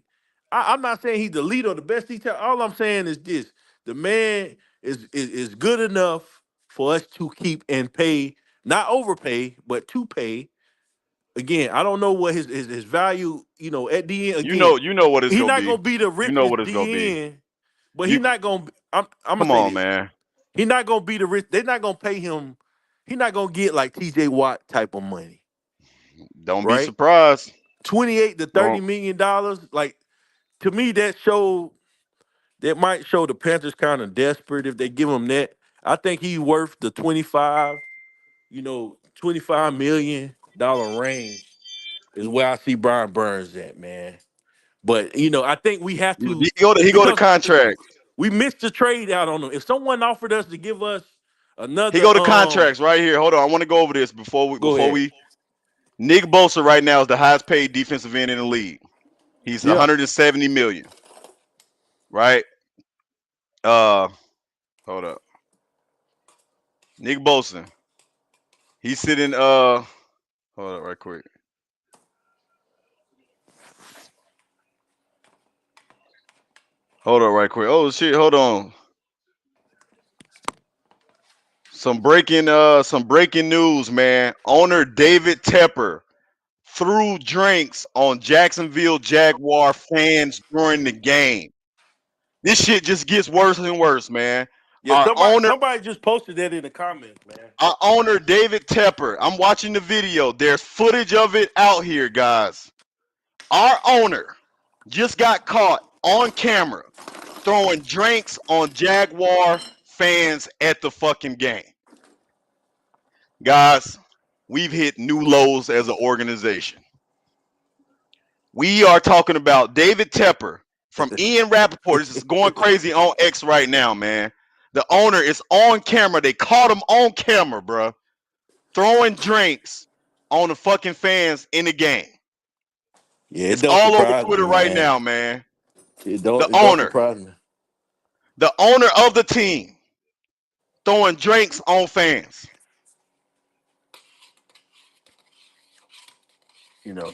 I'm not saying he's the leader or the best teacher. All I'm saying is this: the man is good enough for us to keep and pay, not overpay, but to pay. Again, I don't know what his value, at the end. Again, You know what it's he's gonna not be. gonna be the You know richest what it's gonna be. DN, but You he's not gonna. I'm gonna come say on, this: man. he's not gonna be the rich. They're not gonna pay him. He's not gonna get like T.J. Watt type of money, Don't be right? surprised. 28 to 30 Don't million dollars. Like to me, that might show the Panthers kind of desperate if they give him that. I think he's worth the 25 million dollar range is where I see Brian Burns at, man. But I think we have to he go to because contract. we missed the trade out on him. If someone offered us to give us He another, go to contracts right here. Hold on. I want to go over this go ahead. Nick Bosa right now is the highest paid defensive end in the league. He's Yeah. 170 million, right? Uh hold up. Nick Bosa. He's sitting hold up right quick. Hold up right quick. Oh shit, hold on. Some breaking news, man. Owner David Tepper threw drinks on Jacksonville Jaguar fans during the game. This shit just gets worse and worse, man. Yeah, Our owner, somebody just posted that in the comments, man. our owner David Tepper. I'm watching the video. There's footage of it out here, guys. Our owner just got caught on camera throwing drinks on Jaguar fans at the fucking game. Guys, we've hit new lows as an organization. We are talking about David Tepper from Ian Rappaport. This is going crazy on X right now, man. The owner is on camera. They caught him on camera, bro, throwing drinks on the fucking fans in the game. Yeah, it It's don't all over surprise Twitter me, right man. now, man. It The don't it don't owner, surprise me. the owner of the team, throwing drinks on fans. You know.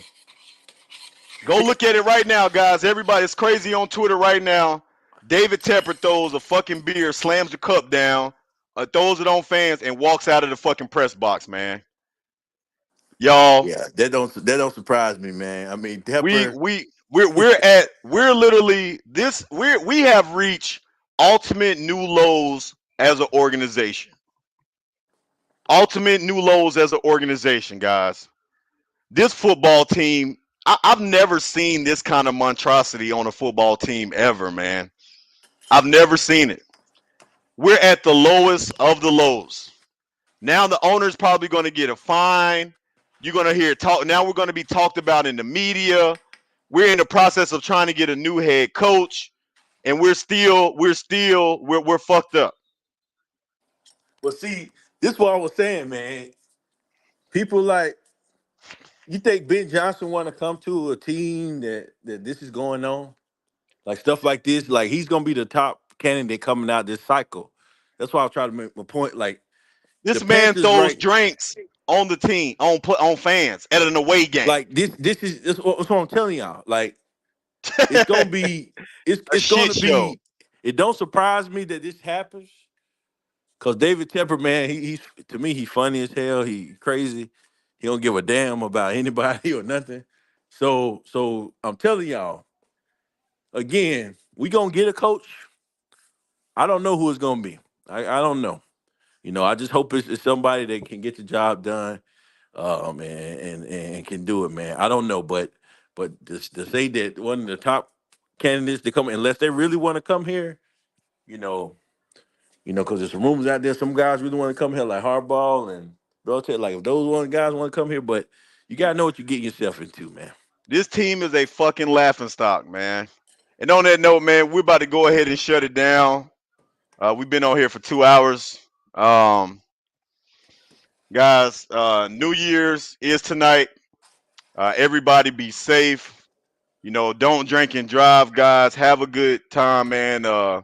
Go look at it right now, guys. Everybody's crazy on Twitter right now. David Tepper throws a fucking beer, slams the cup down, throws it on fans, and walks out of the fucking press box, man. Y'all, Yeah, that don't surprise me, man. I mean, Tepper. we're literally we have reached ultimate new lows as an organization. Ultimate new lows as an organization, guys. This football team, I've never seen this kind of monstrosity on a football team ever, man. I've never seen it. We're at the lowest of the lows. Now the owner's probably going to get a fine. You're going to hear talk. Now we're going to be talked about in the media. We're in the process of trying to get a new head coach, and we're fucked up. But see, this is what I was saying, man. People like you think Ben Johnson want to come to a team that this is going on, like stuff like this. Like he's gonna be the top candidate coming out this cycle. That's why I try to make my point. Like the This man Panthers, throws right? drinks on the team, on fans at an away game. Like this is what I'm telling y'all. Like it's gonna be it's A it's shit gonna show. be. It don't surprise me that this happens. Cause David Tepper, man, he's to me he's funny as hell. He crazy. He don't give a damn about anybody or nothing. So I'm telling y'all, again, we gonna get a coach. I don't know who it's gonna be. I don't know. I just hope it's somebody that can get the job done, and can do it, man. I don't know, but to say that one of the top candidates to come, unless they really want to come here, you know, because there's some rumors out there. Some guys really want to come here, like Hardball and Belichick. Like if those one guys want to come here, but you gotta know what you're getting yourself into, man. This team is a fucking laughing stock, man. And on that note, man, we're about to go ahead and shut it down. We've been on here for 2 hours. Um, guys, New Year's is tonight. Everybody be safe. Don't drink and drive, guys. Have a good time, man.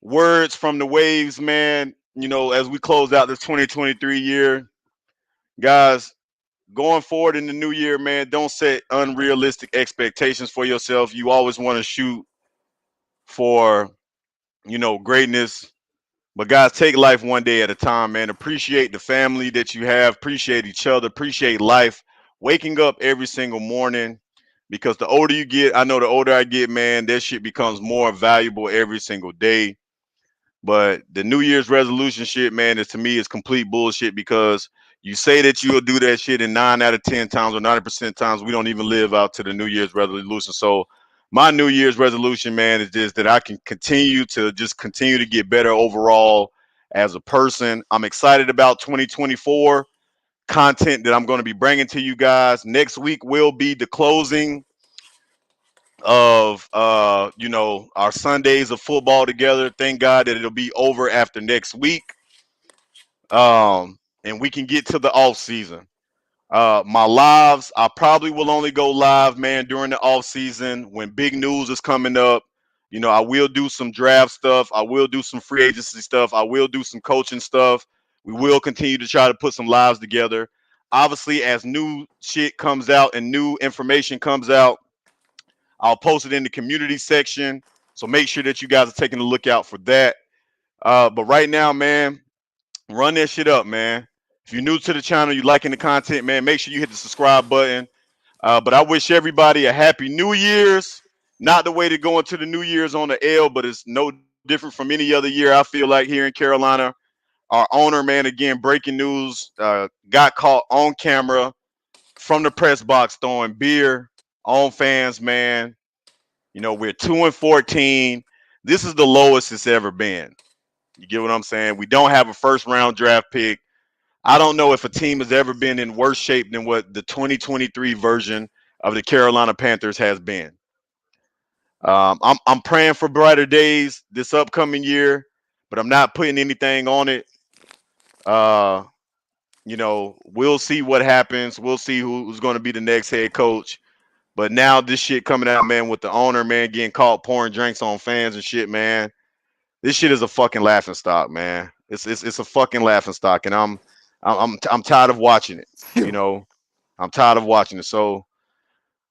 Words from the waves, man. As we close out this 2023 year, guys, going forward in the new year, man, don't set unrealistic expectations for yourself. You always want to shoot for, greatness. But guys, take life one day at a time, man. Appreciate the family that you have. Appreciate each other. Appreciate life. Waking up every single morning, because the older you get, I know the older I get, man, that shit becomes more valuable every single day. But the New Year's resolution shit, man, is to me is complete bullshit, because you say that you'll do that shit, and 9 out of 10 times or 90% times we don't even live out to the New Year's resolution. So my New Year's resolution, man, is just that I can continue to get better overall as a person. I'm excited about 2024 content that I'm going to be bringing to you guys. Next week will be the closing of our Sundays of football together. Thank God that it'll be over after next week. And we can get to the off season. My lives, I probably will only go live, man, during the off season when big news is coming up. I will do some draft stuff. I will do some free agency stuff. I will do some coaching stuff. We will continue to try to put some lives together. Obviously, as new shit comes out and new information comes out, I'll post it in the community section. So make sure that you guys are taking a look out for that. But right now, man, run that shit up, man. If you're new to the channel, you liking the content, man, make sure you hit the subscribe button. But I wish everybody a happy New Year's. Not the way to go into the New Year's on the L, but it's no different from any other year. I feel like here in Carolina, our owner, man, again, breaking news, got caught on camera from the press box throwing beer on fans, man. We're 2-14. This is the lowest it's ever been. You get what I'm saying? We don't have a first round draft pick. I don't know if a team has ever been in worse shape than what the 2023 version of the Carolina Panthers has been. I'm praying for brighter days this upcoming year, but I'm not putting anything on it. Uh, we'll see what happens. We'll see who's going to be the next head coach. But now this shit coming out, man, with the owner, man, getting caught pouring drinks on fans and shit, man. This shit is a fucking laughing stock, man. It's a fucking laughing stock, and I'm tired of watching it. You know, I'm tired of watching it. So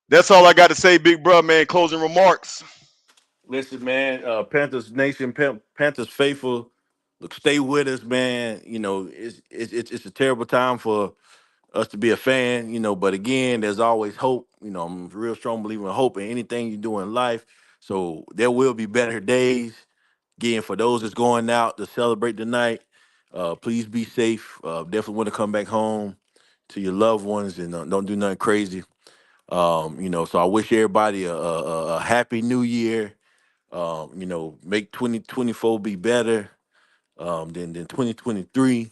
that's all I got to say, big bro, man. Closing remarks. Listen, man, Panthers Nation, Panthers faithful. Look, stay with us, man. It's a terrible time for us to be a fan, but again, there's always hope. I'm a real strong believer in hope in anything you do in life. So there will be better days. Again, for those that's going out to celebrate tonight, please be safe. Definitely want to come back home to your loved ones, and don't do nothing crazy. So I wish everybody a happy new year. Make 2024 be better than 2023.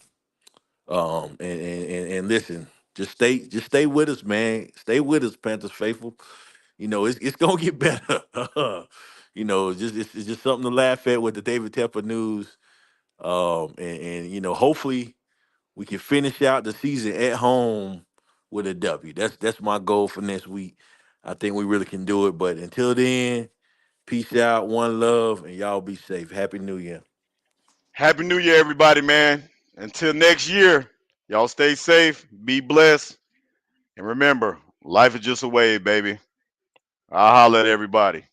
And listen, just stay with us, man. Stay with us, Panthers faithful. It's gonna get better. It's just something to laugh at with the David Tepper news. And hopefully we can finish out the season at home with a W. That's my goal for next week. I think we really can do it. But until then, peace out, one love, and y'all be safe. Happy New Year. Happy New Year, everybody, man. Until next year, y'all stay safe, be blessed, and remember, life is just a wave, baby. I'll holler at everybody.